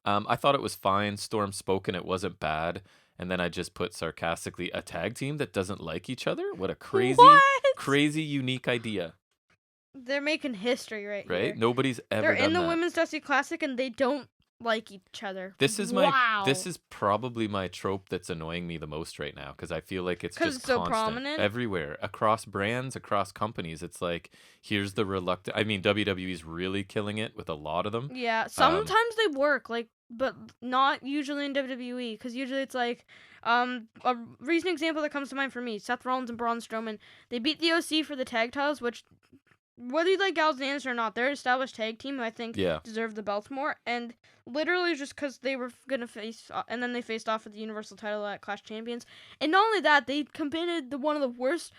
I thought it was fine. Storm spoke, and it wasn't bad. And then I just put sarcastically, a tag team that doesn't like each other? What a crazy, unique idea. They're making history right here. Nobody's ever done that. They're in the Women's Dusty Classic, and they don't like each other. This is probably my trope that's annoying me the most right now, because I feel like it's just so constant prominent everywhere, across brands, across companies. It's like, here's the reluctant. I mean, WWE's really killing it with a lot of them. Yeah, sometimes they work, but not usually in WWE, because usually it's like a recent example that comes to mind for me: Seth Rollins and Braun Strowman. They beat the OC for the tag titles, which whether you like Gallows and Anderson or not, they're an established tag team who I think Yeah. deserve the belts more. And literally just because they were going to face, and then they faced off for the Universal title at Clash Champions. And not only that, they committed one of the worst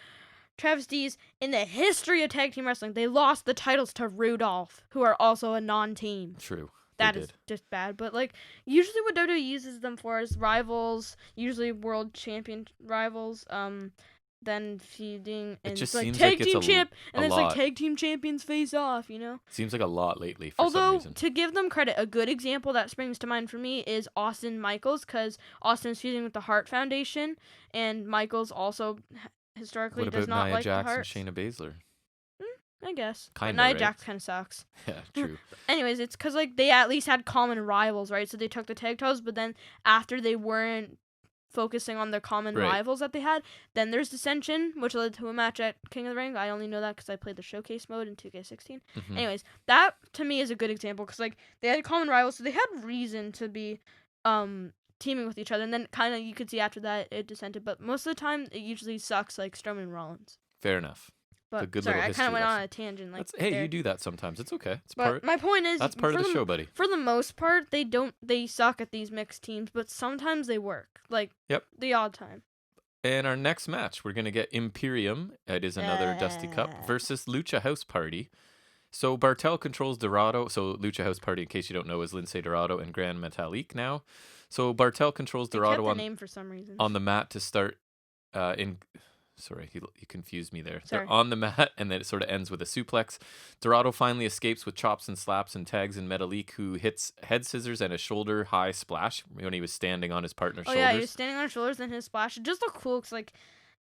travesties in the history of tag team wrestling. They lost the titles to Rudolph, who are also a non-team. True. That is just bad. But, like, usually what WWE uses them for is rivals, usually world champion rivals, then feuding, and It just like seems tag like team it's champ, a and then it's lot. like tag team champions face off, Seems like a lot lately for some Although, reason. to give them credit, a good example that springs to mind for me is Austin Michaels, because Austin's feuding with the Hart Foundation, and Michaels also historically What does about not Nia like Jax the and Harts. Shayna Baszler? I guess. Kinda, but Nia right? Jax kind of sucks. Yeah, true. Anyways, it's because like they at least had common rivals, right? So they took the tag titles, but then after they weren't focusing on their common Right. rivals that they had, then there's dissension, which led to a match at King of the Ring. I only know that because I played the showcase mode in 2K16. Mhm. Anyways, that to me is a good example because like they had common rivals, so they had reason to be teaming with each other, and then kind of you could see after that it dissented. But most of the time, it usually sucks, like Strowman and Rollins. Fair enough. But good sorry, little I kind of history went on lesson. a tangent. Like, Hey, you do that sometimes. It's okay. It's but my point is, that's part for of the show, buddy. For the most part, they suck at these mixed teams, but sometimes they work. Like, Yep. The odd time. And our next match, we're going to get Imperium, it is another Dusty Cup, versus Lucha House Party. So Bartel controls Dorado. So Lucha House Party, in case you don't know, is Lince Dorado and Gran Metalik now. So Bartel controls Dorado kept the name for some reason. on the mat to start Sorry, he confused me there. Sorry. They're on the mat, and then it sort of ends with a suplex. Dorado finally escapes with chops and slaps and tags in Metalik, who hits head scissors and a shoulder high splash when he was standing on his partner's shoulders. Yeah, he was standing on his shoulders and his splash. It just looked cool because, like,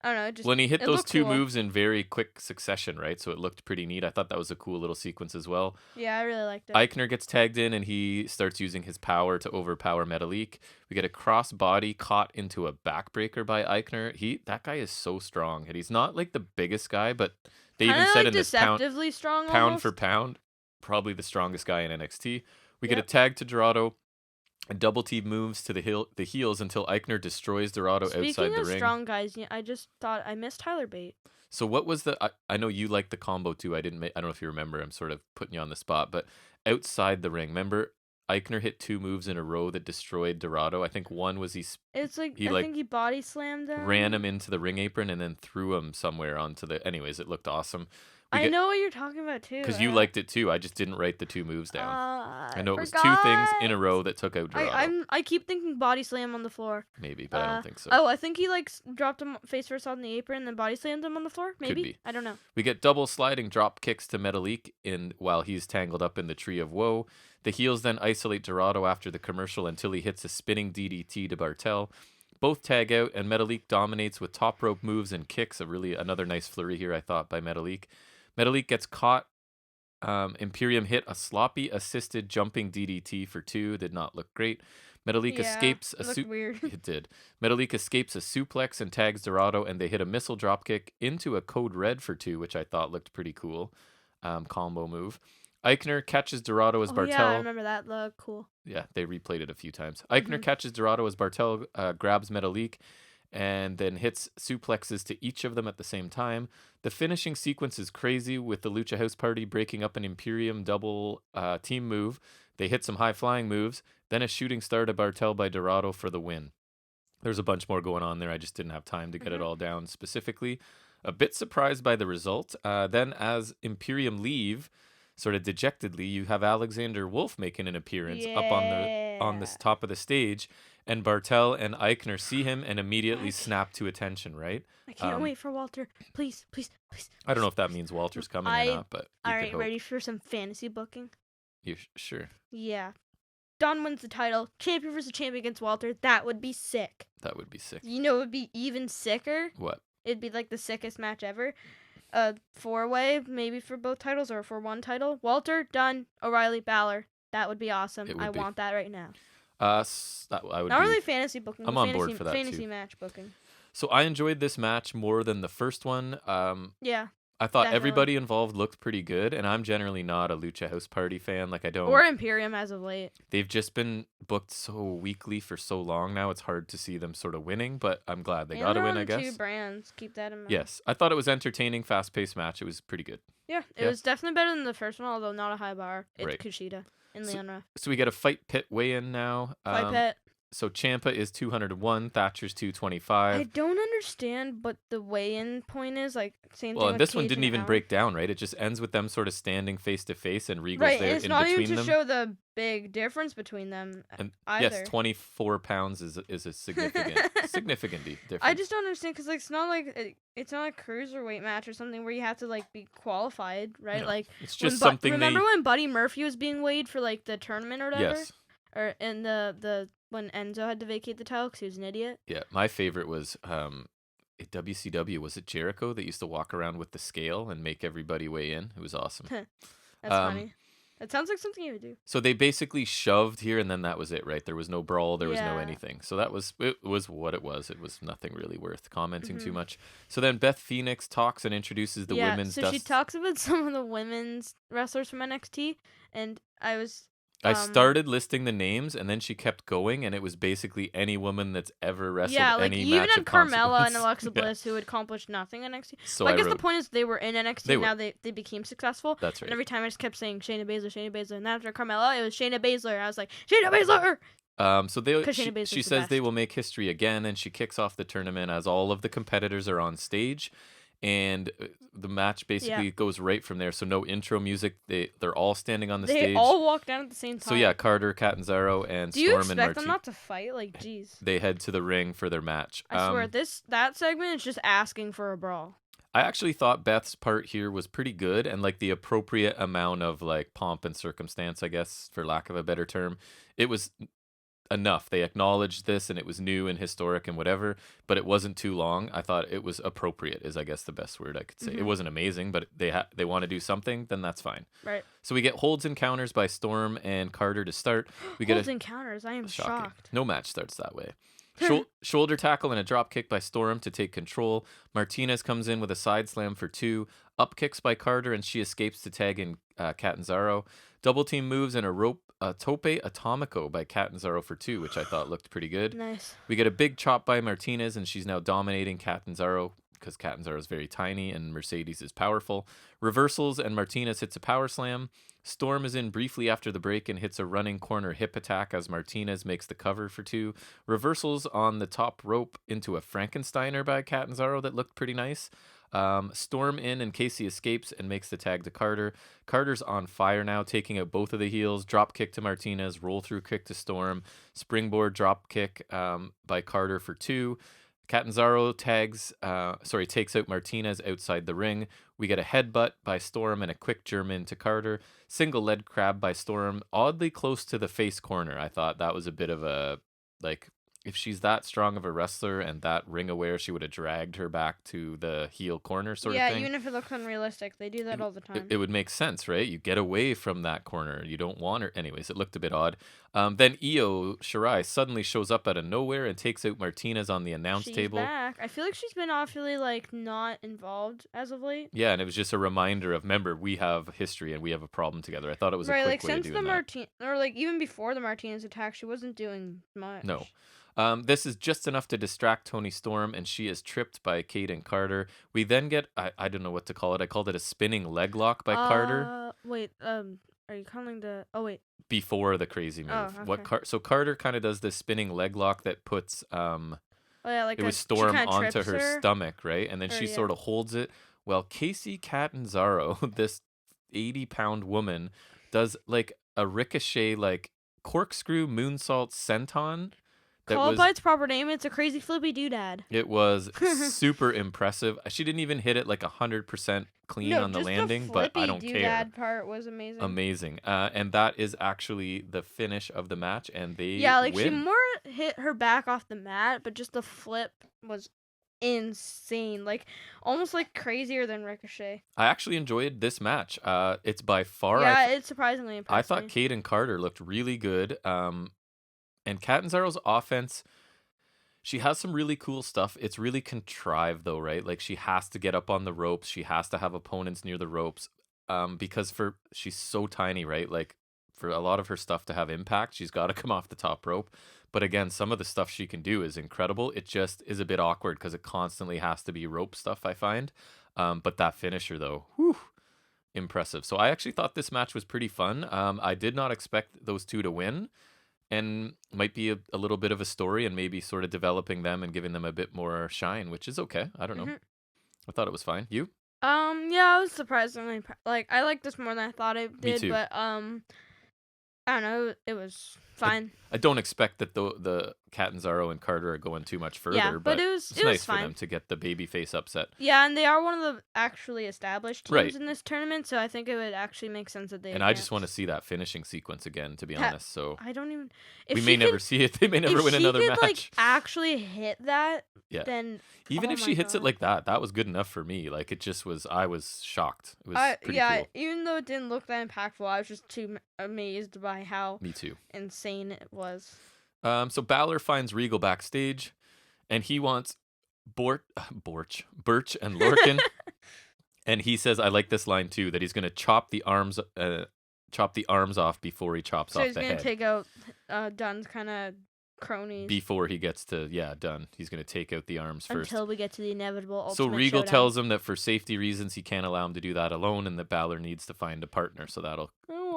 I don't know. Just when he hit those two cool. moves in very quick succession, right? So it looked pretty neat. I thought that was a cool little sequence as well. Yeah, I really liked it. Eichner gets tagged in, and he starts using his power to overpower Metalik. We get a cross body caught into a backbreaker by Eichner. That guy is so strong, and he's not like the biggest guy, but they even said in this deceptively strong, pound for pound, probably the strongest guy in NXT. We get a tag to Dorado. A double team moves to the heels until Eichner destroys Dorado outside the ring. Speaking of strong guys, I just thought I missed Tyler Bate. So what was I know you liked the combo too. I don't know if you remember. I'm sort of putting you on the spot, but outside the ring, remember Eichner hit 2 moves in a row that destroyed Dorado. I think one was It's like I think he body slammed him. Ran him into the ring apron and then threw him somewhere onto the. Anyways, it looked awesome. I know what you're talking about too. Because you liked it too. I just didn't write the 2 moves down. I know it was 2 things in a row that took out Dorado. I keep thinking body slam on the floor. Maybe, but I don't think so. Oh, I think he dropped him face first on the apron and then body slammed him on the floor. Maybe. Could be. I don't know. We get double sliding drop kicks to Metalik while he's tangled up in the Tree of Woe. The heels then isolate Dorado after the commercial until he hits a spinning DDT to Bartel. Both tag out, and Metalik dominates with top rope moves and kicks. Another nice flurry here, I thought, by Metalik. Metalik gets caught. Imperium hit a sloppy assisted jumping DDT for 2. Did not look great. Metalik escapes a weird. It did. Metalik escapes a suplex and tags Dorado, and they hit a missile dropkick into a code red for 2, which I thought looked pretty cool. Combo move. Eichner catches Dorado as Bartel. Yeah, I remember that. Looked cool. Yeah, they replayed it a few times. Eichner catches Dorado as Bartel grabs Metalik and then hits suplexes to each of them at the same time. The finishing sequence is crazy with the Lucha House Party breaking up an Imperium double team move. They hit some high-flying moves, then a shooting star to Bartel by Dorado for the win. There's a bunch more going on there. I just didn't have time to get it all down specifically. A bit surprised by the result. Then as Imperium leave, sort of dejectedly, you have Alexander Wolf making an appearance up on this top of the stage, and Bartel and Eichner see him and immediately snap to attention, right? I can't wait for Walter. Please, please, please. I don't know if that means Walter's coming or not, but all right, ready for some fantasy booking? You sure? Yeah. Don wins the title, champion versus champion against Walter. That would be sick. That would be sick. You know it would be even sicker? What? It'd be like the sickest match ever. A 4-way, maybe for both titles or for one title. Walter, Dunn, O'Reilly, Balor. That would be awesome. I want that right now. I would Not really fantasy booking. I'm on board for that fantasy too. Match booking. So I enjoyed this match more than the first one. Yeah. I thought Definitely. everybody involved looked pretty good, and I'm generally not a Lucha House Party fan. Like, I don't. Or Imperium as of late. They've just been booked so weekly for so long now. It's hard to see them sort of winning, but I'm glad they got a win, I guess. 2 brands. Keep that in mind. Yes, I thought it was entertaining, fast-paced match. It was pretty good. Yeah, it was definitely better than the first one, although not a high bar. It's Right. Kushida and Leon Ruff. So we get a fight pit weigh-in now. Fight pit. So Ciampa is 201, Thatcher's 225. I don't understand what the weigh-in point is. Like, same Well, thing and with this one Cage didn't and even Allen. break down, right? It just ends with them sort of standing face to face, and Regal's Right, there it's in not between even to them. show the big difference between them And either. yes, 24 pounds is a significant difference. I just don't understand because like, it's not like a cruiserweight match or something where you have to like be qualified, right? No, Like it's just when something remember when Buddy Murphy was being weighed for like the tournament or whatever? Yes. Or in the when Enzo had to vacate the title because he was an idiot. Yeah, my favorite was at WCW. Was it Jericho that used to walk around with the scale and make everybody weigh in? It was awesome. That's funny. That sounds like something you would do. So they basically shoved here, and then that was it, right? There was no brawl, there was no Yeah. anything. So it was what it was. It was nothing really worth commenting too Mhm. much. So then Beth Phoenix talks and introduces the women's. So she talks about some of the women's wrestlers from NXT, and I started listing the names, and then she kept going, and it was basically any woman that's ever wrestled like any you even match had of Carmella and consequence. Alexa Yeah. Bliss who had accomplished nothing in NXT. So But I I guess wrote, the point is they were in NXT. They Now were. they became successful. That's right. And every time I just kept saying Shayna Baszler, and after Carmella it was Shayna Baszler. I was like Shayna Baszler. So 'Cause Shayna she Baszler's the says they best. will make history again, and she kicks off the tournament as all of the competitors are on stage, and the match basically goes right from there. So no intro music. They're all standing on the They stage. all walk down at the same time. So yeah, Carter, Catanzaro, and Do you Storm and expect them Marti. not to fight? Like, jeez. They head to the ring for their match. I swear, that segment is just asking for a brawl. I actually thought Beth's part here was pretty good, and like the appropriate amount of like pomp and circumstance, I guess, for lack of a better term. It was enough. They acknowledged this, and it was new and historic and whatever, but it wasn't too long. I thought it was appropriate, is I guess the best word I could say. It wasn't amazing, but they want to do something, then that's fine. Right. So we get holds and counters by Storm and Carter to start. We get Holds encounters. I am shocking. shocked. No match starts that way. Shoulder tackle and a drop kick by Storm to take control. Martinez comes in with a side slam for 2. Up kicks by Carter, and she escapes to tag in Catanzaro. Double team moves and a tope atomico by Catanzaro for 2, which I thought looked pretty good. Nice. We get a big chop by Martinez, and she's now dominating Catanzaro because Catanzaro is very tiny and Mercedes is powerful. Reversals, and Martinez hits a power slam. Storm is in briefly after the break and hits a running corner hip attack as Martinez makes the cover for 2. Reversals on the top rope into a Frankensteiner by Catanzaro that looked pretty nice. Storm in, and Casey escapes and makes the tag to Carter. Carter's on fire now, taking out both of the heels. Drop kick to Martinez, roll through kick to Storm. Springboard drop kick by Carter for 2. Catanzaro takes out Martinez outside the ring. We get a headbutt by Storm and a quick German to Carter. Single leg crab by Storm, oddly close to the face corner. I thought that was a bit of a, like, if she's that strong of a wrestler and that ring aware, she would have dragged her back to the heel corner sort of thing. Yeah, even if it looks unrealistic, they do that all the time. It would make sense, right? You get away from that corner. You don't want her. Anyways, it looked a bit odd. Then Io Shirai suddenly shows up out of nowhere and takes out Martinez on the announce table. She's back. I feel like she's been awfully like not involved as of late. Yeah, and it was just a reminder of, remember, we have history and we have a problem together. I thought it was a quick like way since of the doing that. or like even before the Martinez attack, she wasn't doing much. No. This is just enough to distract Toni Storm, and she is tripped by Kate and Carter. We then get, I don't know what to call it. I called it a spinning leg lock by Carter. Wait, are you calling the? Oh wait. Before the crazy move. Oh, okay. So Carter kind of does this spinning leg lock that puts Oh yeah, like it was Storm onto her stomach, right? And then she sort of holds it. Well, Casey Catanzaro, this 80-pound woman, does like a ricochet, like corkscrew moonsault senton. Call it by its proper name. It's a crazy flippy doodad. It was super impressive. She didn't even hit it like 100% clean on the landing, but I don't care. The doodad part was amazing. Amazing. And that is actually the finish of the match, and they like win. she more hit her back off the mat, but just the flip was insane. Like almost like crazier than Ricochet. I actually enjoyed this match. It's by far. It's surprisingly impressive. I thought Kate and Carter looked really good. And Catanzaro's offense, She has some really cool stuff. It's really contrived though, right? Like she has to get up on the ropes. She has to have opponents near the ropes. Because she's so tiny, right? Like for a lot of her stuff to have impact, she's got to come off the top rope. But again, some of the stuff she can do is incredible. It just is a bit awkward because it constantly has to be rope stuff, I find. But that finisher though, whew, impressive. So I actually thought this match was pretty fun. I did not expect those two to win, and might be a little bit of a story and maybe sort of developing them and giving them a bit more shine, which is okay. I don't know. I thought it was fine. You? Yeah, I was surprisingly like I liked this more than I thought it Me did, too. but I don't know, it was fine. I don't expect that the Catanzaro and Carter are going too much further, Yeah, but but it was it's nice for fine. them to get the babyface upset. Yeah, and they are one of the actually established teams Right. in this tournament, so I think it would actually make sense that they. And I just want to see that finishing sequence again, to be honest. So I don't even. we may never see it. They may never win another match. If she could like actually hit that, yeah. then even if she hits it like that was good enough for me. Like it just was. I was shocked. It was pretty cool. Even though it didn't look that impactful, I was just too amazed by how me too insane it was. So Balor finds Regal backstage, and he wants Birch and Lorcan, and he says, "I like this line too, that he's going to chop the arms off before he chops off the head." So he's going to take out Dunn's kind of cronies before he gets to Dunn. He's going to take out the arms first until we get to the inevitable ultimate So Regal showdown. tells him that for safety reasons he can't allow him to do that alone, and that Balor needs to find a partner. So that'll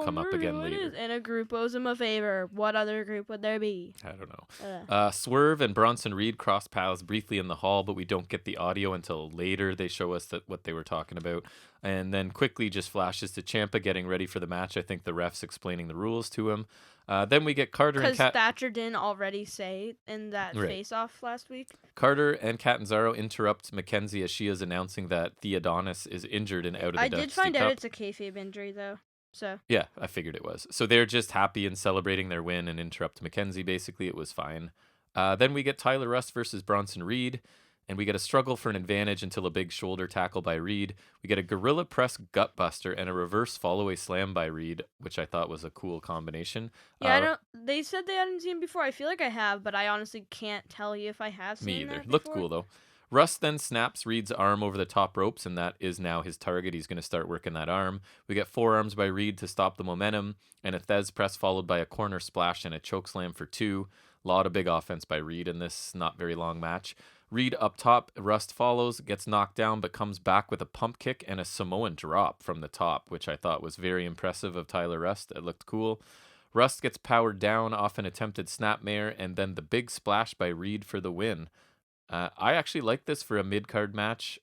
come up again later. And a group owes him a favor. What other group would there be? I don't know. Swerve and Bronson Reed cross paths briefly in the hall, but we don't get the audio until later. They show us what they were talking about. And then quickly just flashes to Ciampa getting ready for the match. I think the ref's explaining the rules to him. Then we get Carter and Because Thatcher didn't already say in that face-off last week. Carter and Catanzaro interrupt Mackenzie as she is announcing that Theodonis is injured and out of the Dusty Cup. I did find out it's a kayfabe injury, though. So yeah, I figured it was. So they're just happy and celebrating their win and interrupt Mackenzie. Basically, it was fine. Then we get Tyler Rust versus Bronson Reed, and we get a struggle for an advantage until a big shoulder tackle by Reed. We get a gorilla press gutbuster and a reverse follow-away slam by Reed, which I thought was a cool combination. Yeah, they said they hadn't seen before. I feel like I have, but I honestly can't tell you if I have seen me either. that before. Looked cool though. Rust then snaps Reed's arm over the top ropes, and that is now his target. He's going to start working that arm. We get forearms by Reed to stop the momentum, and a Thez press followed by a corner splash and a chokeslam for 2. A lot of big offense by Reed in this not very long match. Reed up top, Rust follows, gets knocked down, but comes back with a pump kick and a Samoan drop from the top, which I thought was very impressive of Tyler Rust. It looked cool. Rust gets powered down off an attempted snapmare, and then the big splash by Reed for the win. I actually like this for a mid-card match.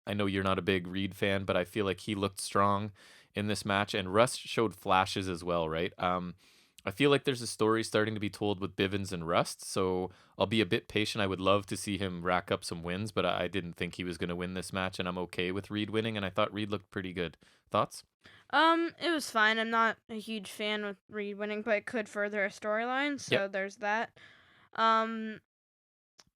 I know you're not a big Reed fan, but I feel like he looked strong in this match, and Rust showed flashes as well, right? I feel like there's a story starting to be told with Bivens and Rust, so I'll be a bit patient. I would love to see him rack up some wins, but I didn't think he was going to win this match, and I'm okay with Reed winning, and I thought Reed looked pretty good. Thoughts? It was fine. I'm not a huge fan with Reed winning, but it could further a storyline, so there's that.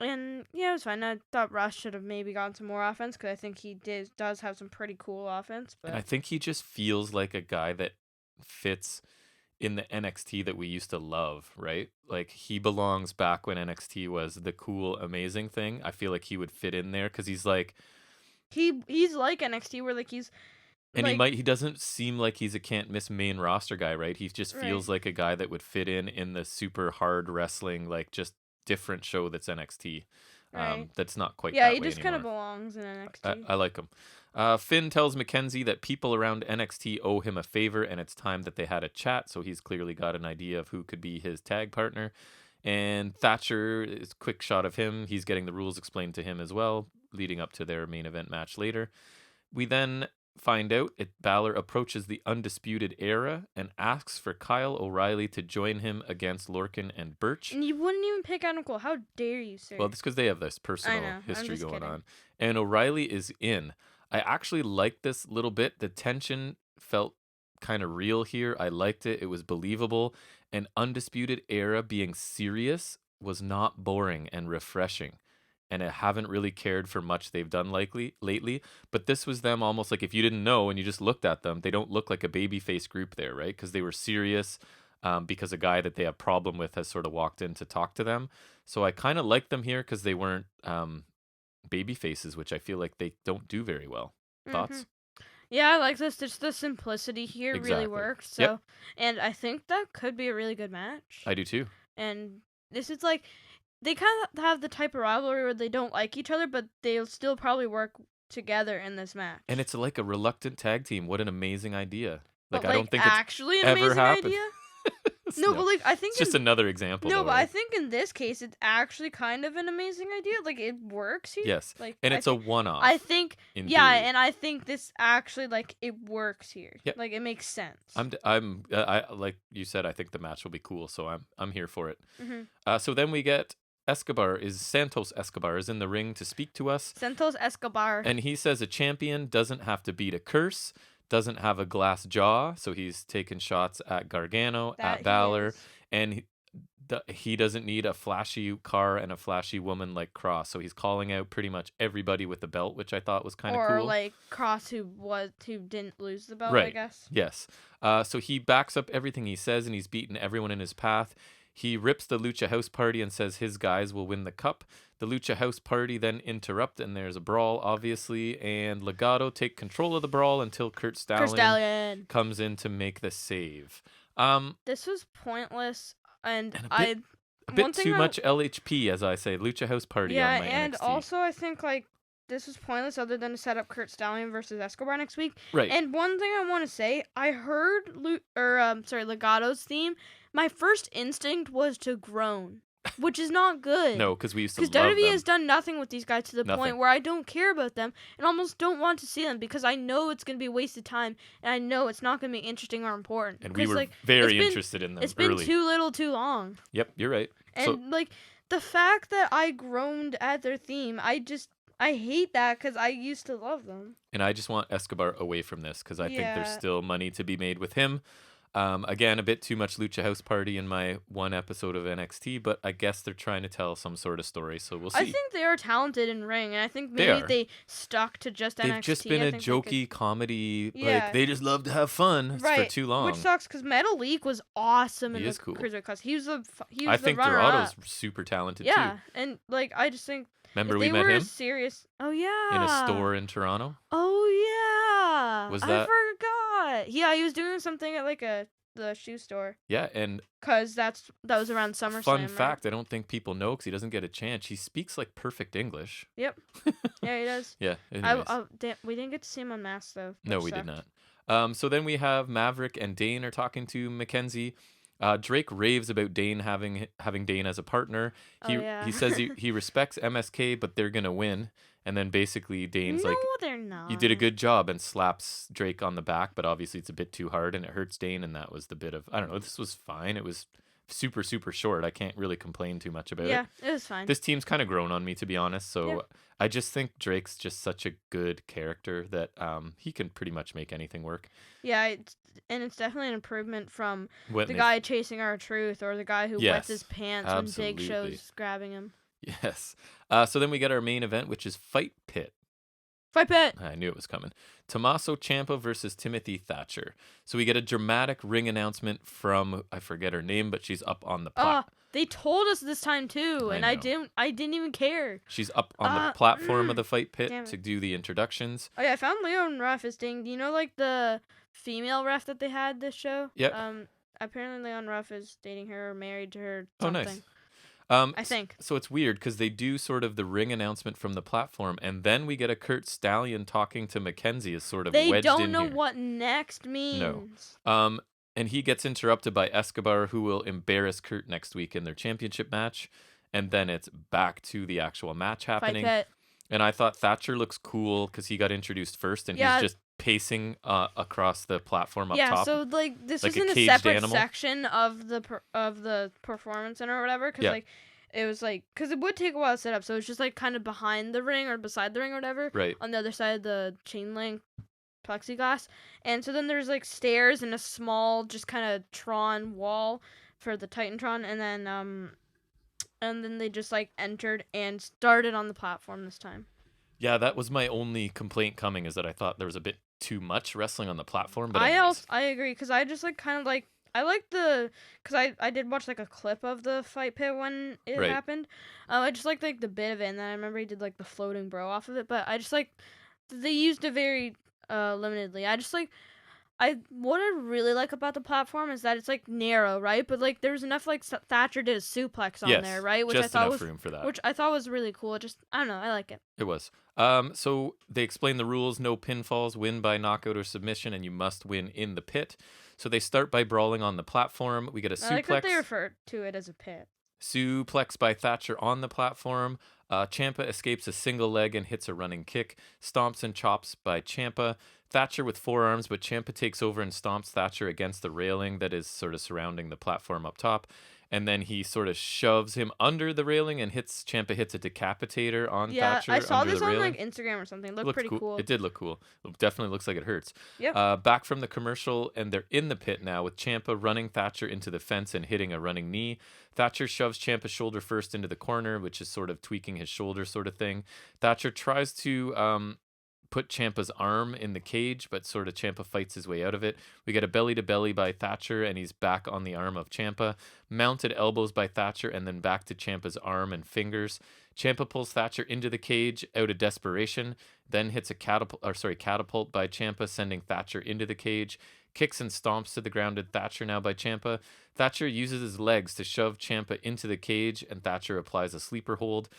And yeah, it was fine. I thought Rush should have maybe gotten some more offense because I think he does have some pretty cool offense. But and I think he just feels like a guy that fits in the NXT that we used to love, right? Like he belongs back when NXT was the cool, amazing thing. I feel like he would fit in there because he's like he's like NXT where like he's and he doesn't seem like he's a can't miss main roster guy, right? He just feels like a guy that would fit in the super hard wrestling, like just different show that's NXT. That's not quite that way he just anymore. Kind of belongs in NXT. I like him. Finn tells Mackenzie that people around NXT owe him a favor, and it's time that they had a chat, so he's clearly got an idea of who could be his tag partner. And Thatcher is a quick shot of him. He's getting the rules explained to him as well, leading up to their main event match later. We then find out Balor approaches the Undisputed Era and asks for Kyle O'Reilly to join him against Lorcan and Birch. And you wouldn't even pick Adam Cole. How dare you, sir? Well, that's because they have this personal history going on. And O'Reilly is in. I actually liked this little bit. The tension felt kind of real here. I liked it. It was believable. And Undisputed Era being serious was not boring and refreshing. And I haven't really cared for much they've done lately. But this was them almost like if you didn't know and you just looked at them, they don't look like a babyface group there, right? Because they were serious. because a guy that they have problem with has sort of walked in to talk to them. So I kind of like them here because they weren't baby faces, which I feel like they don't do very well. Thoughts? Yeah, I like this. Just the simplicity here really Exactly. works. So, Yep. and I think that could be a really good match. I do too. And this is like, they kind of have the type of rivalry where they don't like each other, but they'll still probably work together in this match. And it's like a reluctant tag team. What an amazing idea. But, I don't think it's actually an ever amazing happened. idea. No, but I think it's just another example. No, though, but right? I think in this case it's actually kind of an amazing idea. Like, it works here. Yes, and it's a one-off. I think, theory. and I think this actually it works here. Yep. Like, it makes sense. I like you said. I think the match will be cool, so I'm here for it. Mm-hmm. So then we get Santos Escobar is in the ring to speak to us. Santos Escobar. And he says a champion doesn't have to beat a curse, doesn't have a glass jaw, so he's taking shots at Gargano, at Balor, and he doesn't need a flashy car and a flashy woman like Cross. So he's calling out pretty much everybody with the belt, which I thought was kind of cool. Or like Cross, who didn't lose the belt, right. I guess. Yes. So he backs up everything he says, and he's beaten everyone in his path. He rips the Lucha House Party and says his guys will win the cup. The Lucha House Party then interrupt, and there's a brawl, obviously. And Legado take control of the brawl until Kurt Stallion comes in to make the save. This was pointless, and a bit too much LHP, as I say, Lucha House Party. Yeah, on my and NXT. Also I think this was pointless, other than to set up Kurt Stallion versus Escobar next week. Right. And one thing I want to say, I heard Legado's theme. My first instinct was to groan, which is not good. No, because we used to love WWE them. has done nothing with these guys to the point where I don't care about them and almost don't want to see them because I know it's going to be a waste of time and I know it's not going to be interesting or important. And we were very interested in them It's early. been too little too long. Yep, you're right. And the fact that I groaned at their theme, I hate that because I used to love them. And I just want Escobar away from this because I think there's still money to be made with him. Again, a bit too much Lucha House Party in my one episode of NXT, but I guess they're trying to tell some sort of story, so we'll see. I think they are talented in ring, and I think maybe they stuck to just NXT. They've just been a jokey comedy, they just love to have fun for too long. Which sucks, because Metal League was awesome in the Cruiserweight class. He was I think Dorado's super talented too. Yeah, and I just think remember we met him? Serious. Oh yeah. In a store in Toronto. Oh yeah. Was that? I forgot. Yeah, he was doing something at the shoe store. Yeah, and because that was around SummerSlam. Fun fact, I don't think people know because he doesn't get a chance. He speaks perfect English. Yep. Yeah, he does. Yeah. We didn't get to see him unmasked though. No, we did not. So then we have Maverick and Dane are talking to Mackenzie. Drake raves about Dane having Dane as a partner. He says he respects MSK, but they're gonna win. And then basically Dane's no, they're not. You did a good job, and slaps Drake on the back, but obviously it's a bit too hard and it hurts Dane, and that was the bit of, I don't know, this was fine. It was super, super short. I can't really complain too much about it. Yeah, it was fine. This team's kind of grown on me, to be honest, so I just think Drake's just such a good character that he can pretty much make anything work. Yeah, and it's definitely an improvement from the guy chasing R-Truth or the guy who wets his pants when Big Show's grabbing him. Yes. So then we get our main event, which is Fight Pit. Fight Pit! I knew it was coming. Tommaso Ciampa versus Timothy Thatcher. So we get a dramatic ring announcement from, I forget her name, but she's up on the platform. They told us this time too, and I didn't even care. She's up on the platform of the Fight Pit to do the introductions. Oh yeah, I found Leon Ruff is dating. Do you know the female ref that they had this show? Yep. Apparently Leon Ruff is dating her or married to her. Something. Oh, nice. I think. So it's weird because they do sort of the ring announcement from the platform, and then we get a Kurt Stallion talking to Mackenzie is sort of wedged in here. They don't know what next means. No. And he gets interrupted by Escobar, who will embarrass Kurt next week in their championship match, and then it's back to the actual match happening. Fight Pit. And I thought Thatcher looks cool because he got introduced first, and he's just pacing across the platform up top. Yeah, so this was in a separate section of the performance center or whatever, because it was because it would take a while to set up, so it's just kind of behind the ring or beside the ring or whatever, right on the other side of the chain link plexiglass, and so then there's stairs and a small just kind of Tron wall for the Titantron, and then they just entered and started on the platform this time. Yeah, that was my only complaint coming, is that I thought there was a bit too much wrestling on the platform. But I agree, because I just I like because I did watch like a clip of the fight pit when it Right. happened. I just liked like the bit of it, and then I remember he did like the floating bro off of it. But I just like they used it very limitedly. What I really like about the platform is that it's like narrow, right? But like there's enough like Thatcher did a suplex on there, Yes, right? just enough room for that. Which I thought was really cool. I don't know, I like it. It was. So they explain the rules: no pinfalls, win by knockout or submission, and you must win in the pit. So they start by brawling on the platform. We get a suplex. I like that they refer to it as a pit. Suplex by Thatcher on the platform. Ciampa escapes a single leg and hits a running kick. Stomps and chops by Ciampa. Thatcher with forearms, but Ciampa takes over and stomps Thatcher against the railing that is sort of surrounding the platform up top. And then he sort of shoves him under the railing and Ciampa hits a decapitator on Thatcher. Yeah, I saw under this the on railing. like Instagram or something. It looked pretty cool. It did look cool. It definitely looks like it hurts. Yeah. Back from the commercial, and they're in the pit now with Ciampa running Thatcher into the fence and hitting a running knee. Thatcher shoves Ciampa's shoulder first into the corner, which is sort of tweaking his shoulder sort of thing. Thatcher tries to put Ciampa's arm in the cage, but sort of Ciampa fights his way out of it. We get a belly-to-belly by Thatcher, and he's back on the arm of Ciampa. Mounted elbows by Thatcher, and then back to Ciampa's arm and fingers. Ciampa pulls Thatcher into the cage out of desperation, then hits a catapult by Ciampa, sending Thatcher into the cage. Kicks and stomps to the grounded Thatcher now by Ciampa. Thatcher uses his legs to shove Ciampa into the cage, and Thatcher applies a sleeper hold.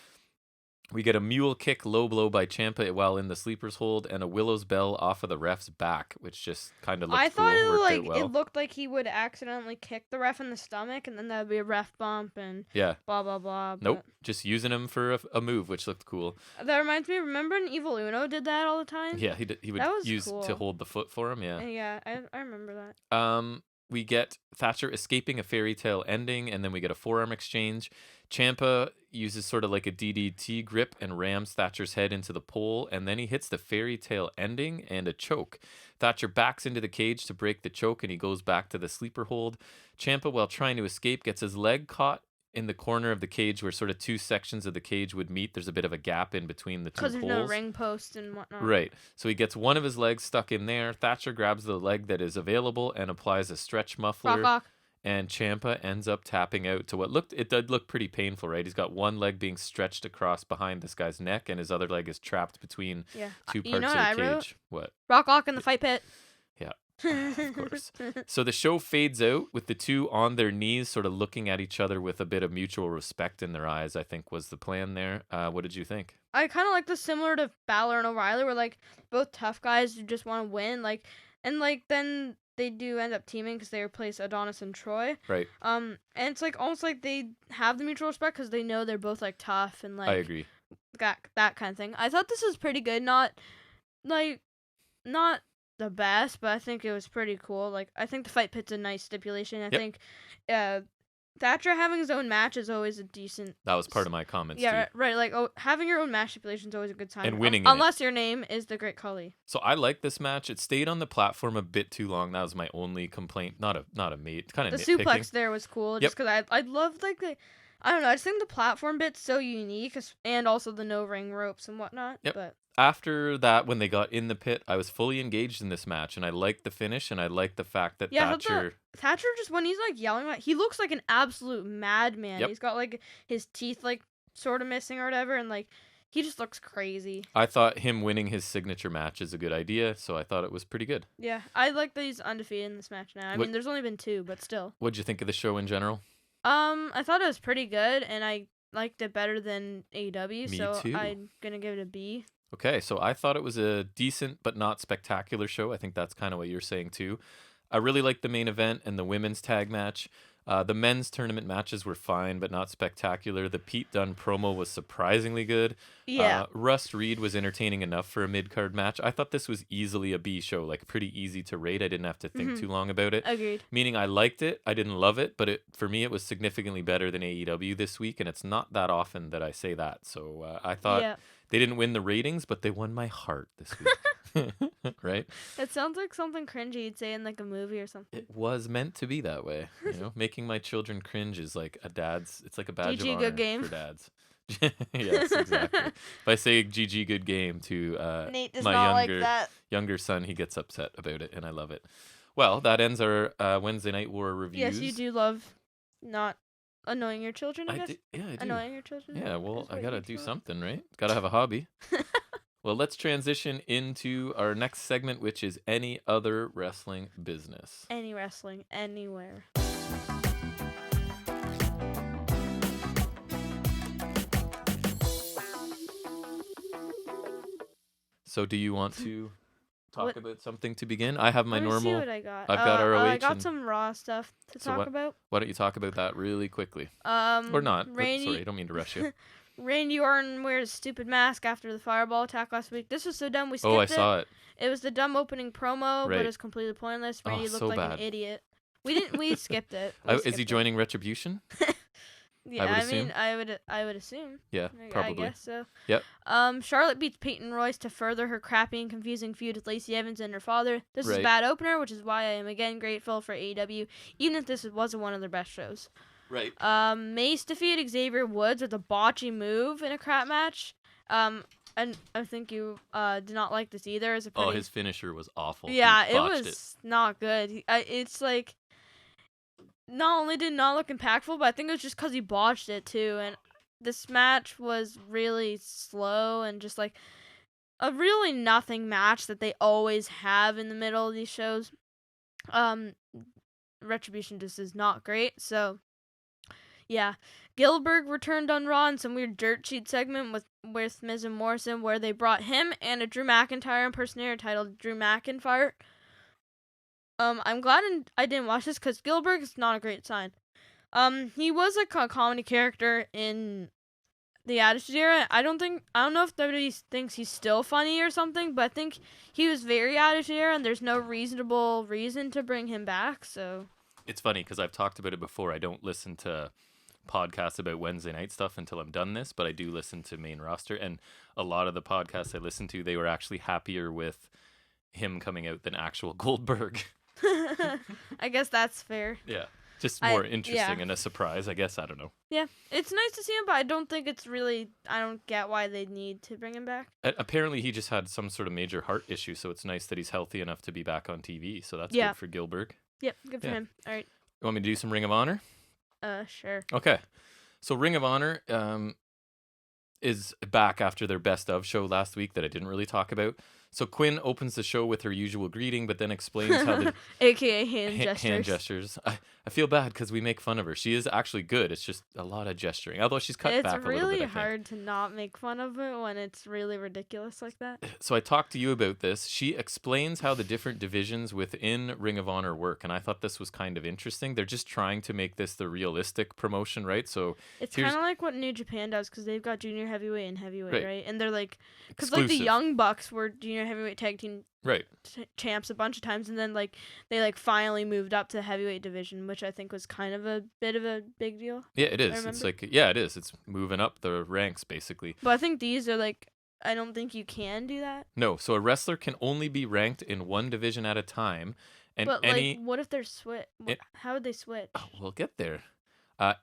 We get a mule kick low blow by Ciampa while in the sleeper's hold, and a Willow's Bell off of the ref's back, which just kind of looked cool. It looked like he would accidentally kick the ref in the stomach, and then that would be a ref bump and blah blah blah. Nope, just using him for a move, which looked cool. That reminds me. Remember when Evil Uno did that all the time? Yeah, he would use cool. to hold the foot for him. Yeah, I remember that. We get Thatcher escaping a fairy tale ending, and then we get a forearm exchange. Ciampa uses sort of like a DDT grip and rams Thatcher's head into the pole, and then he hits the fairy tale ending and a choke. Thatcher backs into the cage to break the choke, and he goes back to the sleeper hold. Ciampa, while trying to escape, gets his leg caught in the corner of the cage where sort of two sections of the cage would meet. There's a bit of a gap in between the two poles. Because there's no ring post and whatnot. Right. So he gets one of his legs stuck in there. Thatcher grabs the leg that is available and applies a stretch muffler. Rock. And Ciampa ends up tapping out to it did look pretty painful, right? He's got one leg being stretched across behind this guy's neck, and his other leg is trapped between two parts of the cage. What? Rock in the fight pit. Yeah. Of course. So the show fades out with the two on their knees, sort of looking at each other with a bit of mutual respect in their eyes, I think was the plan there. What did you think? I kind of like this similar to Balor and O'Reilly, where like both tough guys who just want to win, then they do end up teaming because they replace Adonis and Troy. Right. And it's like almost like they have the mutual respect because they know they're both like tough and like I agree. That kind of thing. I thought this was pretty good. Not the best, but I think it was pretty cool. Like, I think the fight pit's a nice stipulation. I think Thatcher having his own match is always a decent... That was part of my comments, yeah, too. right. Like, having your own match stipulation is always a good sign. And winning unless your name is the Great Khali. So I like this match. It stayed on the platform a bit too long. That was my only complaint. Not a mate. Kind of the nitpicking. Suplex there was cool, just because I love, like, I don't know. I just think the platform bit's so unique, and also the no ring ropes and whatnot. Yep. But after that, when they got in the pit, I was fully engaged in this match, and I liked the finish, and I liked the fact that Thatcher just, when he's like yelling, he looks like an absolute madman. Yep. He's got like his teeth like sort of missing or whatever, and like he just looks crazy. I thought him winning his signature match is a good idea, so I thought it was pretty good. Yeah, I like that he's undefeated in this match now. I mean, there's only been 2, but still. What'd you think of the show in general? I thought it was pretty good, and I liked it better than AEW, Me so too. I'm gonna give it a B. Okay, so I thought it was a decent but not spectacular show. I think that's kind of what you're saying too. I really liked the main event and the women's tag match. The men's tournament matches were fine, but not spectacular. The Pete Dunne promo was surprisingly good. Yeah. Rust Reed was entertaining enough for a mid-card match. I thought this was easily a B show, like pretty easy to rate. I didn't have to think too long about it. Agreed. Meaning I liked it. I didn't love it, but for me it was significantly better than AEW this week, and it's not that often that I say that. So I thought they didn't win the ratings, but they won my heart this week. Right? It sounds like something cringy you'd say in like a movie or something. It was meant to be that way. Making my children cringe is like it's like a badge of honor good game. for dads. Yes, exactly. If I say GG good game to Nate does my not like that. younger son, he gets upset about it, and I love it. Well, that ends our Wednesday Night War reviews. Yes, you do love not annoying your children, I guess? Yeah, I do. Annoying your children? Yeah, well, is I what gotta you do call it. something, right? Gotta have a hobby. Well, let's transition into our next segment, which is any other wrestling business. Any wrestling, anywhere. So, do you want to talk about something to begin? I have my Let me normal. see what I got. I've got ROH. I got and, some Raw stuff to So talk about. Why don't you talk about that really quickly? Or not. Sorry, I don't mean to rush you. Randy Orton wears a stupid mask after the fireball attack last week. This was so dumb we skipped it. I saw it. It was the dumb opening promo, but Right. it was completely pointless. Randy looked so like bad. an idiot. We skipped it. Is he joining Retribution? Yeah, I would assume. I would assume. Yeah, probably. I guess so. Yep. Charlotte beats Peyton Royce to further her crappy and confusing feud with Lacey Evans and her father. This is a Right. bad opener, which is why I am again grateful for AEW, even if this wasn't one of their best shows. Right. Mace defeated Xavier Woods with a botchy move in a crap match. And I think you did not like this either. As a pretty... his finisher was awful. Yeah, He it botched was not good. It's like, not only did it not look impactful, but I think it was just because he botched it too. And this match was really slow and just like a really nothing match that they always have in the middle of these shows. Retribution just is not great. So, yeah. Gilbert returned on Raw in some weird dirt sheet segment with Miz and Morrison, where they brought him and a Drew McIntyre impersonator titled Drew McIntyre. I'm glad I didn't watch this because Gilbert is not a great sign. He was like a comedy character in the Attitude Era. I don't know if WWE thinks he's still funny or something, but I think he was very Attitude Era, and there's no reasonable reason to bring him back. So It's funny because I've talked about it before. I don't listen to podcasts about Wednesday night stuff until I'm done this, but I do listen to main roster, and a lot of the podcasts I listened to, they were actually happier with him coming out than actual Goldberg. I guess that's fair. Yeah. Just more interesting and a surprise, I guess. I don't know. Yeah, it's nice to see him, but I don't think it's really... I don't get why they need to bring him back. Apparently, he just had some sort of major heart issue, so it's nice that he's healthy enough to be back on TV. So that's good for Gilbert. Yep, good for him. All right. You want me to do some Ring of Honor? Sure. Okay. So Ring of Honor is back after their Best Of show last week that I didn't really talk about. So Quinn opens the show with her usual greeting, but then explains how the... AKA hand gestures. I feel bad because we make fun of her. She is actually good. It's just a lot of gesturing. Although she's cut back a little bit, It's really hard to not make fun of it when it's really ridiculous like that. So I talked to you about this. She explains how the different divisions within Ring of Honor work, and I thought this was kind of interesting. They're just trying to make this the realistic promotion, right? So it's kind of like what New Japan does because they've got junior heavyweight and heavyweight, right? And they're like... Because like the Young Bucks were junior heavyweight tag team champs a bunch of times, and then like they like finally moved up to the heavyweight division, which I think was kind of a bit of a big deal. Yeah, it is. It's like it is. It's moving up the ranks basically. But I think these are like I don't think you can do that. No, so a wrestler can only be ranked in one division at a time, and but like, what if they're switch? How would they switch? Oh, we'll get there.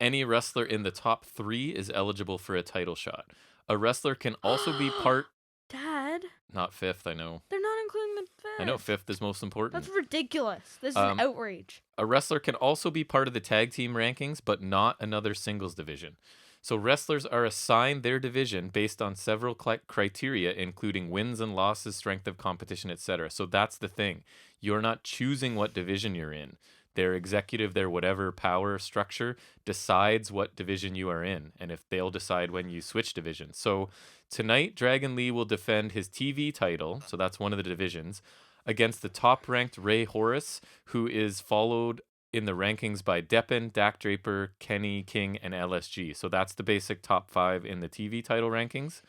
Any wrestler in the top 3 is eligible for a title shot. A wrestler can also be part. Dad. Not 5th, I know. They're not including the 5th. I know 5th is most important. That's ridiculous. This is an outrage. A wrestler can also be part of the tag team rankings, but not another singles division. So wrestlers are assigned their division based on several criteria, including wins and losses, strength of competition, etc. So that's the thing. You're not choosing what division you're in. Their executive, their whatever power structure decides what division you are in, and if they'll decide when you switch divisions. So tonight, Dragon Lee will defend his TV title, so that's one of the divisions, against the top-ranked Ray Horace, who is followed in the rankings by Deppen, Dak Draper, Kenny King, and LSG. So that's the basic top 5 in the TV title rankings.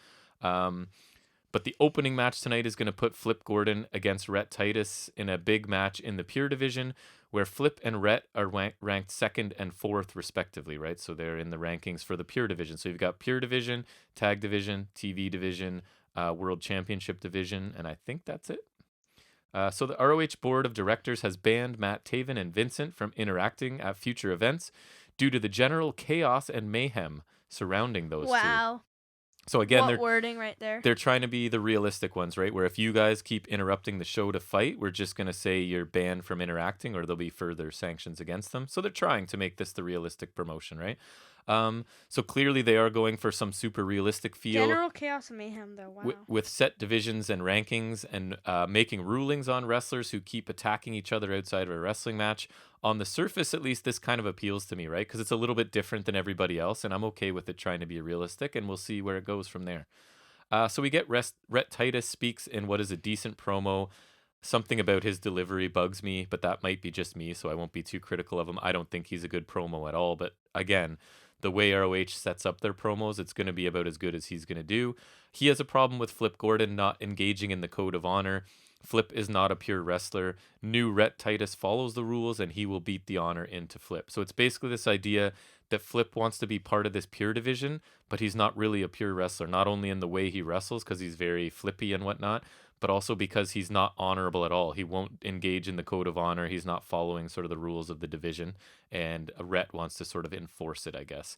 But the opening match tonight is going to put Flip Gordon against Rhett Titus in a big match in the Pure division, where Flip and Rhett are ranked 2nd and 4th respectively, right? So they're in the rankings for the Pure division. So you've got Pure division, Tag division, TV division, World Championship division, and I think that's it. So the ROH Board of Directors has banned Matt Taven and Vincent from interacting at future events due to the general chaos and mayhem surrounding those two. So again, What wording right there? they're trying to be the realistic ones, right? Where if you guys keep interrupting the show to fight, we're just going to say you're banned from interacting or there'll be further sanctions against them. So they're trying to make this the realistic promotion, right? So clearly they are going for some super realistic feel. General chaos and mayhem, though. Wow. With set divisions and rankings and making rulings on wrestlers who keep attacking each other outside of a wrestling match. On the surface, at least, this kind of appeals to me, right? Because it's a little bit different than everybody else, and I'm okay with it trying to be realistic, and we'll see where it goes from there. So we get Rhett Titus speaks in what is a decent promo. Something about his delivery bugs me, but that might be just me, so I won't be too critical of him. I don't think he's a good promo at all, but again, the way ROH sets up their promos, it's going to be about as good as he's going to do. He has a problem with Flip Gordon not engaging in the code of honor. Flip is not a pure wrestler. New Rhett Titus follows the rules, and he will beat the honor into Flip. So it's basically this idea that Flip wants to be part of this pure division, but he's not really a pure wrestler, not only in the way he wrestles, because he's very flippy and whatnot, but also because he's not honorable at all. He won't engage in the code of honor. He's not following sort of the rules of the division, and Rhett wants to sort of enforce it, I guess.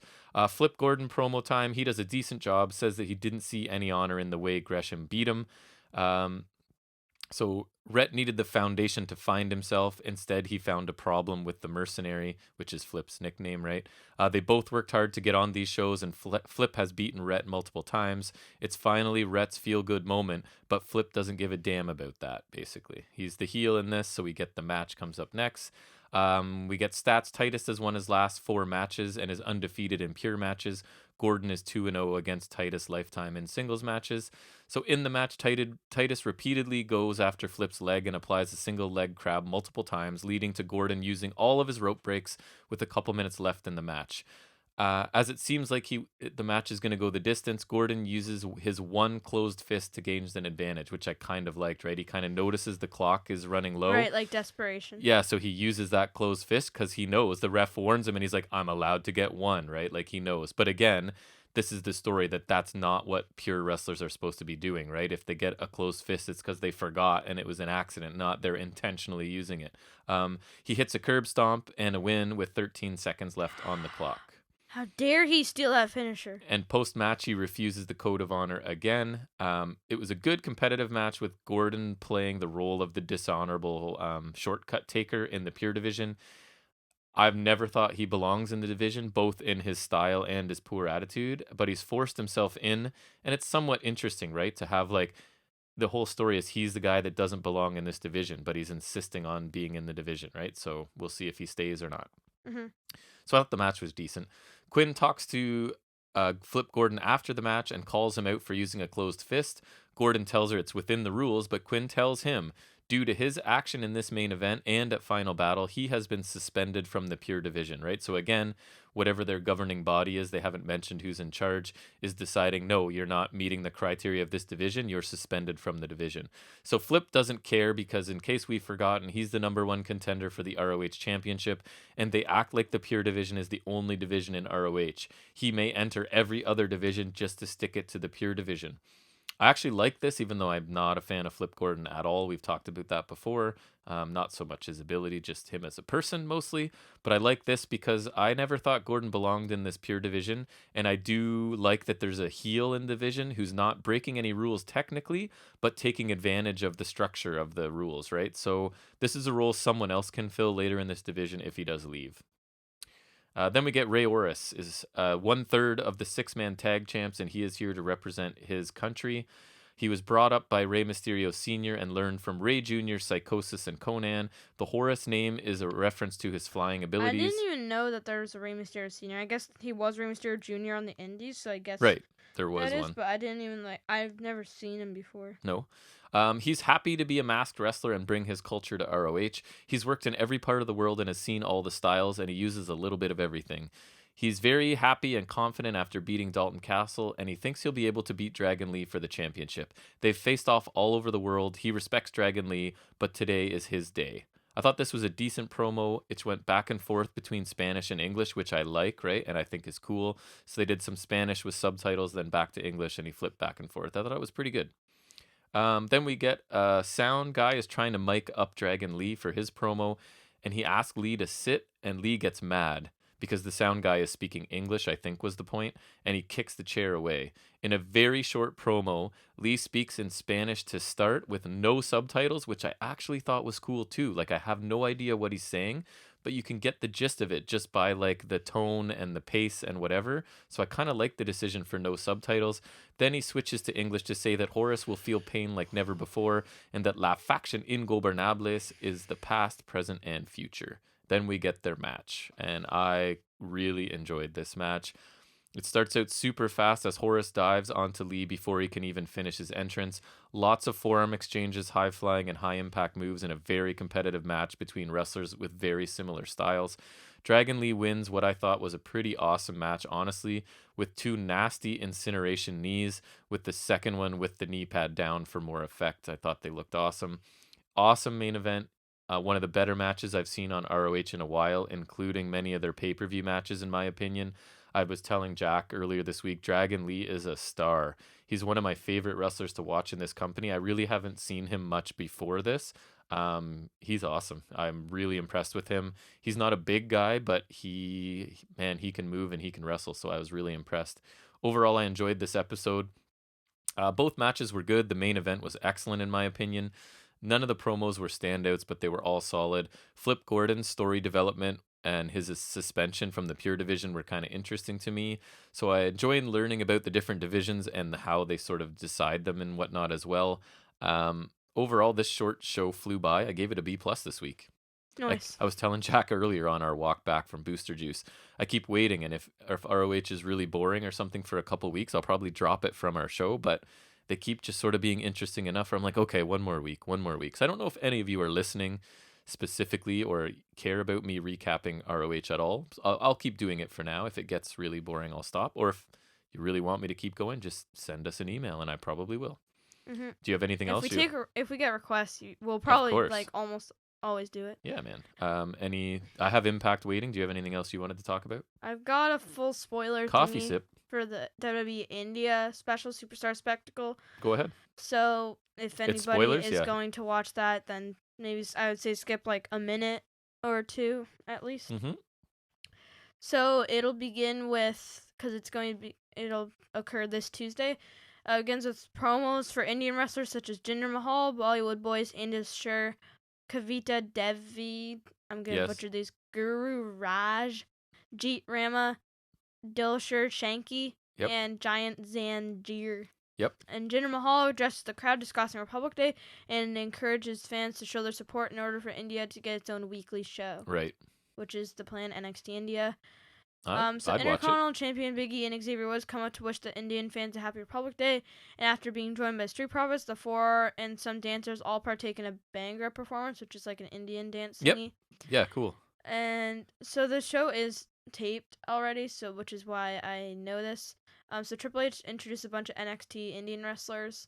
Flip Gordon promo time. He does a decent job, says that he didn't see any honor in the way Gresham beat him. So Rhett needed the foundation to find himself. Instead, he found a problem with the mercenary, which is Flip's nickname, right? They both worked hard to get on these shows, and Flip has beaten Rhett multiple times. It's finally Rhett's feel-good moment, but Flip doesn't give a damn about that, basically. He's the heel in this, so we get the match comes up next. We get stats. Titus has won his last 4 matches and is undefeated in pure matches. Gordon is 2-0 against Titus lifetime in singles matches. So in the match, Titus repeatedly goes after Flip's leg and applies a single leg crab multiple times, leading to Gordon using all of his rope breaks with a couple minutes left in the match. As it seems like the match is going to go the distance, Gordon uses his one closed fist to gain an advantage, which I kind of liked, right? He kind of notices the clock is running low. Right, like desperation. Yeah, so he uses that closed fist because he knows. The ref warns him and he's like, I'm allowed to get one, right? Like he knows. But again, this is the story that's not what pure wrestlers are supposed to be doing, right? If they get a closed fist, it's because they forgot and it was an accident, not they're intentionally using it. He hits a curb stomp and a win with 13 seconds left on the clock. How dare he steal that finisher? And post-match, he refuses the code of honor again. It was a good competitive match with Gordon playing the role of the dishonorable shortcut taker in the pure division. I've never thought he belongs in the division, both in his style and his poor attitude, but he's forced himself in, and it's somewhat interesting, right? To have like the whole story is he's the guy that doesn't belong in this division, but he's insisting on being in the division, right? So we'll see if he stays or not. Mm-hmm. So I thought the match was decent. Quinn talks to Flip Gordon after the match and calls him out for using a closed fist. Gordon tells her it's within the rules, but Quinn tells him, due to his action in this main event and at Final Battle, he has been suspended from the pure division, right? So again, whatever their governing body is, they haven't mentioned who's in charge, is deciding, no, you're not meeting the criteria of this division, you're suspended from the division. So Flip doesn't care because, in case we've forgotten, he's the #1 contender for the ROH Championship, and they act like the pure division is the only division in ROH. He may enter every other division just to stick it to the pure division. I actually like this, even though I'm not a fan of Flip Gordon at all. We've talked about that before. Not so much his ability, just him as a person mostly. But I like this because I never thought Gordon belonged in this pure division. And I do like that there's a heel in the division who's not breaking any rules technically, but taking advantage of the structure of the rules, right? So this is a role someone else can fill later in this division if he does leave. Then we get Ray Orris, is 1/3 of the 6-man tag champs, and he is here to represent his country. He was brought up by Rey Mysterio Sr. and learned from Ray Jr., Psychosis, and Conan. The Horus name is a reference to his flying abilities. I didn't even know that there was a Rey Mysterio Sr. I guess he was Rey Mysterio Jr. on the Indies, so I guess right, there was that one. is, but I didn't even I've never seen him before. No. He's happy to be a masked wrestler and bring his culture to ROH. He's worked in every part of the world and has seen all the styles, and he uses a little bit of everything. He's very happy and confident after beating Dalton Castle, and he thinks he'll be able to beat Dragon Lee for the championship. They've faced off all over the world. He respects Dragon Lee, but today is his day. I thought this was a decent promo. It went back and forth between Spanish and English, which I like, right? And I think is cool. So they did some Spanish with subtitles, then back to English, and he flipped back and forth. I thought it was pretty good. Then we get sound guy is trying to mic up Dragon Lee for his promo, and he asks Lee to sit, and Lee gets mad because the sound guy is speaking English, I think was the point, and he kicks the chair away. In a very short promo, Lee speaks in Spanish to start with no subtitles, which I actually thought was cool too. Like, I have no idea what he's saying, but you can get the gist of it just by like the tone and the pace and whatever. So I kind of like the decision for no subtitles. Then he switches to English to say that Horace will feel pain like never before and that La Faction Ingobernables is the past, present, and future. Then we get their match, and I really enjoyed this match. It starts out super fast as Horace dives onto Lee before he can even finish his entrance. Lots of forearm exchanges, high flying, and high impact moves in a very competitive match between wrestlers with very similar styles. Dragon Lee wins what I thought was a pretty awesome match, honestly, with 2 nasty incineration knees, with the second one with the knee pad down for more effect. I thought they looked awesome. Awesome main event. One of the better matches I've seen on ROH in a while, including many of their pay-per-view matches, in my opinion. I was telling Jack earlier this week, Dragon Lee is a star. He's one of my favorite wrestlers to watch in this company. I really haven't seen him much before this. He's awesome. I'm really impressed with him. He's not a big guy, but he can move and he can wrestle, so I was really impressed. Overall, I enjoyed this episode. Both matches were good. The main event was excellent, in my opinion. None of the promos were standouts, but they were all solid. Flip Gordon's story development and his suspension from the Pure Division were kind of interesting to me. So I enjoyed learning about the different divisions and how they sort of decide them and whatnot as well. Overall, this short show flew by. I gave it a B+ this week. Nice. I was telling Jack earlier on our walk back from Booster Juice, I keep waiting, and if ROH is really boring or something for a couple weeks, I'll probably drop it from our show, but they keep just sort of being interesting enough where I'm like, okay, one more week. So I don't know if any of you are listening specifically or care about me recapping ROH at all. I'll keep doing it for now. If it gets really boring, I'll stop. Or if you really want me to keep going, just send us an email, and I probably will. Mm-hmm. Do you have anything else? If we get requests, we'll probably like almost always do it. Yeah, man. I have Impact waiting. Do you have anything else you wanted to talk about? I've got a full spoiler coffee sip for the WWE India Special Superstar Spectacle. Go ahead. So if anybody is going to watch that, then maybe I would say skip like a minute or two at least. Mm-hmm. So it'll begin with, because it'll occur this Tuesday. Begins with promos for Indian wrestlers such as Jinder Mahal, Bollywood Boys, Indus Sher, Kavita Devi, I'm going to butcher these, Guru Raj, Jeet Rama, Dilsher Shanky, and Giant Zanjeer. Yep. And Jinder Mahal addresses the crowd discussing Republic Day and encourages fans to show their support in order for India to get its own weekly show. Right. Which is the plan, NXT India. So I'd Intercontinental Champion Big E and Xavier Woods come out to wish the Indian fans a happy Republic Day, and after being joined by Street Profits, the 4 and some dancers all partake in a Bhangra performance, which is like an Indian dance thingy. Yeah, cool. And so the show is taped already, which is why I know this. So Triple H introduced a bunch of NXT Indian wrestlers.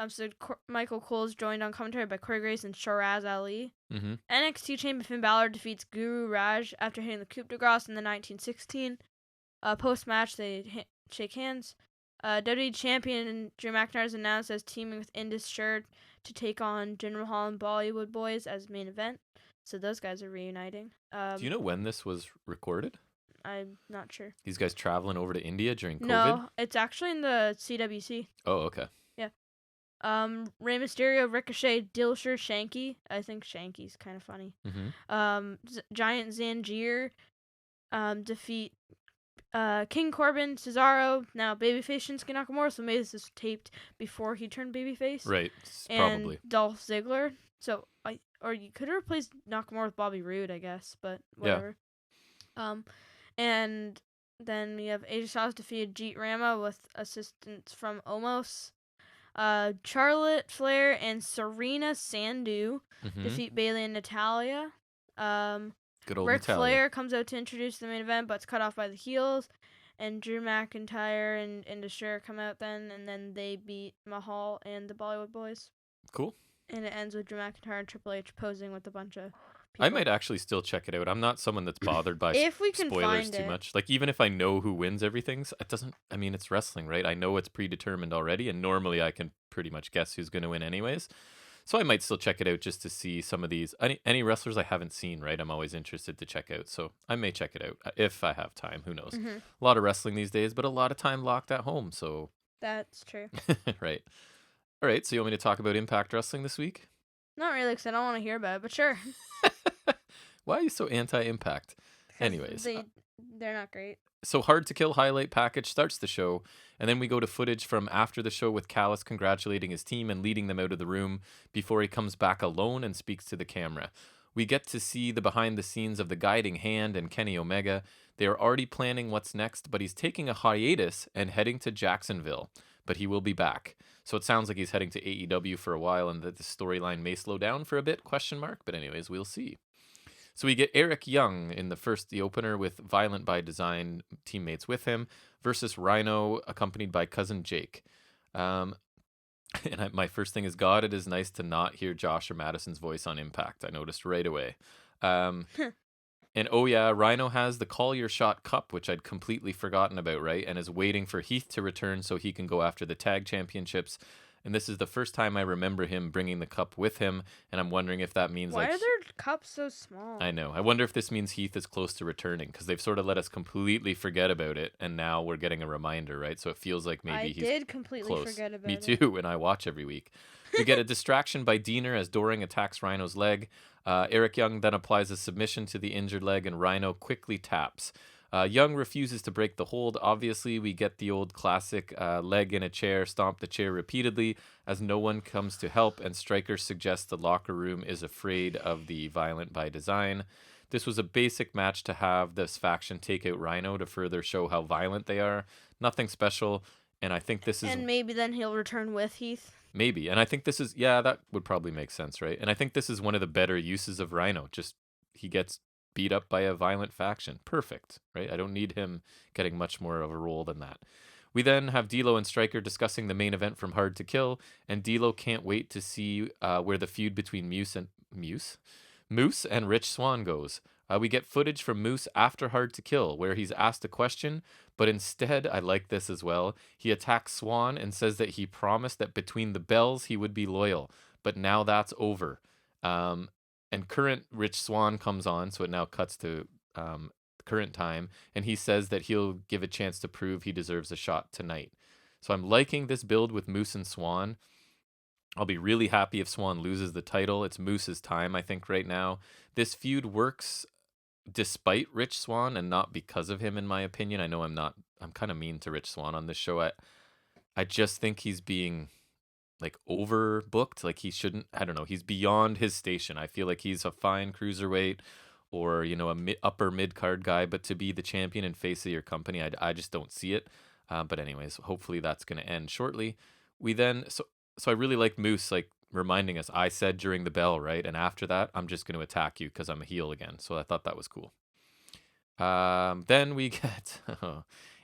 So Michael Cole is joined on commentary by Corey Grace and Shiraz Ali. Mm-hmm. NXT champion Finn Balor defeats Guru Raj after hitting the coup de grace in the 1916. Post-match, they shake hands. WWE champion Drew McIntyre is announced as teaming with Indus Sher to take on Jinder Mahal and Bollywood Boys as main event. So those guys are reuniting. Do you know when this was recorded? I'm not sure. These guys traveling over to India during COVID? No, it's actually in the CWC. Oh, okay. Yeah. Rey Mysterio, Ricochet, Dilsher, Shanky. I think Shanky's kind of funny. Mm-hmm. Giant Zanjeer defeat King Corbin, Cesaro, now babyface Shinsuke Nakamura. So maybe this is taped before he turned babyface. Right, and probably. Dolph Ziggler. So or you could have replaced Nakamura with Bobby Roode, I guess, but whatever. Yeah. And then we have AJ Styles defeated Jeet Rama with assistance from Omos. Charlotte Flair and Serena Sandhu defeat Bayley and Natalya. Good old Ric Natalya. Flair comes out to introduce the main event, but it's cut off by the heels. And Drew McIntyre and Indus Sher come out then, and then they beat Mahal and the Bollywood Boys. Cool. And it ends with Drew McIntyre and Triple H posing with a bunch of people. I might actually still check it out. I'm not someone that's bothered by if we can spoilers find too it. much. Like, even if I know who wins everything, it doesn't, I mean, it's wrestling, right? I know it's predetermined already, and normally I can pretty much guess who's going to win anyways. So I might still check it out just to see some of these. Any wrestlers I haven't seen, right? I'm always interested to check out. So I may check it out if I have time. Who knows? Mm-hmm. A lot of wrestling these days, but a lot of time locked at home. So, That's true. right. All right. So you want me to talk about Impact Wrestling this week? Not really, because I don't want to hear about it, but sure. Why are you so anti-Impact? 'Cause Anyways, they're not great. so Hard to Kill highlight package starts the show, and then we go to footage from after the show with Callis congratulating his team and leading them out of the room before he comes back alone and speaks to the camera. We get to see the behind the scenes of the guiding hand and Kenny Omega. They are already planning what's next, but he's taking a hiatus and heading to Jacksonville, but he will be back. So it sounds like he's heading to AEW for a while and that the storyline may slow down for a bit, ? But anyways, we'll see. So we get Eric Young in the opener with Violent by Design teammates with him versus Rhino accompanied by Cousin Jake. My first thing is, God, it is nice to not hear Josh or Madison's voice on Impact. I noticed right away. And oh yeah, Rhino has the Call Your Shot Cup, which I'd completely forgotten about, right? And is waiting for Heath to return so he can go after the tag championships. And this is the first time I remember him bringing the cup with him, and I'm wondering if that means Why are their cups so small? I know. I wonder if this means Heath is close to returning, because they've sort of let us completely forget about it, and now we're getting a reminder, right? So it feels like maybe he's did completely close. forget about Me it. too, and I watch every week. We get a distraction by Diener as Doring attacks Rhino's leg. Eric Young then applies a submission to the injured leg, and Rhino quickly taps. Young refuses to break the hold. Obviously, we get the old classic leg in a chair, stomp the chair repeatedly as no one comes to help, and Stryker suggests the locker room is afraid of the Violent by Design. This was a basic match to have this faction take out Rhino to further show how violent they are. Nothing special, and I think this is... And maybe then he'll return with Heath. Maybe, and I think this is... Yeah, that would probably make sense, right? And I think this is one of the better uses of Rhino. Just, he gets beat up by a violent faction. Perfect, right? I don't need him getting much more of a role than that. We then have D'Lo and Stryker discussing the main event from Hard to Kill, and D'Lo can't wait to see where the feud between Moose and Rich Swann goes. We get footage from Moose after Hard to Kill, where he's asked a question, but instead, I like this as well, he attacks Swann and says that he promised that between the bells he would be loyal, but now that's over. And current Rich Swann comes on, so it now cuts to current time, and he says that he'll give a chance to prove he deserves a shot tonight. So I'm liking this build with Moose and Swann. I'll be really happy if Swann loses the title. It's Moose's time, I think, right now. This feud works despite Rich Swann and not because of him, in my opinion. I know I'm kind of mean to Rich Swann on this show. I just think he's being like overbooked. Like he shouldn't, I don't know, he's beyond his station. I feel like he's a fine cruiserweight or, you know, upper mid-card guy, but to be the champion and face of your company, I just don't see it. But anyways, hopefully that's going to end shortly. We then, so I really like Moose, like reminding us, I said during the bell, right? And after that, I'm just going to attack you because I'm a heel again. So I thought that was cool. Then we get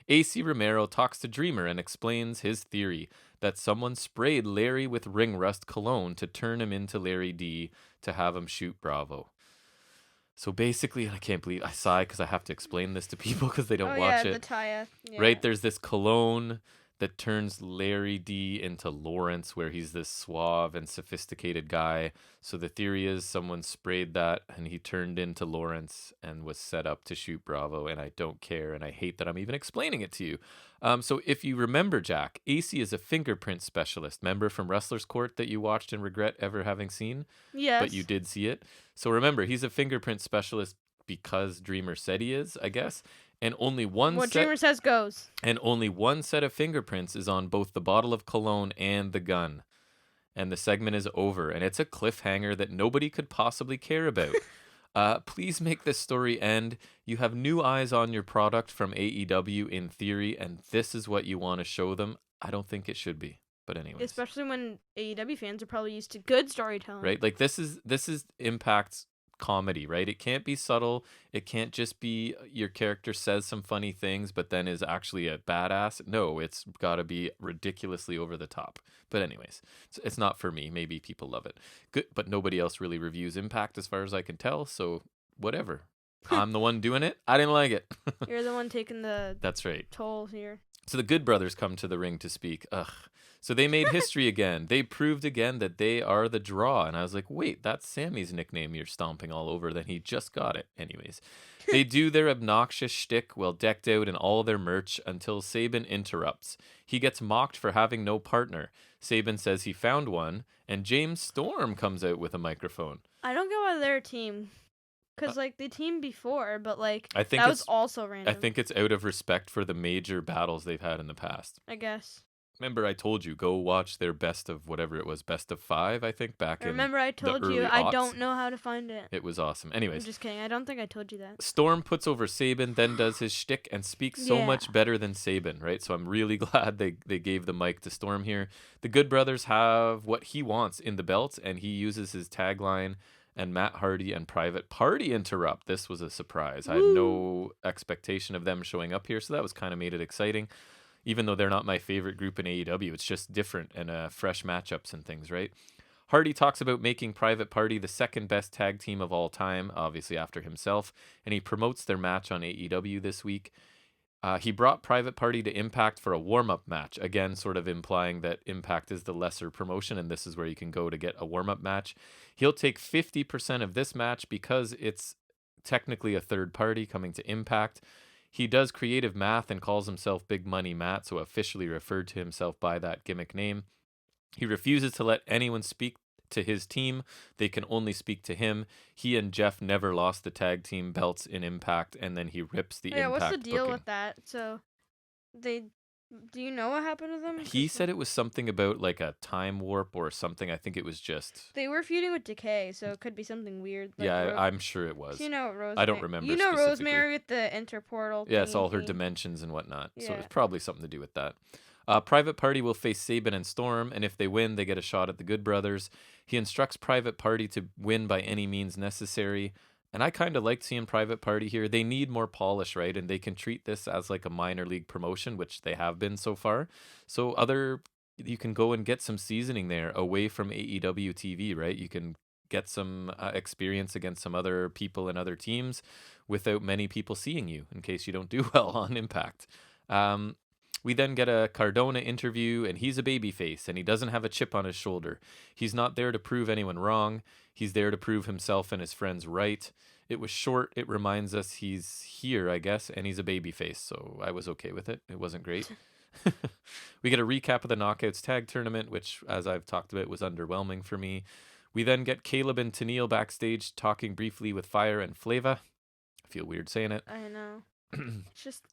AC Romero talks to Dreamer and explains his theory that someone sprayed Larry with ring rust cologne to turn him into Larry D to have him shoot Bravo. So basically, and I can't believe I sigh because I have to explain this to people because they don't watch it. The Taya. Yeah. Right? There's this cologne that turns Larry D into Lawrence, where he's this suave and sophisticated guy. So the theory is someone sprayed that and he turned into Lawrence and was set up to shoot Bravo. And I don't care, and I hate that I'm even explaining it to you. So if you remember, Jack, AC is a fingerprint specialist, member from Wrestler's Court that you watched and regret ever having seen. Yes. But you did see it. So remember, he's a fingerprint specialist because Dreamer said he is, I guess. And only what Dreamer says goes. And only one set of fingerprints is on both the bottle of cologne and the gun. And the segment is over. And it's a cliffhanger that nobody could possibly care about. Please make this story end. You have new eyes on your product from AEW in theory, and this is what you want to show them. I don't think it should be. But anyways. Especially when AEW fans are probably used to good storytelling. Right? Like this is Impact's comedy, right? It can't be subtle. It can't just be your character says some funny things but then is actually a badass. No, it's got to be ridiculously over the top. But anyways, it's not for me. Maybe people love it. Good, but nobody else really reviews Impact as far as I can tell, so whatever. I'm the one doing it. I didn't like it. You're the one taking the That's right. toll here. So the Good Brothers come to the ring to speak. So they made history again. They proved again that they are the draw. And I was like, wait, that's Sammy's nickname you're stomping all over. Then he just got it. Anyways, they do their obnoxious shtick well decked out in all their merch until Sabin interrupts. He gets mocked for having no partner. Sabin says he found one, and James Storm comes out with a microphone. I don't get why they're a team. Because, they teamed before, but, I think that was also random. I think it's out of respect for the major battles they've had in the past. I guess. Remember, I told you, go watch their best of 5, I think, back Remember, I told the you, early I aughts. don't know how to find it. It was awesome. I'm Anyways, just kidding. I don't think I told you that. Storm puts over Sabin, then does his shtick and speaks so much better than Sabin, right? So I'm really glad they gave the mic to Storm here. The Good Brothers have what he wants in the belts, and he uses his tagline, and Matt Hardy and Private Party interrupt. This was a surprise. I had no expectation of them showing up here, so that was kind of made it exciting. Even though they're not my favorite group in AEW, it's just different and fresh matchups and things, right? Hardy talks about making Private Party the second best tag team of all time, obviously after himself, and he promotes their match on AEW this week. He brought Private Party to Impact for a warm-up match, again sort of implying that Impact is the lesser promotion, and this is where you can go to get a warm-up match. He'll take 50% of this match because it's technically a third party coming to Impact. He does creative math and calls himself Big Money Matt, so officially referred to himself by that gimmick name. He refuses to let anyone speak to his team. They can only speak to him. He and Jeff never lost the tag team belts in Impact, and then he rips the Impact what's the deal booking. with that? So, do you know what happened to them? He said it was something about like a time warp or something. I think it was just... They were feuding with Decay, so it could be something weird. I'm sure it was. You know Rosemary. I don't remember. You know specifically. Rosemary with the interportal. Yes, all her thing. dimensions and whatnot. So Yeah. it's probably something to do with that. Private Party will face Sabin and Storm, and if they win, they get a shot at the Good Brothers. He instructs Private Party to win by any means necessary. And I kind of liked seeing Private Party here. They need more polish, right? And they can treat this as like a minor league promotion, which they have been so far. So you can go and get some seasoning there away from AEW TV, right? You can get some experience against some other people and other teams without many people seeing you in case you don't do well on Impact. We then get a Cardona interview, and he's a babyface, and he doesn't have a chip on his shoulder. He's not there to prove anyone wrong. He's there to prove himself and his friends right. It was short. It reminds us he's here, I guess, and he's a babyface, so I was okay with it. It wasn't great. We get a recap of the Knockouts Tag Tournament, which, as I've talked about, was underwhelming for me. We then get Caleb and Tennille backstage talking briefly with Fire and Flava. I feel weird saying it. I know. It's just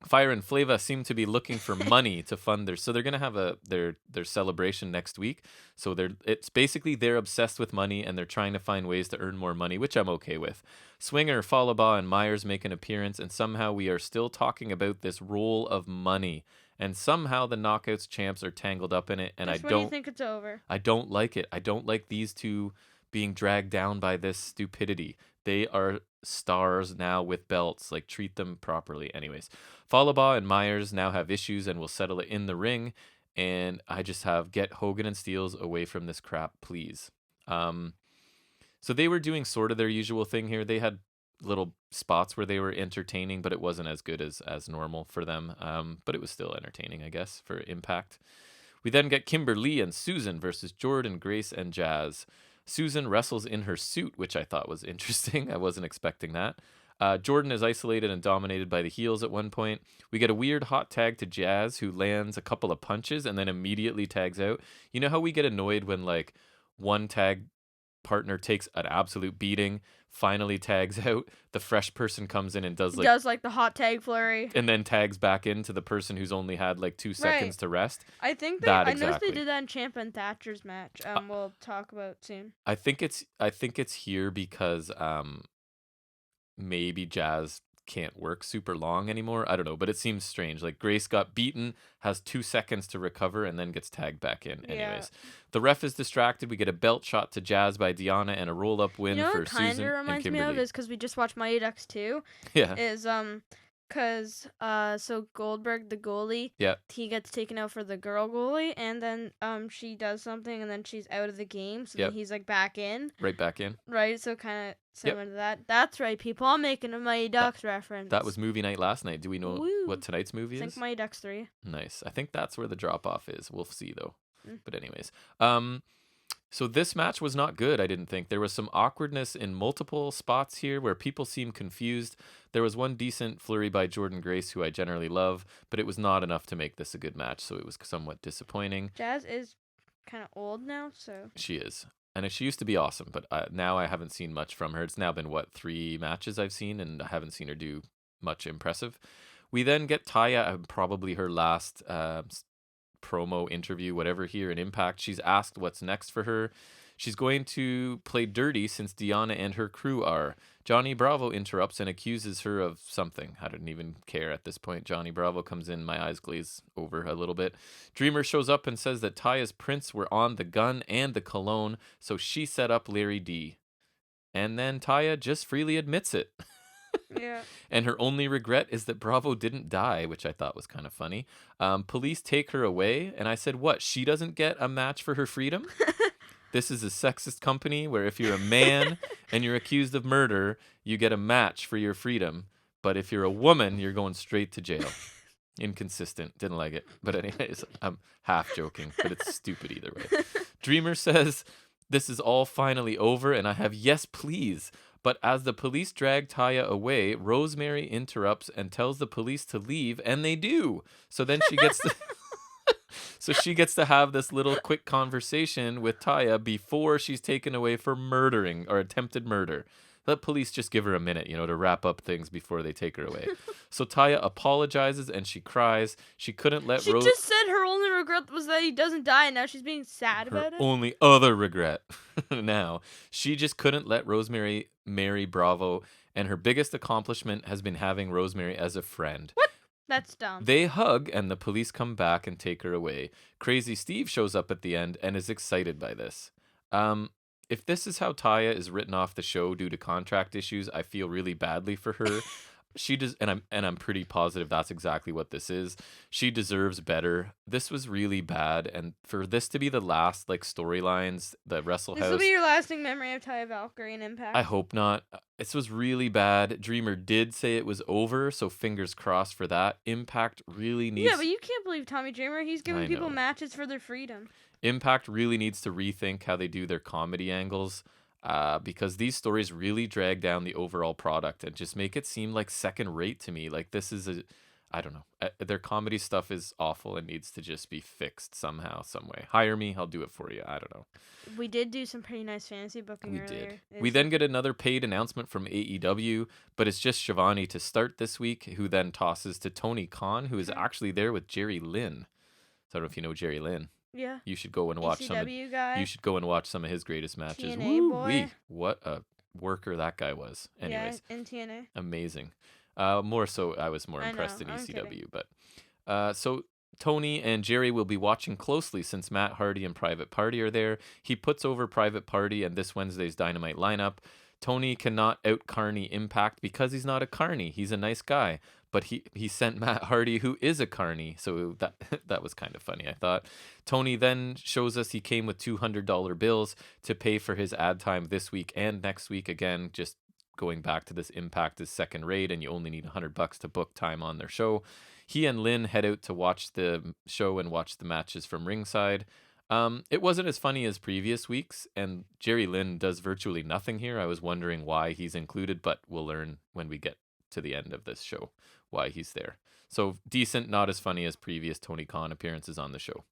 Fire and Flava seem to be looking for money to fund so they're gonna have their celebration next week. So it's basically they're obsessed with money and they're trying to find ways to earn more money, which I'm okay with. Swinger, Falaba, and Myers make an appearance, and somehow we are still talking about this roll of money. And somehow the Knockouts champs are tangled up in it, and when do you think it's over? I don't like it. I don't like these two being dragged down by this stupidity. They are stars now with belts. Like, treat them properly. Anyways, Falaba and Myers now have issues and will settle it in the ring. And I just have get Hogan and Steels away from this crap, please. So they were doing sort of their usual thing here. They had little spots where they were entertaining, but it wasn't as good as normal for them. But it was still entertaining, I guess, for Impact. We then get Kimberly and Susan versus Jordan, Grace, and Jazz. Susan wrestles in her suit, which I thought was interesting. I wasn't expecting that. Jordan is isolated and dominated by the heels at one point. We get a weird hot tag to Jazz, who lands a couple of punches and then immediately tags out. You know how we get annoyed when like one tag partner takes an absolute beating, finally tags out, the fresh person comes in and does like the hot tag flurry, and then tags back into the person who's only had like 2 seconds to rest. I think that I exactly. know they did that in Ciampa and Thatcher's match. We'll talk about soon. I think it's here because maybe Jazz can't work super long anymore. I don't know, but it seems strange. Like Grace got beaten, has 2 seconds to recover, and then gets tagged back in. Anyways, the ref is distracted. We get a belt shot to Jazz by Deanna and a roll-up win for Susan and Kimberly. Reminds me of is because we just watched Mighty Ducks 2. Yeah. Is Because so Goldberg, the goalie, Yeah. he gets taken out for the girl goalie, and then she does something, and then she's out of the game, so Yep. then he's like back in. Right back in. Right, so kind of similar to that. That's right, people. I'm making a Mighty Ducks reference. That was movie night last night. Do we know Woo. what tonight's movie Think is? Mighty Ducks 3. Nice. I think that's where the drop off is. We'll see though. Mm. But anyways, so this match was not good, I didn't think. There was some awkwardness in multiple spots here where people seemed confused. There was one decent flurry by Jordan Grace, who I generally love, but it was not enough to make this a good match, so it was somewhat disappointing. Jazz is kind of old now, so... She is. And she used to be awesome, but now I haven't seen much from her. It's now been, 3 matches I've seen, and I haven't seen her do much impressive. We then get Taya, probably her last promo interview, whatever, here in Impact. She's asked what's next for her. She's going to play dirty since Deanna and her crew are. Johnny Bravo interrupts and accuses her of something. I don't even care at this point. Johnny Bravo comes in, my eyes glaze over a little bit. Dreamer shows up and says that Taya's prints were on the gun and the cologne, so she set up Larry D. And then Taya just freely admits it. Yeah. And her only regret is that Bravo didn't die, which I thought was kind of funny. Police take her away, and I said, what, she doesn't get a match for her freedom? This is a sexist company where if you're a man and you're accused of murder, you get a match for your freedom. But if you're a woman, you're going straight to jail. Inconsistent. Didn't like it. But anyways, I'm half joking, but it's stupid either way. Dreamer says, this is all finally over, and I have yes, please. But as the police drag Taya away, Rosemary interrupts and tells the police to leave, and they do. So then she gets to... So she gets to have this little quick conversation with Taya before she's taken away for murdering or attempted murder. Let police just give her a minute, to wrap up things before they take her away. So Taya apologizes and she cries. She couldn't let She just said her only regret was that he doesn't die, and now she's being sad about it. Only other regret now. She just couldn't let Rosemary marry Bravo, and her biggest accomplishment has been having Rosemary as a friend. What? That's dumb. They hug, and the police come back and take her away. Crazy Steve shows up at the end and is excited by this. If this is how Taya is written off the show due to contract issues, I feel really badly for her. She does, and I'm pretty positive that's exactly what this is. She deserves better. This was really bad, and for this to be the last storylines that Wrestle House. This will be your lasting memory of Taya Valkyrie and Impact. I hope not. This was really bad. Dreamer did say it was over, so fingers crossed for that. Impact really needs. Yeah, but you can't believe Tommy Dreamer. He's giving people matches for their freedom. Impact really needs to rethink how they do their comedy angles. Because these stories really drag down the overall product and just make it seem like second rate to me. Like this is I don't know. Their comedy stuff is awful and needs to just be fixed somehow, some way. Hire me, I'll do it for you. I don't know. We did do some pretty nice fantasy booking earlier. We then get another paid announcement from AEW, but it's just Shivani to start this week, who then tosses to Tony Khan, who is actually there with Jerry Lynn. So I don't know if you know Jerry Lynn. Yeah. You should go and watch ECW guy. You should go and watch some of his greatest matches. TNA boy. What a worker that guy was. Anyways. Yeah, in TNA. Amazing. More so, I was more impressed in ECW. But so Tony and Jerry will be watching closely since Matt Hardy and Private Party are there. He puts over Private Party and this Wednesday's Dynamite lineup. Tony cannot out-Carney Impact because he's not a Carney. He's a nice guy. But he sent Matt Hardy, who is a Carney, so that was kind of funny, I thought. Tony then shows us he came with $200 bills to pay for his ad time this week and next week. Again, just going back to this Impact is second rate, and you only need $100 to book time on their show. He and Lynn head out to watch the show and watch the matches from ringside. It wasn't as funny as previous weeks, and Jerry Lynn does virtually nothing here. I was wondering why he's included, but we'll learn when we get to the end of this show why he's there. So decent, not as funny as previous Tony Khan appearances on the show.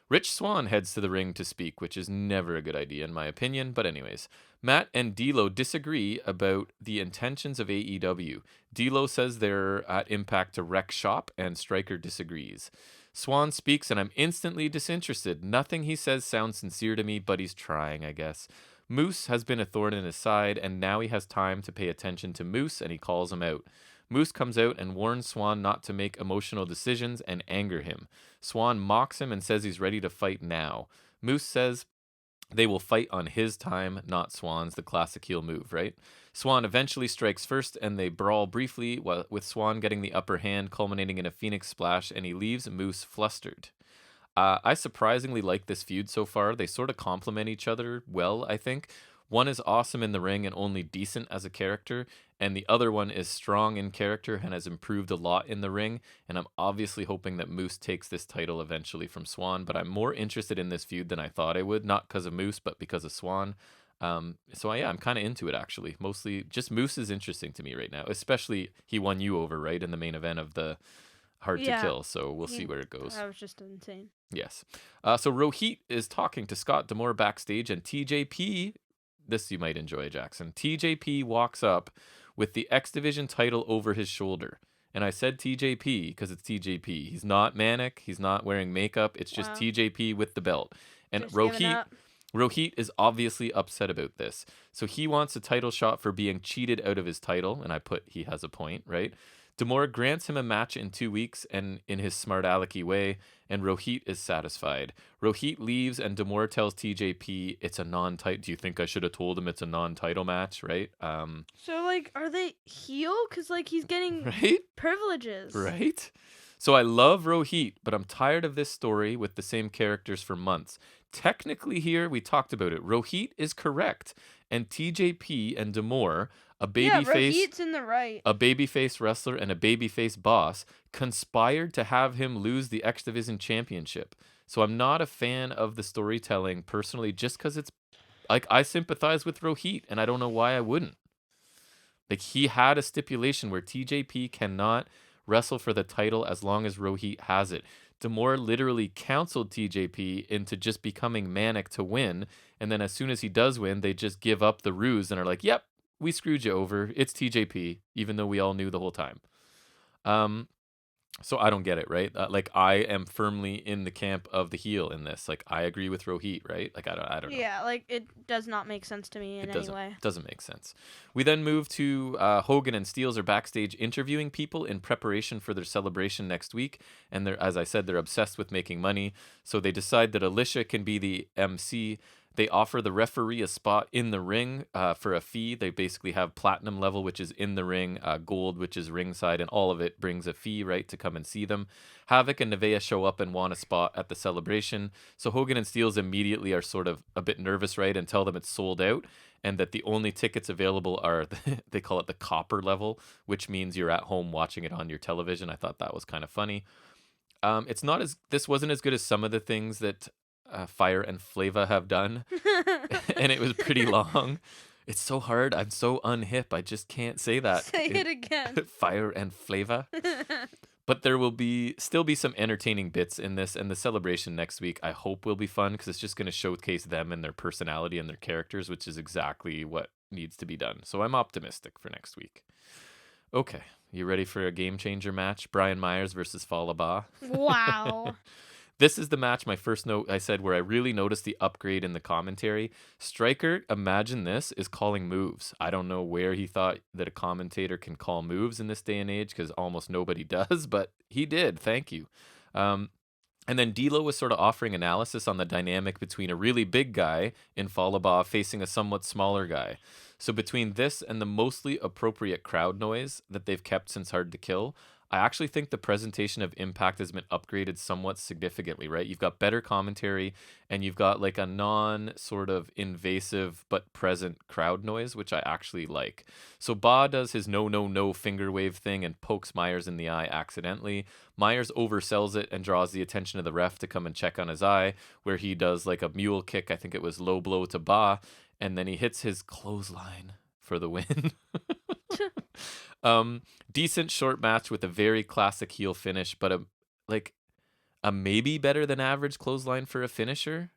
Rich Swann heads to the ring to speak, which is never a good idea in my opinion, but anyways. Matt and D'Lo disagree about the intentions of AEW. D'Lo says they're at Impact to wreck shop, and Stryker disagrees. Swann speaks, and I'm instantly disinterested. Nothing he says sounds sincere to me, but he's trying, I guess. Moose has been a thorn in his side, and now he has time to pay attention to Moose, and he calls him out. Moose comes out and warns Swann not to make emotional decisions and anger him. Swann mocks him and says he's ready to fight now. Moose says They will fight on his time, not Swan's, the classic heel move, right? Swan eventually strikes first, and they brawl briefly, with Swan getting the upper hand, culminating in a Phoenix splash, and he leaves Moose flustered. I surprisingly like this feud so far. They sort of complement each other well, I think. One is awesome in the ring and only decent as a character, and the other one is strong in character and has improved a lot in the ring. And I'm obviously hoping that Moose takes this title eventually from Swan, but I'm more interested in this feud than I thought I would, not because of Moose, but because of Swan. Yeah, I'm kind of into it actually. Mostly just Moose is interesting to me right now, especially he won you over, right, in the main event of the Hard to Kill, so we'll see where it goes. That was just insane. Yes. So Rohit is talking to Scott D'Amore backstage, and TJP, this you might enjoy, Jackson. TJP walks up with the X Division title over his shoulder. And I said TJP because it's TJP. He's not manic. He's not wearing makeup. It's just TJP with the belt. And Rohit is obviously upset about this. So he wants a title shot for being cheated out of his title. And I put he has a point, right? D'Amore grants him a match in 2 weeks and in his smart alecky way, and Rohit is satisfied. Rohit leaves, and D'Amore tells TJP it's a non-title. Do you think I should have told him it's a non-title match, right? So, like, are they heel? Because, like, he's getting privileges. Right? So I love Rohit, but I'm tired of this story with the same characters for months. Technically here, we talked about it. Rohit is correct, and TJP and D'Amore, a Rohit's in the right. A babyface wrestler and a babyface boss, conspired to have him lose the X Division Championship. So I'm not a fan of the storytelling personally, just because it's like I sympathize with Rohit, and I don't know why I wouldn't. Like he had a stipulation where TJP cannot wrestle for the title as long as Rohit has it. D'Amore literally counseled TJP into just becoming manic to win, and then as soon as he does win, they just give up the ruse and are like, "Yep, we screwed you over. It's TJP," even though we all knew the whole time. So I don't get it, right? Like I am firmly in the camp of the heel in this. Like I agree with Rohit, right? Like I don't know. Yeah, like it does not make sense to me in any way. It doesn't make sense. We then move to Hogan and Steels are backstage interviewing people in preparation for their celebration next week. And they're, as I said, they're obsessed with making money. So they decide that Alicia can be the MC. They offer the referee a spot in the ring for a fee. They basically have platinum level, which is in the ring, gold, which is ringside, and all of it brings a fee, right, to come and see them. Havoc and Nevaeh show up and want a spot at the celebration. So Hogan and Steels immediately are sort of a bit nervous, right, and tell them it's sold out and that the only tickets available are, they call it the copper level, which means you're at home watching it on your television. I thought that was kind of funny. This wasn't as good as some of the things that Fire and Flava have done, and it was pretty long. It's so hard. I'm so unhip. I just can't say that. Say it again. Fire and Flava. But there will still be some entertaining bits in this, and the celebration next week I hope will be fun because it's just going to showcase them and their personality and their characters, which is exactly what needs to be done. So I'm optimistic for next week. Okay, you ready for a game changer match? Brian Myers versus Falaba. Wow. This is the match, my first note I said, where I really noticed the upgrade in the commentary. Stryker, imagine this, is calling moves. I don't know where he thought that a commentator can call moves in this day and age because almost nobody does, but he did. Thank you. And then D'Lo was sort of offering analysis on the dynamic between a really big guy in Falaba facing a somewhat smaller guy. So between this and the mostly appropriate crowd noise that they've kept since Hard to Kill, I actually think the presentation of Impact has been upgraded somewhat significantly, right? You've got better commentary and you've got like a non-sort of invasive but present crowd noise, which I actually like. So Ba does his no finger wave thing and pokes Myers in the eye accidentally. Myers oversells it and draws the attention of the ref to come and check on his eye, where he does like a mule kick, I think it was low blow to Ba, and then he hits his clothesline for the win. Decent short match with a very classic heel finish, but a maybe better than average clothesline for a finisher.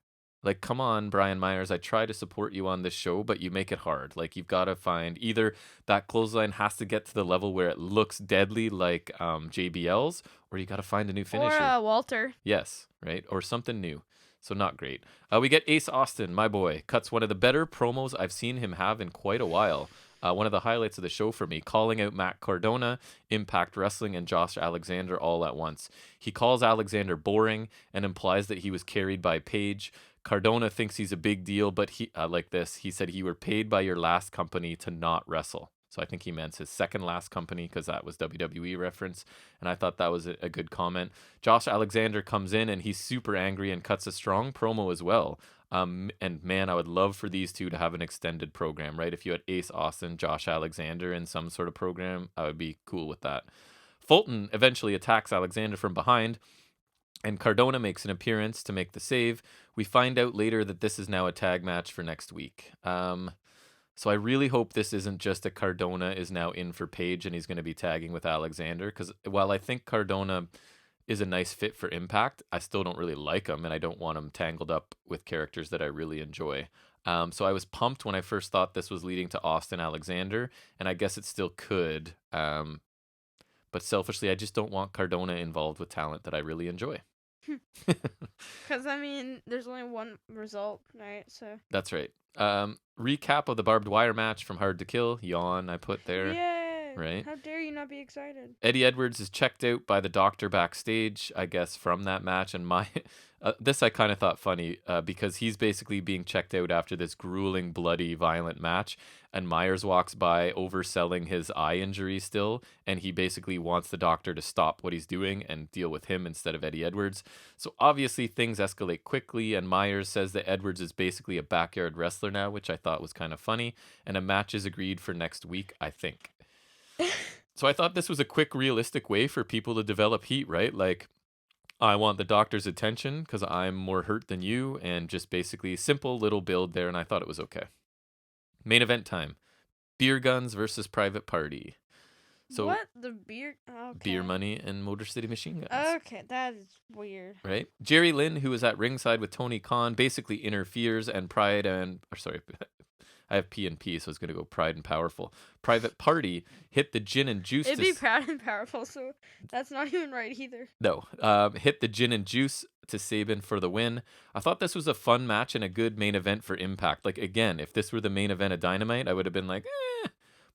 Like, come on, Brian Myers, I try to support you on this show, but you make it hard. Like, you've got to find either that clothesline has to get to the level where it looks deadly like JBL's, or you got to find a new finisher. Or Walter. Yes, right? Or something new. So not great. We get Ace Austin, my boy, cuts one of the better promos I've seen him have in quite a while. One of the highlights of the show for me, calling out Matt Cardona, Impact Wrestling, and Josh Alexander all at once. He calls Alexander boring and implies that he was carried by Paige. Cardona thinks he's a big deal, but he like this. He said, "You were paid by your last company to not wrestle." So I think he meant his second last company because that was WWE reference. And I thought that was a good comment. Josh Alexander comes in and he's super angry and cuts a strong promo as well. And man, I would love for these two to have an extended program, right? If you had Ace Austin, Josh Alexander in some sort of program, I would be cool with that. Fulton eventually attacks Alexander from behind, and Cardona makes an appearance to make the save. We find out later that this is now a tag match for next week. So I really hope this isn't just a Cardona is now in for Page and he's going to be tagging with Alexander. Because while I think Cardona is a nice fit for Impact, I still don't really like him, and I don't want him tangled up with characters that I really enjoy. So I was pumped when I first thought this was leading to Austin Alexander, and I guess it still could. But selfishly, I just don't want Cardona involved with talent that I really enjoy. Because, I mean, there's only one result, right? So That's right. Recap of the barbed wire match from Hard to Kill. Yawn, I put there. Yay! Right. How dare you not be excited? Eddie Edwards is checked out by the doctor backstage, I guess, from that match. And this I kind of thought funny because he's basically being checked out after this grueling, bloody, violent match. And Myers walks by overselling his eye injury still. And he basically wants the doctor to stop what he's doing and deal with him instead of Eddie Edwards. So obviously things escalate quickly. And Myers says that Edwards is basically a backyard wrestler now, which I thought was kind of funny. And a match is agreed for next week, I think. So I thought this was a quick, realistic way for people to develop heat, right? Like, I want the doctor's attention because I'm more hurt than you, and just basically simple little build there, and I thought it was okay. Main event time. Beer Guns versus Private Party. So what? The beer? Okay. Beer Money and Motor City Machine Guns. Okay, that is weird. Right? Jerry Lynn, who was at ringside with Tony Khan, basically interferes, and I have P and P, so it's going to go Pride and Powerful. Private Party hit the gin and juice. It'd be Proud and Powerful, so that's not even right either. No. Hit the gin and juice to Sabin for the win. I thought this was a fun match and a good main event for Impact. Like, again, if this were the main event of Dynamite, I would have been like, eh.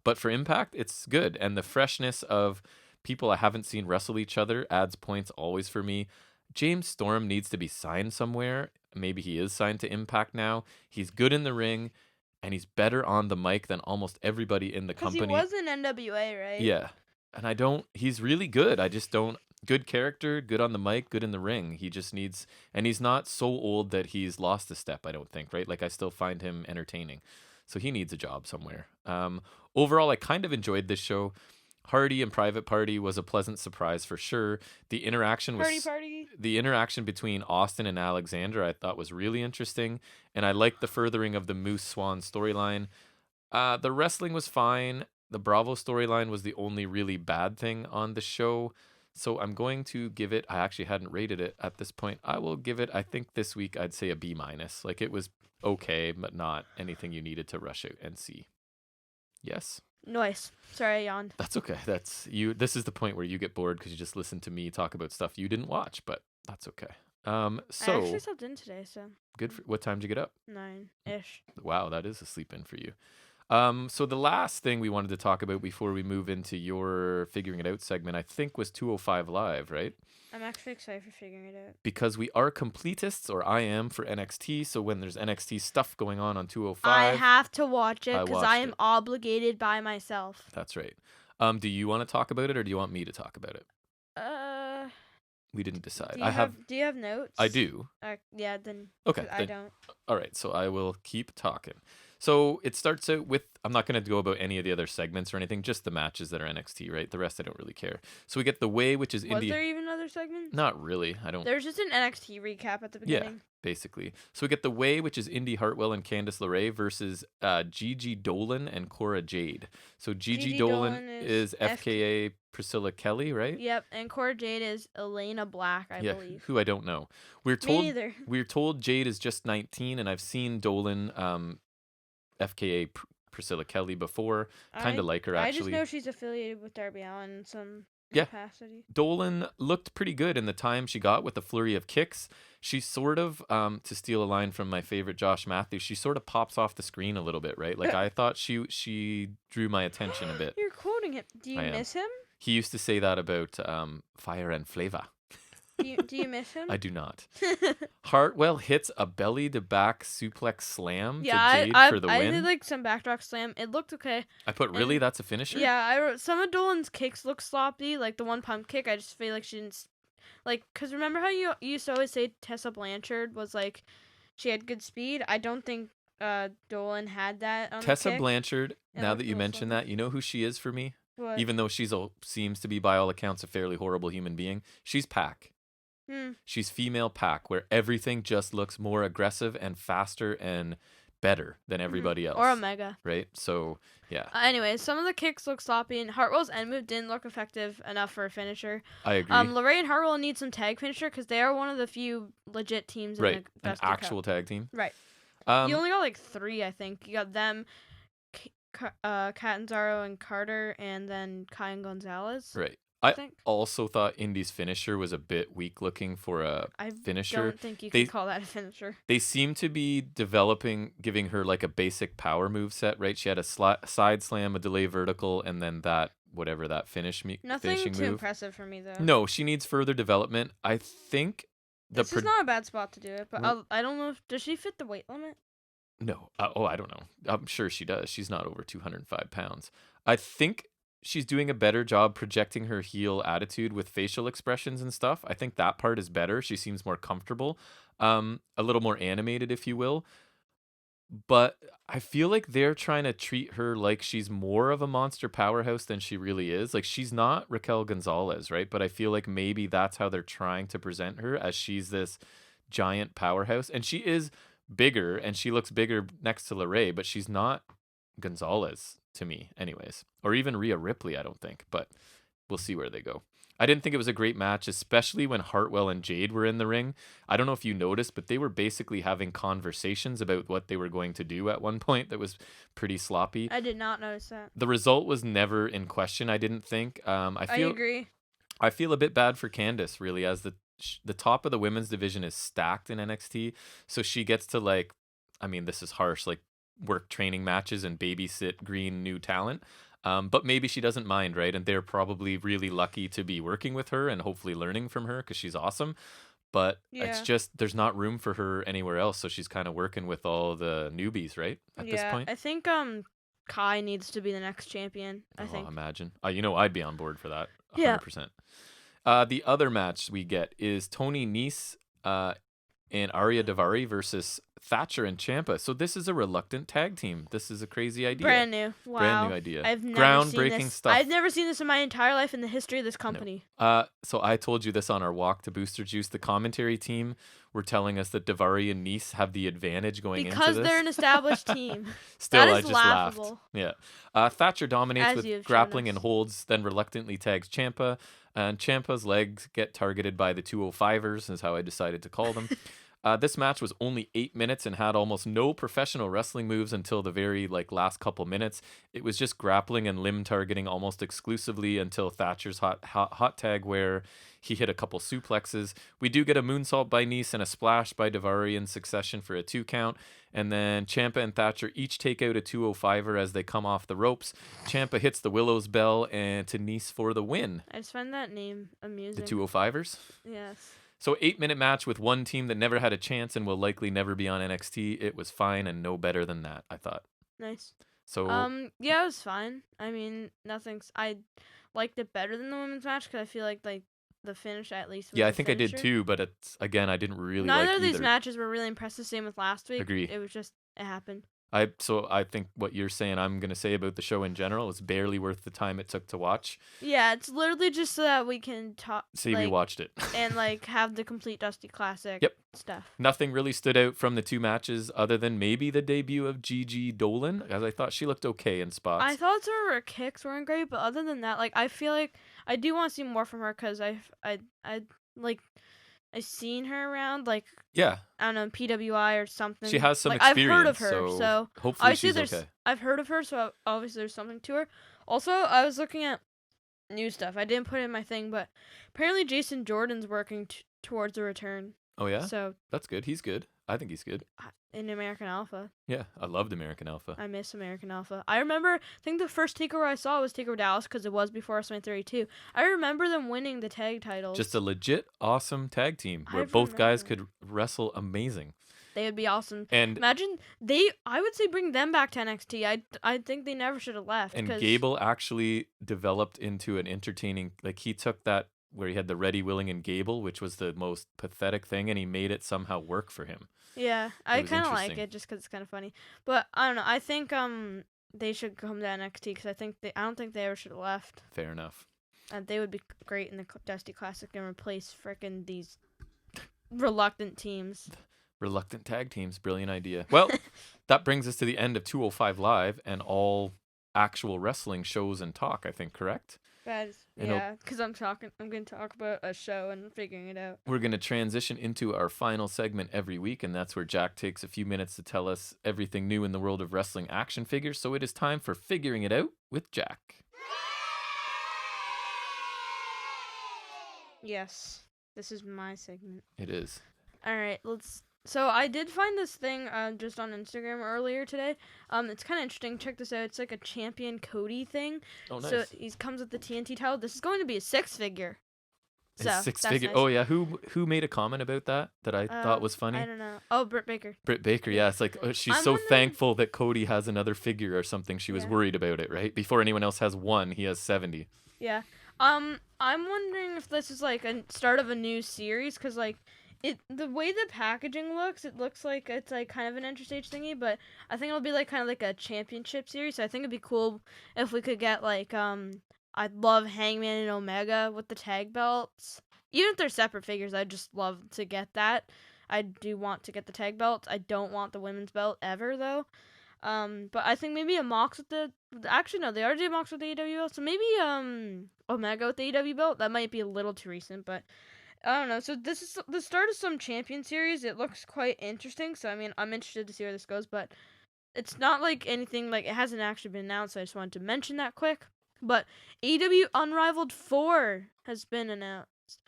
But for Impact, it's good. And the freshness of people I haven't seen wrestle each other adds points always for me. James Storm needs to be signed somewhere. Maybe he is signed to Impact now. He's good in the ring. And he's better on the mic than almost everybody in the company. Because he was in NWA, right? Yeah. And he's really good. I just don't, good character, good on the mic, good in the ring. He just needs, and he's not so old that he's lost a step, I don't think, right? Like, I still find him entertaining. So he needs a job somewhere. Overall, I kind of enjoyed this show. Hardy and Private Party was a pleasant surprise for sure. The interaction between Austin and Alexander I thought was really interesting, and I liked the furthering of the Moose Swan storyline. The wrestling was fine. The Bravo storyline was the only really bad thing on the show. So I'm going to give it, I actually hadn't rated it at this point. I will give it, I think this week I'd say a B-. Like, it was okay, but not anything you needed to rush out and see. Yes. Nice. Sorry, I yawned. That's okay. That's you. This is the point where you get bored because you just listen to me talk about stuff you didn't watch, but that's okay. I actually slept in today, so good. What time did you get up? 9-ish. Wow, that is a sleep in for you. So the last thing we wanted to talk about before we move into your figuring it out segment, I think, was 205 Live, right? I'm actually excited for figuring it out. Because we are completists, or I am, for NXT. So when there's NXT stuff going on 205, I have to watch it because I am obligated by myself. That's right. Do you want to talk about it, or do you want me to talk about it? We didn't decide. Do you have notes? I do. Yeah, then. Okay. I don't. All right, so I will keep talking. So it starts out with, I'm not going to go about any of the other segments or anything, just the matches that are NXT, right? The rest I don't really care. So we get The Way, which is Was there even other segments? Not really. There's just an NXT recap at the beginning. Yeah, basically. So we get The Way, which is Indy Hartwell and Candice LeRae versus Gigi Dolan and Cora Jade. So Gigi Dolan is FKA Priscilla Kelly, right? Yep, and Cora Jade is Elena Black, I believe. Who I don't know. Me neither. We're told Jade is just 19, and I've seen Dolan, FKA Priscilla Kelly before. Kind of like her, actually. I just know she's affiliated with Darby Allin in some capacity. Dolan looked pretty good in the time she got with the flurry of kicks. She sort of, to steal a line from my favorite Josh Matthews, she sort of pops off the screen a little bit, right? Like, I thought she drew my attention a bit. You're quoting him. Do you miss him? He used to say that about Fire and Flavor. Do you miss him? I do not. Hartwell hits a belly-to-back suplex slam to Yeah, Jade for the I win. did like some backdrop slam. It looked okay. I put, really? And That's a finisher? Yeah, I wrote some of Dolan's kicks look sloppy, like the one pump kick. I just feel like she didn't cause remember how you used to always say Tessa Blanchard was like she had good speed? I don't think Dolan had that on Tessa the kick. Blanchard, It now looked that a you little mention sloppy. that, you know who she is for me? What? Even though seems to be, by all accounts, a fairly horrible human being. She's Pac. She's female Pac, where everything just looks more aggressive and faster and better than everybody else. Or Omega. Right? So, yeah. Anyways, some of the kicks look sloppy, and Hartwell's end move didn't look effective enough for a finisher. I agree. LeRae and Hartwell need some tag finisher because they are one of the few legit teams in Right. the An Dusty actual Cup. tag team. Right. You You only got like 3, I think. You got them, Catanzaro and Carter, and then Kai and Gonzalez. Right. I I think. also thought Indy's finisher was a bit weak looking for a finisher. I don't think you can call that a finisher. They seem to be giving her like a basic power move set, right? She had a side slam, a delay vertical, and then that finishing Nothing too move. Impressive for me though. No, she needs further development. I think this is not a bad spot to do it, but I don't know does she fit the weight limit? No. I don't know. I'm sure she does. She's not over 205 pounds. I think she's doing a better job projecting her heel attitude with facial expressions and stuff. I think that part is better. She seems more comfortable, a little more animated, if you will. But I feel like they're trying to treat her like she's more of a monster powerhouse than she really is. Like, she's not Raquel Gonzalez, right? But I feel like maybe that's how they're trying to present her, as she's this giant powerhouse. And she is bigger, and she looks bigger next to LeRae, but she's not Gonzalez to me anyways. Or even Rhea Ripley, I don't think. But we'll see where they go. I didn't think it was a great match, especially when Hartwell and Jade were in the ring. I don't know if you noticed, but they were basically having conversations about what they were going to do at one point that was pretty sloppy. I did not notice that. The result was never in question, I didn't think. I agree. I feel a bit bad for Candice, really, as the top of the women's division is stacked in NXT. So she gets to, like, I mean, this is harsh, like, work training matches and babysit green new talent. But maybe she doesn't mind, right? And they're probably really lucky to be working with her and hopefully learning from her because she's awesome. But it's just, there's not room for her anywhere else. So she's kind of working with all the newbies, right? At this point. I think Kai needs to be the next champion. I think. Imagine. I'd be on board for that. 100%. Yeah. The other match we get is Tony Nese and Arya Daivari versus Thatcher and Ciampa. So this is a reluctant tag team. This is a crazy idea. Brand new. Wow. Brand new idea. I've never groundbreaking seen this. stuff. I've never seen this in my entire life in the history of this company. No. So I told you this on our walk to Booster Juice. The commentary team were telling us that Daivari and Nese have the advantage going into this. Because they're an established team. Still, that is I just laughable. laughed. Yeah. Thatcher dominates As with grappling and holds, then reluctantly tags Ciampa. And Ciampa's legs get targeted by the 205ers, is how I decided to call them. This match was only 8 minutes and had almost no professional wrestling moves until the very last couple minutes. It was just grappling and limb targeting almost exclusively until Thatcher's hot tag where he hit a couple suplexes. We do get a moonsault by Nese and a splash by Daivari in succession for a 2 count. And then Ciampa and Thatcher each take out a 205er as they come off the ropes. Ciampa hits the Willow's Bell and to Nese for the win. I just find that name amusing. The 205ers? Yes. So 8-minute match with one team that never had a chance and will likely never be on NXT. It was fine and no better than that, I thought. Nice. So yeah, it was fine. I mean, I liked it better than the women's match because I feel like the finish at least was yeah, I the think finisher. I did too, but it's, again, I didn't really Neither like of these either. matches were really impressive. Same with last week. Agree. It was just, it happened. So I think what you're saying I'm going to say about the show in general is barely worth the time it took to watch. Yeah, it's literally just so that we can talk. We watched it. And have the complete Dusty Classic stuff. Nothing really stood out from the 2 matches other than maybe the debut of Gigi Dolan, as I thought she looked okay in spots. I thought some of her kicks weren't great, but other than that, I feel like I do want to see more from her because I've seen her around, I don't know, PWI or something. She has some experience. I've heard of her, so hopefully she's okay. I've heard of her, so obviously there's something to her. Also, I was looking at new stuff. I didn't put it in my thing, but apparently Jason Jordan's working towards a return. Oh, yeah? So that's good. He's good. I think he's good. In American Alpha. Yeah, I loved American Alpha. I miss American Alpha. I remember, I think the first takeover I saw was Takeover Dallas because it was before WrestleMania 32. I remember them winning the tag titles. Just a legit awesome tag team where I both guys remember. could wrestle amazing. They would be awesome. And Imagine I would say bring them back to NXT. I think they never should have left. and 'cause- Gable actually developed into an entertaining, like he took that where he had the Ready, Willing, and Gable, which was the most pathetic thing, and he made it somehow work for him. Yeah, I was kind of like interesting. it just because it's kind of funny. But I don't know. I think they should come to NXT because I don't think they ever should have left. Fair enough. They would be great in the Dusty Classic and replace frickin' these reluctant teams. Reluctant tag teams, brilliant idea. Well, that brings us to the end of 205 Live and all actual wrestling shows and talk, I think, correct? Yeah, because I'm going to talk about a show and figuring it out. We're going to transition into our final segment every week, and that's where Jack takes a few minutes to tell us everything new in the world of wrestling action figures. So it is time for Figuring It Out with Jack. Yes, this is my segment. It is. All right, So I did find this thing just on Instagram earlier today. It's kind of interesting. Check this out. It's like a Champion Cody thing. Oh, nice. So he comes with the TNT title. This is going to be a 6-figure. So It's six that's figure. nice. Oh yeah, who made a comment about that I thought was funny? I don't know. Oh, Britt Baker. Britt Baker. Yeah, it's like she's I'm so wondering- thankful that Cody has another figure or something. She was Yeah. worried about it, right? Before anyone else has one, he has 70. Yeah. I'm wondering if this is like a start of a new series because like the way the packaging looks, it looks like it's like kind of an interstage thingy, but I think it'll be like kind of like a championship series. So I think it'd be cool if we could get like I'd love Hangman and Omega with the tag belts. Even if they're separate figures, I'd just love to get that. I do want to get the tag belts. I don't want the women's belt ever though. But I think maybe a Mox with actually no, they already did Mox with the AEW belt, so maybe Omega with the AEW belt. That might be a little too recent, but I don't know. So this is the start of some champion series. It looks quite interesting. So I mean, I'm interested to see where this goes, but it's not like anything like it hasn't actually been announced. So I just wanted to mention that quick. But AEW Unrivaled 4 has been announced.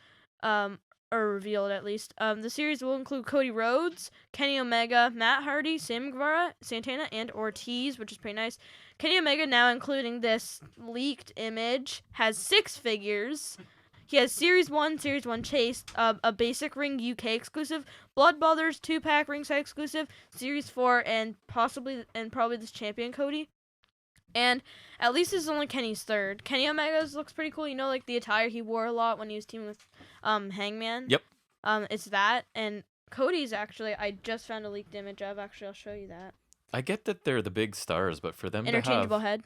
Or revealed at least. The series will include Cody Rhodes, Kenny Omega, Matt Hardy, Sam Guevara, Santana, and Ortiz, which is pretty nice. Kenny Omega, now including this leaked image, has 6 figures. He has Series 1 Chase, a Basic Ring UK exclusive, Blood Brothers 2-pack ringside exclusive, Series 4, and probably this Champion Cody. And at least this is only Kenny's 3rd. Kenny Omega's looks pretty cool. You know, like the attire he wore a lot when he was teaming with Hangman. Yep. It's that. And Cody's actually, I just found a leaked image of. Actually, I'll show you that. I get that they're the big stars, but for them to Interchangeable have head.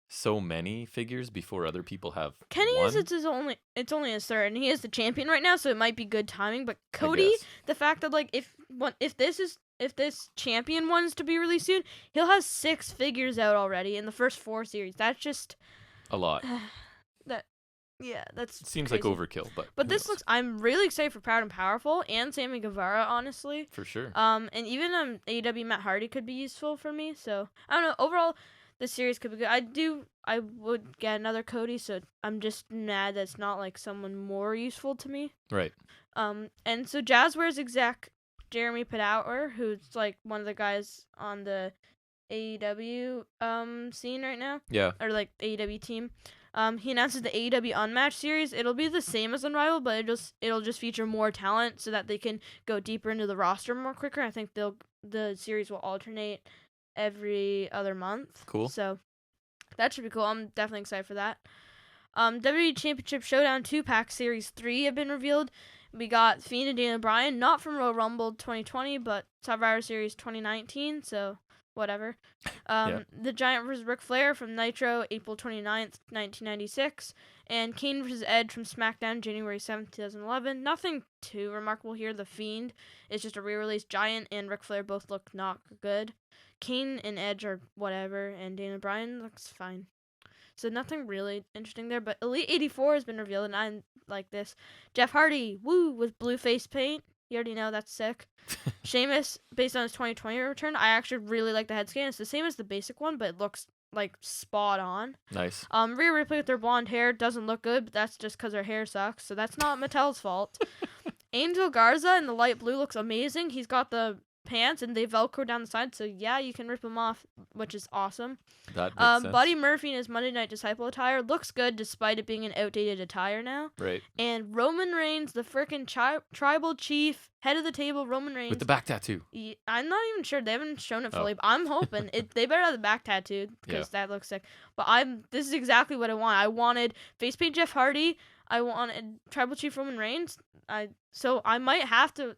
so many figures before other people have Kenny one, it's only his 3rd, and he is the champion right now, so it might be good timing. But Cody, the fact that like if this champion one's to be released soon, he'll have 6 figures out already in the first 4 series. That's just a lot. That's It seems crazy. like overkill, but who this knows? looks. I'm really excited for Proud and Powerful and Sammy Guevara, honestly. For sure. And even AEW Matt Hardy could be useful for me. So I don't know. Overall, this series could be good. I would get another Cody. So I'm just mad that it's not like someone more useful to me. Right. And so Jazzwares exec Jeremy Padawer, who's like one of the guys on the AEW scene right now. Yeah. Or like AEW team. He announces the AEW Unmatched series. It'll be the same as Unrivaled, but it'll just feature more talent so that they can go deeper into the roster more quicker. I think the series will alternate every other month. Cool. So that should be cool. I'm definitely excited for that. WWE Championship Showdown 2-pack Series 3 have been revealed. We got Fiend and Daniel Bryan, not from Royal Rumble 2020, but Survivor Series 2019, so whatever. The Giant vs. Ric Flair from Nitro, April 29th, 1996. And Kane vs. Edge from SmackDown, January 7th, 2011. Nothing too remarkable here. The Fiend is just a re-release. Giant and Ric Flair both look not good. Kane and Edge are whatever, and Daniel Bryan looks fine. So nothing really interesting there, but Elite 84 has been revealed, and I like this. Jeff Hardy, woo, with blue face paint. You already know, that's sick. Sheamus, based on his 2020 return, I actually really like the head scan. It's the same as the basic one, but it looks like spot on. Nice. Rhea Ripley with their blonde hair doesn't look good, but that's just because her hair sucks, so that's not Mattel's fault. Angel Garza in the light blue looks amazing. He's got the pants and they velcro down the side, so yeah, you can rip them off, which is awesome. That makes sense. Buddy Murphy in his Monday Night Disciple attire looks good despite it being an outdated attire now. Right. And Roman Reigns, the frickin' tribal chief, head of the table, Roman Reigns. With the back tattoo. I'm not even sure. They haven't shown it fully, but I'm hoping they better have the back tattoo because that looks sick. But this is exactly what I want. I wanted face paint Jeff Hardy. I wanted tribal chief Roman Reigns. So I might have to.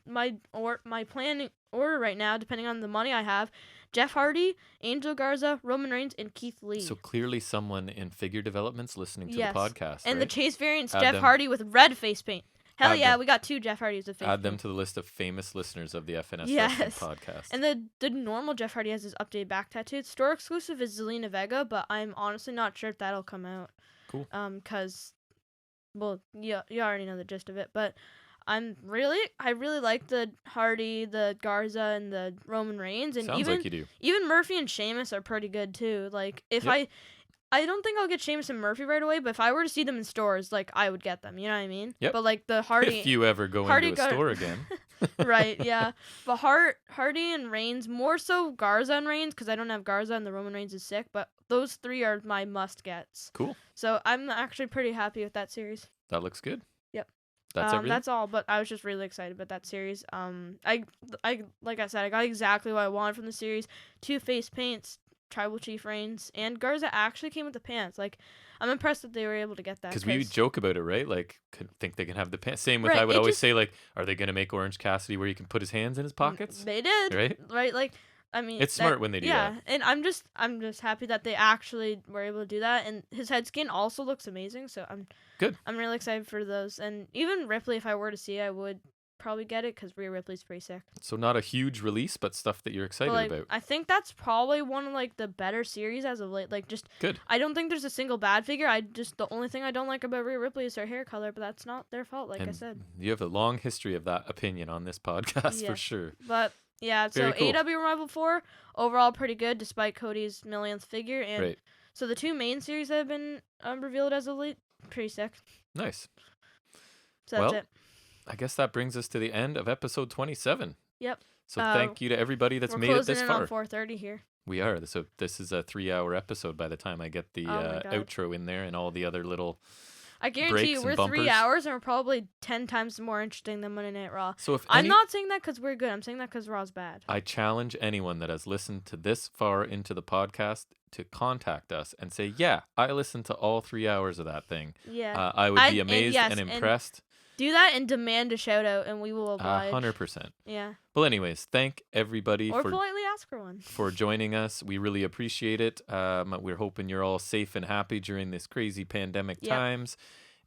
My planning order right now, depending on the money I have, Jeff Hardy, Angel Garza, Roman Reigns, and Keith Lee. So clearly, someone in figure development's listening to the podcast, and right? the Chase variant's Jeff Hardy with red face paint. Hell yeah, we got 2 Jeff Hardys with face paint. Add them to the list of famous listeners of the FNS Wrestling podcast. And the normal Jeff Hardy has his updated back tattoo. Store exclusive is Zelina Vega, but I'm honestly not sure if that'll come out. Cool. Because, well, you already know the gist of it, but I really like the Hardy, the Garza, and the Roman Reigns, and Sounds like you do. Even Murphy and Sheamus are pretty good too. Like if I don't think I'll get Sheamus and Murphy right away, but if I were to see them in stores, like I would get them. You know what I mean? Yep. But like the Hardy, if you ever go into a store again. Right? Yeah. But Hardy and Reigns, more so Garza and Reigns, because I don't have Garza and the Roman Reigns is sick. But those 3 are my must gets. Cool. So I'm actually pretty happy with that series. That looks good. Yep. That's everything? That's all, but I was just really excited about that series. I like I said, I got exactly what I wanted from the series. 2 face paints, Tribal Chief Reigns, and Garza actually came with the pants. Like, I'm impressed that they were able to get that. Because we joke about it, right? Like, think they can have the pants. Same with, I would always say, like, are they going to make Orange Cassidy where he can put his hands in his pockets? They did. Right? Right? Like, I mean, it's smart when they do that. Yeah, and I'm just happy that they actually were able to do that. And his head skin also looks amazing, so I'm really excited for those. And even Ripley, if I were to see, I would probably get it because Rhea Ripley's pretty sick. So not a huge release, but stuff that you're excited about. I think that's probably one of like the better series as of late. Like just good. I don't think there's a single bad figure. The only thing I don't like about Rhea Ripley is her hair color, but that's not their fault. Like I said, you have a long history of that opinion on this podcast for sure. But yeah, so cool. AEW Revival 4 overall pretty good despite Cody's millionth figure, and so the 2 main series that have been revealed as of late, pretty sick. Nice. So that's it. I guess that brings us to the end of episode 27. Yep. So thank you to everybody that's made it this far. We're closing in on 4:30 here. We are. So this is a 3-hour episode by the time I get the outro in there and all the other little I guarantee you we're 3 hours and we're probably 10 times more interesting than Monday Night Raw. So I'm not saying that because we're good. I'm saying that because Raw's bad. I challenge anyone that has listened to this far into the podcast to contact us and say, yeah, I listened to all 3 hours of that thing. Yeah. I would be amazed and impressed. Do that and demand a shout out, and we will oblige. 100%. Yeah. Well, anyways, thank everybody or politely ask for one for joining us. We really appreciate it. We're hoping you're all safe and happy during this crazy pandemic times,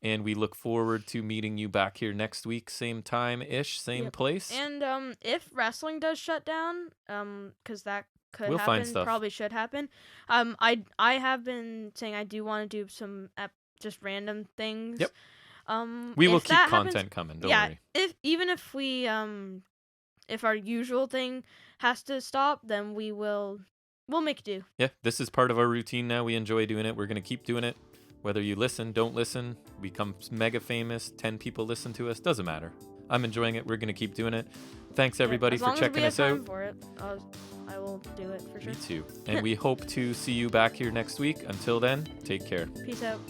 and we look forward to meeting you back here next week, same time-ish, same place. And if wrestling does shut down, because that could happen, find stuff. Probably should happen. I have been saying I do want to do some just random things. Yep. We will keep content coming. Don't worry. Even if we if our usual thing has to stop, then we'll make do. Yeah, this is part of our routine now. We enjoy doing it. We're gonna keep doing it. Whether you listen, don't listen, become mega famous, 10 people listen to us, doesn't matter. I'm enjoying it. We're gonna keep doing it. Thanks everybody for checking us out. As long as we have time for it, I will do it for sure. Me too. And we hope to see you back here next week. Until then, take care. Peace out.